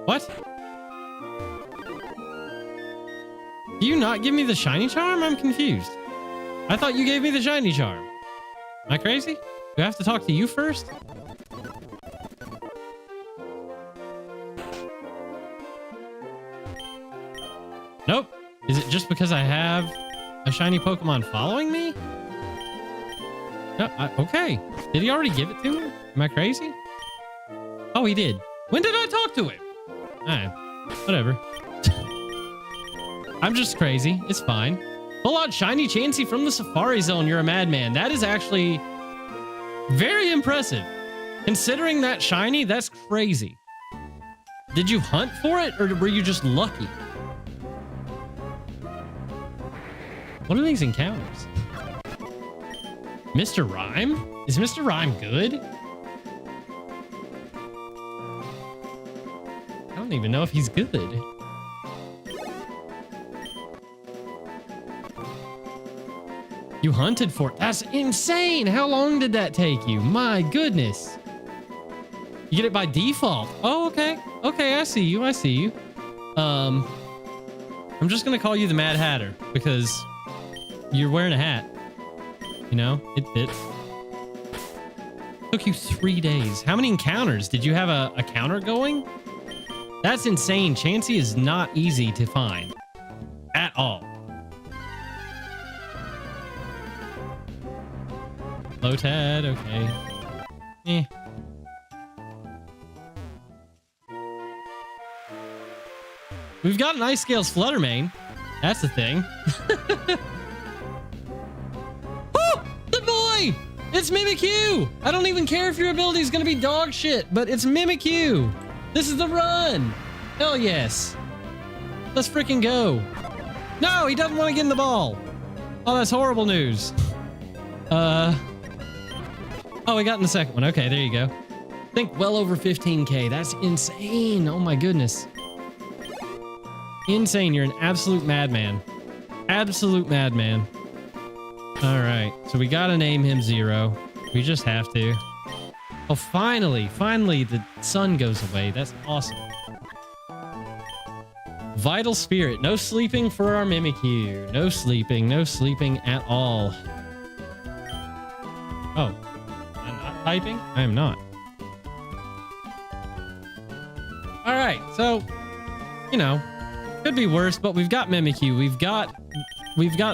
What? Do you not give me the shiny charm? I'm confused. I thought you gave me the shiny charm. Am I crazy? Do I have to talk to you first? Nope. Is it just because I have a shiny Pokemon following me? No, okay. Did he already give it to me? Am I crazy? Oh, he did. When did I talk to him? Whatever. I'm just crazy. It's fine. Pull out shiny Chansey from the Safari Zone. You're a madman. That is actually very impressive. Considering that shiny, that's crazy. Did you hunt for it, or were you just lucky? What are these encounters? Mr. Rhyme? Is Mr. Rhyme good? I don't even know if he's good. You hunted for it. That's insane. How long did that take you? My goodness. You get it by default. Oh, okay. Okay, I see you. I see you. I'm just gonna call you the Mad Hatter because you're wearing a hat. You know, it fits. Took you 3 days. How many encounters? Did you have a counter going? That's insane. Chansey is not easy to find at all. Low Tad, okay. Eh. We've got an Ice Scales Fluttermane. That's the thing. Oh, the boy! It's Mimikyu! I don't even care if your ability is going to be dog shit, but it's Mimikyu. This is the run. Hell yes. Let's freaking go. No, he doesn't want to get in the ball. Oh, that's horrible news. Oh, we got in the second one. Okay, there you go. I think well over 15K. That's insane. Oh my goodness. Insane. You're an absolute madman. Absolute madman. All right. So we got to name him Zero. We just have to. Oh, finally the sun goes away. That's awesome. Vital Spirit. No sleeping for our Mimikyu. No sleeping at all. Oh, I'm not typing? I am not. All right, so, you know, could be worse, but we've got Mimikyu. We've got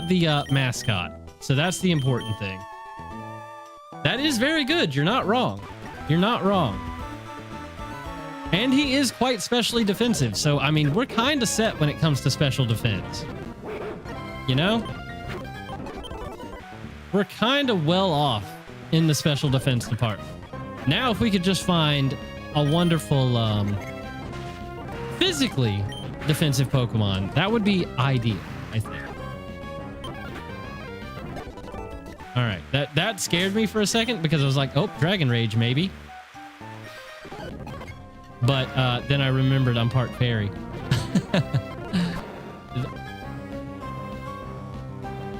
the mascot. So that's the important thing. That is very good. You're not wrong. You're not wrong. And he is quite specially defensive. So, I mean, we're kind of set when it comes to special defense. You know? We're kind of well off in the special defense department. Now, if we could just find a wonderful, physically defensive Pokemon, that would be ideal, I think. All right, that scared me for a second because I was like, oh, Dragon Rage, maybe. But then I remembered I'm part fairy.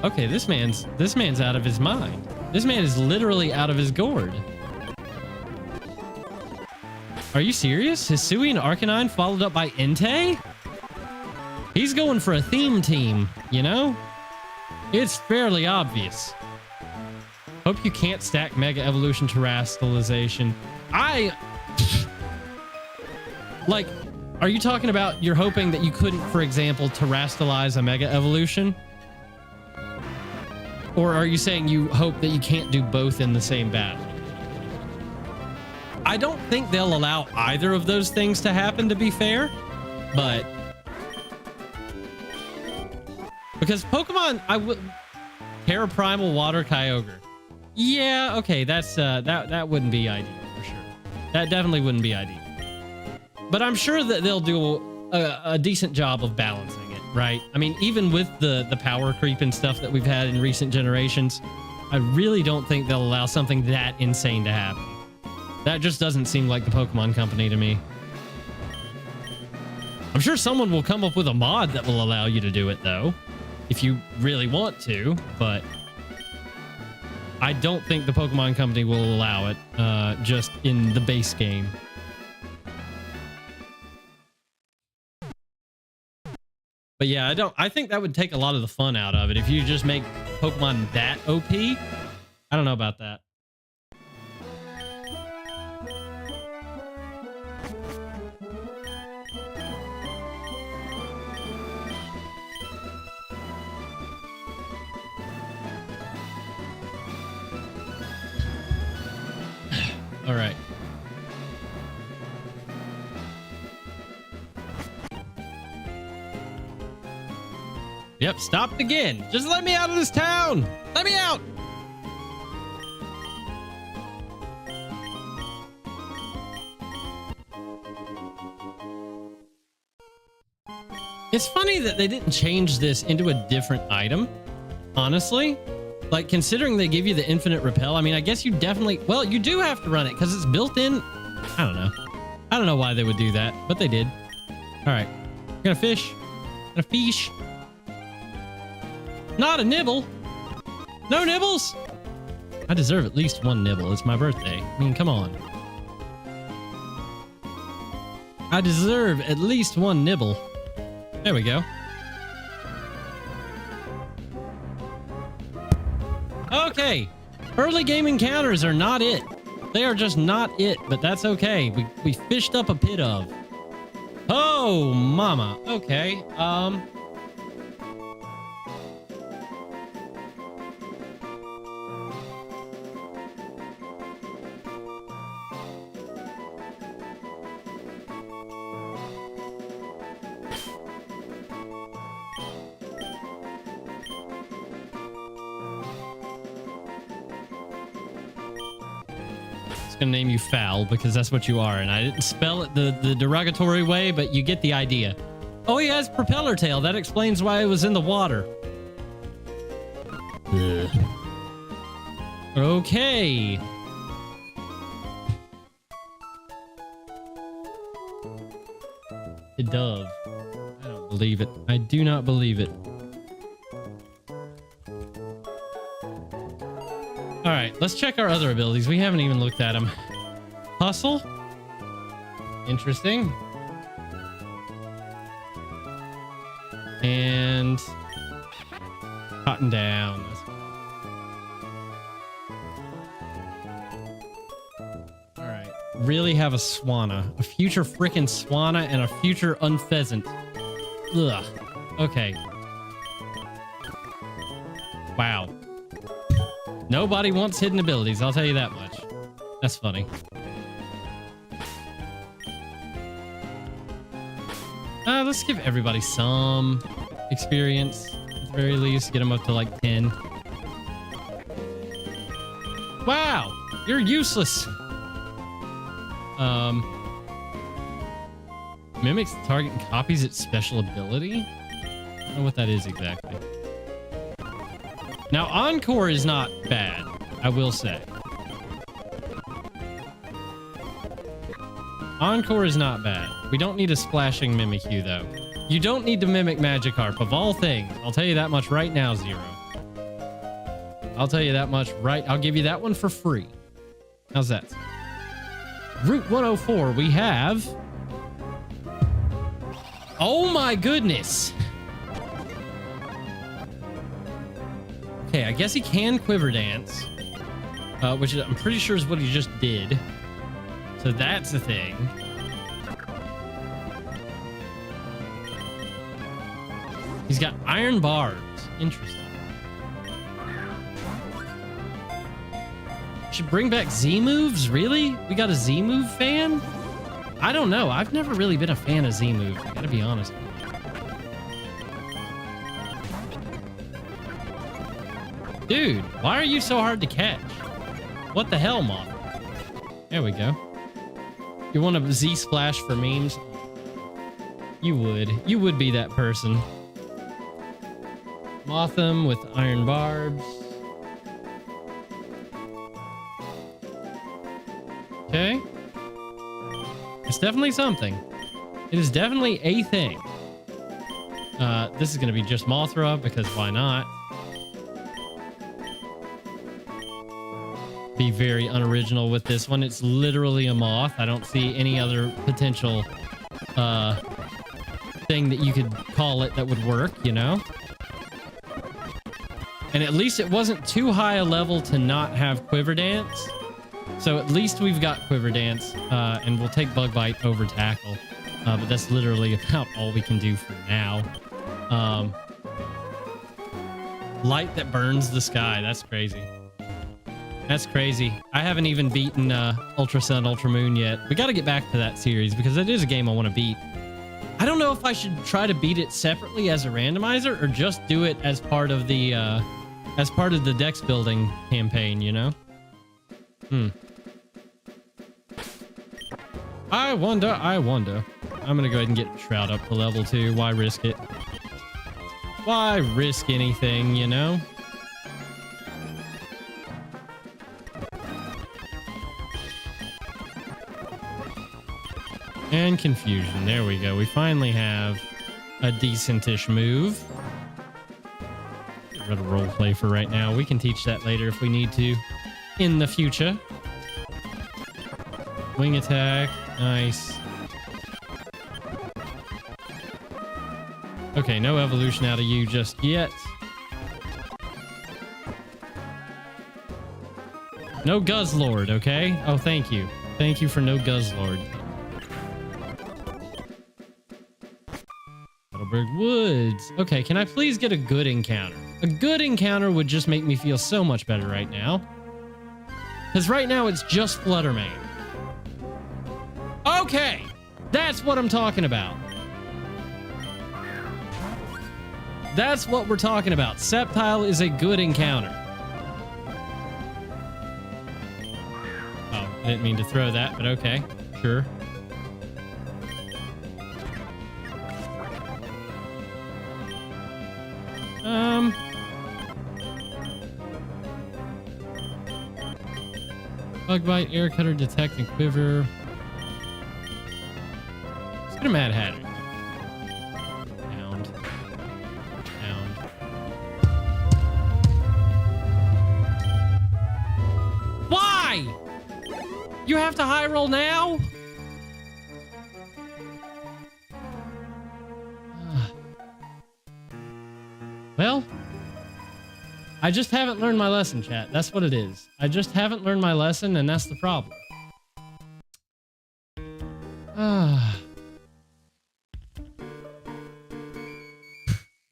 Okay, this man's out of his mind. This man is literally out of his gourd. Are you serious? Hisuian Arcanine followed up by Entei? He's going for a theme team, you know? It's fairly obvious. Hope you can't stack Mega Evolution Terastallization. Like, are you talking about you're hoping that you couldn't, for example, Terastallize a Mega Evolution? Or are you saying you hope that you can't do both in the same battle? I don't think they'll allow either of those things to happen, to be fair. But because Pokemon, Terra Primal Water Kyogre. Yeah, okay, that's that wouldn't be ideal for sure. That definitely wouldn't be ideal. But I'm sure that they'll do a decent job of balancing it, right? I mean, even with the power creep and stuff that we've had in recent generations, I really don't think they'll allow something that insane to happen. That just doesn't seem like the Pokemon Company to me. I'm sure someone will come up with a mod that will allow you to do it, though, if you really want to, but I don't think the Pokemon Company will allow it just in the base game. But yeah, I think that would take a lot of the fun out of it if you just make Pokemon that OP. I don't know about that. All right. Yep, stopped again. Just let me out of this town. Let me out. It's funny that they didn't change this into a different item, honestly. Like, considering they give you the infinite repel, I mean, I guess you definitely... Well, you do have to run it because it's built in. I don't know. I don't know why they would do that, but they did. All right. We're gonna fish. Gonna fish. Not a nibble. No nibbles. I deserve at least one nibble. It's my birthday. I mean, come on. I deserve at least one nibble. There we go. Okay. Early game encounters are not it. They are just not it, but that's okay. We fished up a pit of. Oh, mama. Okay. Gonna name you Foul because that's what you are, and I didn't spell it the derogatory way, but you get the idea. Oh, he has propeller tail. That explains why it was in the water. Ugh. Okay. A dove. I don't believe it. I do not believe it. All right, let's check our other abilities. We haven't even looked at them. Hustle. Interesting. And cotton down. All right. Really have a swanna. A future frickin' swanna and a future unpheasant. Ugh. Okay. Wow. Nobody wants hidden abilities, I'll tell you that much. That's funny. Let's give everybody some experience. At the very least, get them up to like 10. Wow! You're useless! Mimics the target and copies its special ability? I don't know what that is exactly. Now, Encore is not bad, I will say. Encore is not bad. We don't need a splashing Mimikyu, though. You don't need to mimic Magikarp, of all things. I'll tell you that much right now, Zero. I'll tell you that much right... I'll give you that one for free. How's that? Route 104, we have... Oh my goodness! Okay, I guess he can Quiver Dance, which I'm pretty sure is what he just did. So that's the thing. He's got Iron Barbs. Interesting. Should bring back Z moves? Really? We got a Z move fan? I don't know. I've never really been a fan of Z moves. I gotta be honest. Dude, why are you so hard to catch? What the hell, Moth? There we go. You want a Z splash for memes? You would. You would be that person. Motham with Iron Barbs. Okay. It's definitely something. It is definitely a thing. This is going to be just Mothra because why not? Be very unoriginal with this one. It's literally a moth. I don't see any other potential thing that you could call it that would work, you know? And at least it wasn't too high a level to not have Quiver Dance. So at least we've got Quiver Dance, and we'll take Bug Bite over Tackle. But that's literally about all we can do for now. Light that burns the sky. That's crazy. That's crazy. I haven't even beaten Ultra Sun, Ultra Moon yet. We got to get back to that series because it is a game I want to beat. I don't know if I should try to beat it separately as a randomizer or just do it as part of the Dex building campaign, you know? I wonder. I'm going to go ahead and get Shroud up to level 2. Why risk it? Why risk anything, you know? And Confusion. There we go. We finally have a decentish move. Get rid of roleplay for right now. We can teach that later if we need to in the future. Wing attack. Nice. Okay, no evolution out of you just yet. No Guzzlord, okay? Oh, thank you. Thank you for no Guzzlord. Heidelberg Woods. Okay, can I please get a good encounter? A good encounter would just make me feel so much better right now. Because right now it's just Fluttermane. Okay, that's what I'm talking about. That's what we're talking about. Sceptile is a good encounter. Oh, I didn't mean to throw that, but okay, sure. Bug bite, air cutter, detect, and quiver. Let's get a Mad Hatter. Pound. Pound. Why? You have to high roll now? Well, I just haven't learned my lesson, chat. That's what it is. I just haven't learned my lesson, and that's the problem.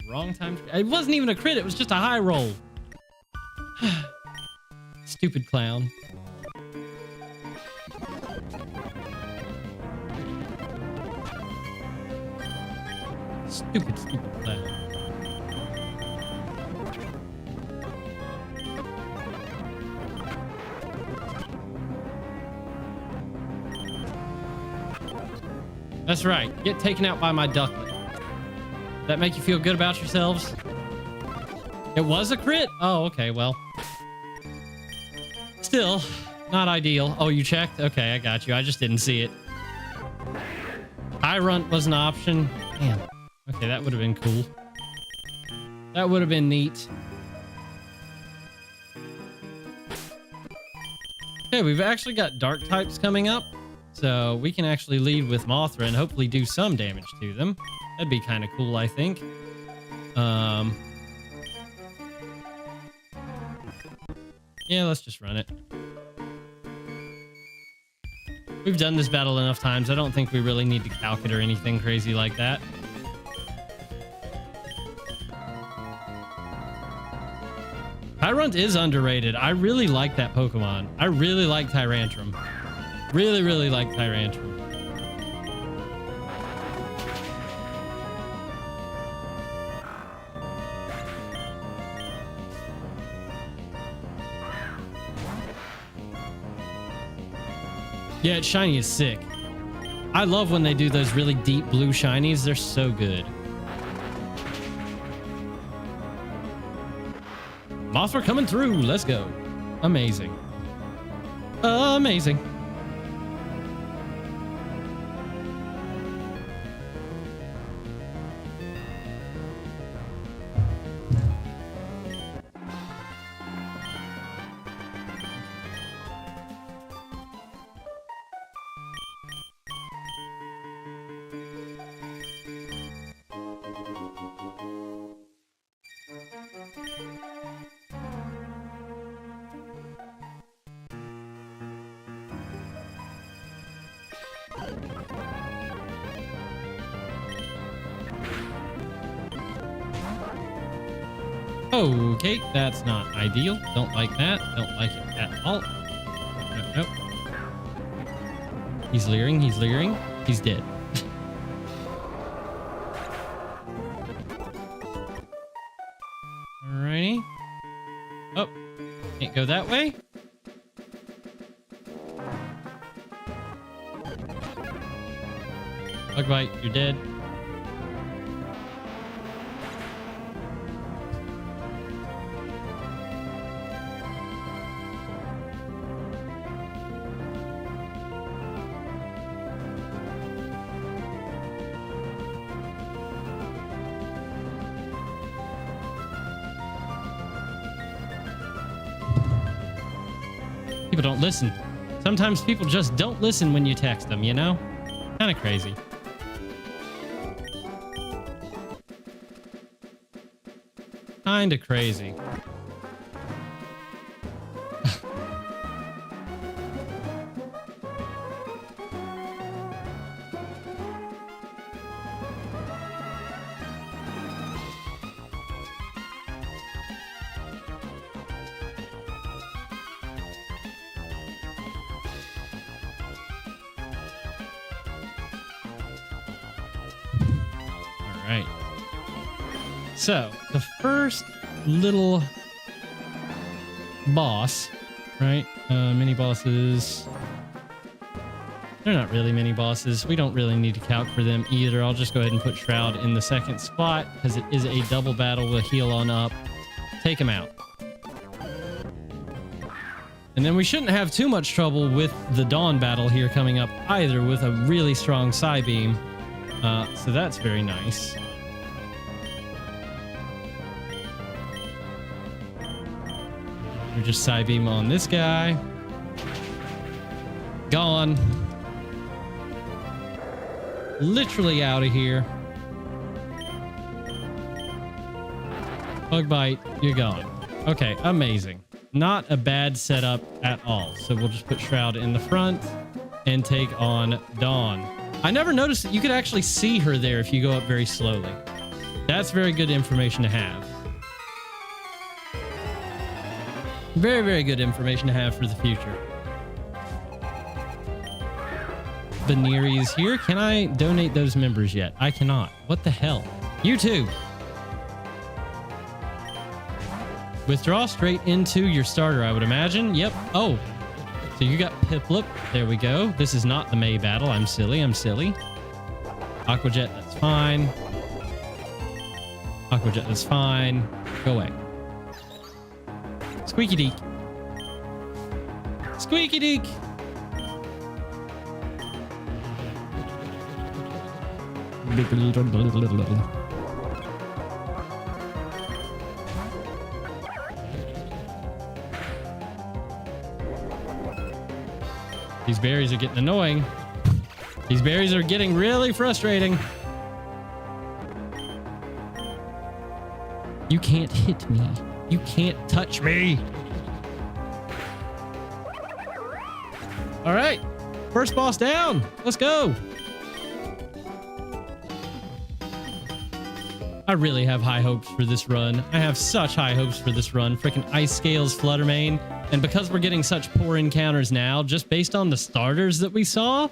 Wrong time. It wasn't even a crit. It was just a high roll. Stupid clown. Stupid clown. That's right. Get taken out by my ducklet. That make you feel good about yourselves? It was a crit? Oh, okay, well. Still, not ideal. Oh, you checked? Okay, I got you. I just didn't see it. High runt was an option. Damn. Okay, that would have been cool. That would have been neat. Okay, we've actually got dark types coming up. So we can actually lead with Mothra and hopefully do some damage to them. That'd be kind of cool, I think. Yeah, let's just run it. We've done this battle enough times. I don't think we really need to calc it or anything crazy like that. Tyrunt is underrated. I really like that Pokemon. I really like Tyrantrum. Really, really like Tyrantrum. Yeah, its shiny is sick. I love when they do those really deep blue shinies. They're so good. Mothra coming through. Let's go. Amazing. Amazing. Okay, that's not ideal. Don't like that. Don't like it at all. Nope, nope. He's leering. He's leering. He's dead. Alrighty. Oh, can't go that way. Bug bite, you're dead. People don't listen. Sometimes people just don't listen when you text them, you know? Kind of crazy. Kind of crazy. right. So, the first little boss, right? Mini bosses. They're not really mini bosses. We don't really need to calc for them either. I'll just go ahead and put Shroud in the second spot because it is a double battle. We'll heal on up. Take him out. And then we shouldn't have too much trouble with the Dawn battle here coming up either with a really strong Psybeam. So that's very nice. We just Psybeam on this guy. Gone. Literally out of here. Bug bite, you're gone. Okay, amazing. Not a bad setup at all. So we'll just put Shroud in the front and take on Dawn. I never noticed that you could actually see her there if you go up very slowly. That's very good information to have. Very, very good information to have for the future. Baneri is here. Can I donate those members yet? I cannot. What the hell? You too. Withdraw straight into your starter, I would imagine. Yep. Oh, so you got Piplup. There we go. This is not the May battle. I'm silly. I'm silly. Aqua Jet, that's fine. Aqua Jet, that's fine. Go away. Squeaky Deek. Squeaky Deek. These berries are getting annoying. These berries are getting really frustrating. You can't hit me. You can't touch me. All right. First boss down. Let's go. I really have high hopes for this run. I have such high hopes for this run. Freaking Ice Scales, Fluttermane. And because we're getting such poor encounters now, just based on the starters that we saw,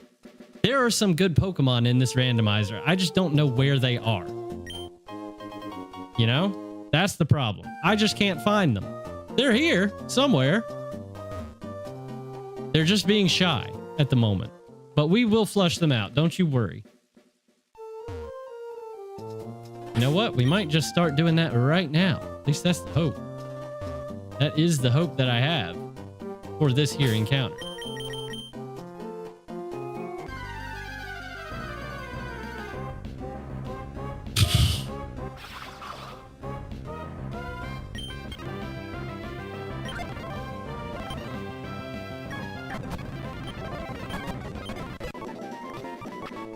there are some good Pokemon in this randomizer. I just don't know where they are. You know? That's the problem. I just can't find them. They're here somewhere. They're just being shy at the moment. But we will flush them out. Don't you worry. You know what? We might just start doing that right now. At least that's the hope. That is the hope that I have for this here encounter.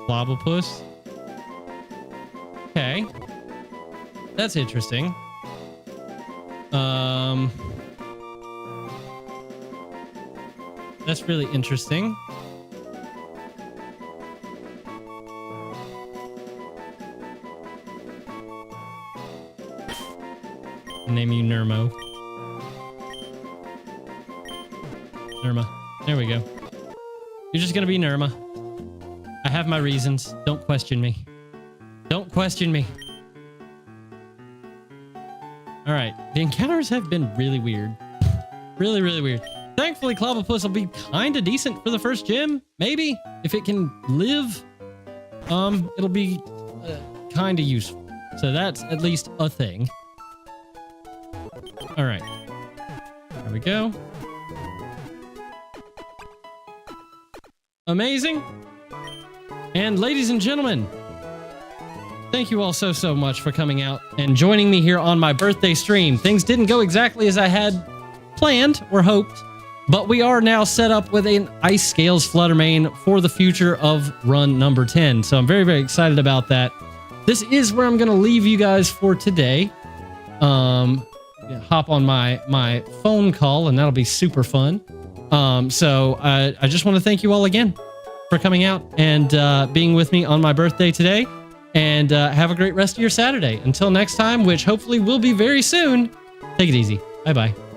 Flobopus. Okay. That's interesting. That's really interesting. Name you Nermo. Nerma. There we go. You're just gonna be Nerma. I have my reasons. Don't question me. Don't question me. All right. The encounters have been really weird. Really, really weird. Thankfully, Clobbopus will be kind of decent for the first gym. Maybe. If it can live, it'll be kind of useful. So that's at least a thing. All right. There we go. Amazing. And ladies and gentlemen, thank you all so much for coming out and joining me here on my birthday stream. Things didn't go exactly as I had planned or hoped, but we are now set up with an Ice Scales Fluttermane for the future of run number 10. So I'm very, very excited about that. This is where I'm going to leave you guys for today. Hop on my phone call, and that'll be super fun. So I just want to thank you all again for coming out and being with me on my birthday today. And have a great rest of your Saturday. Until next time, which hopefully will be very soon, take it easy. Bye-bye.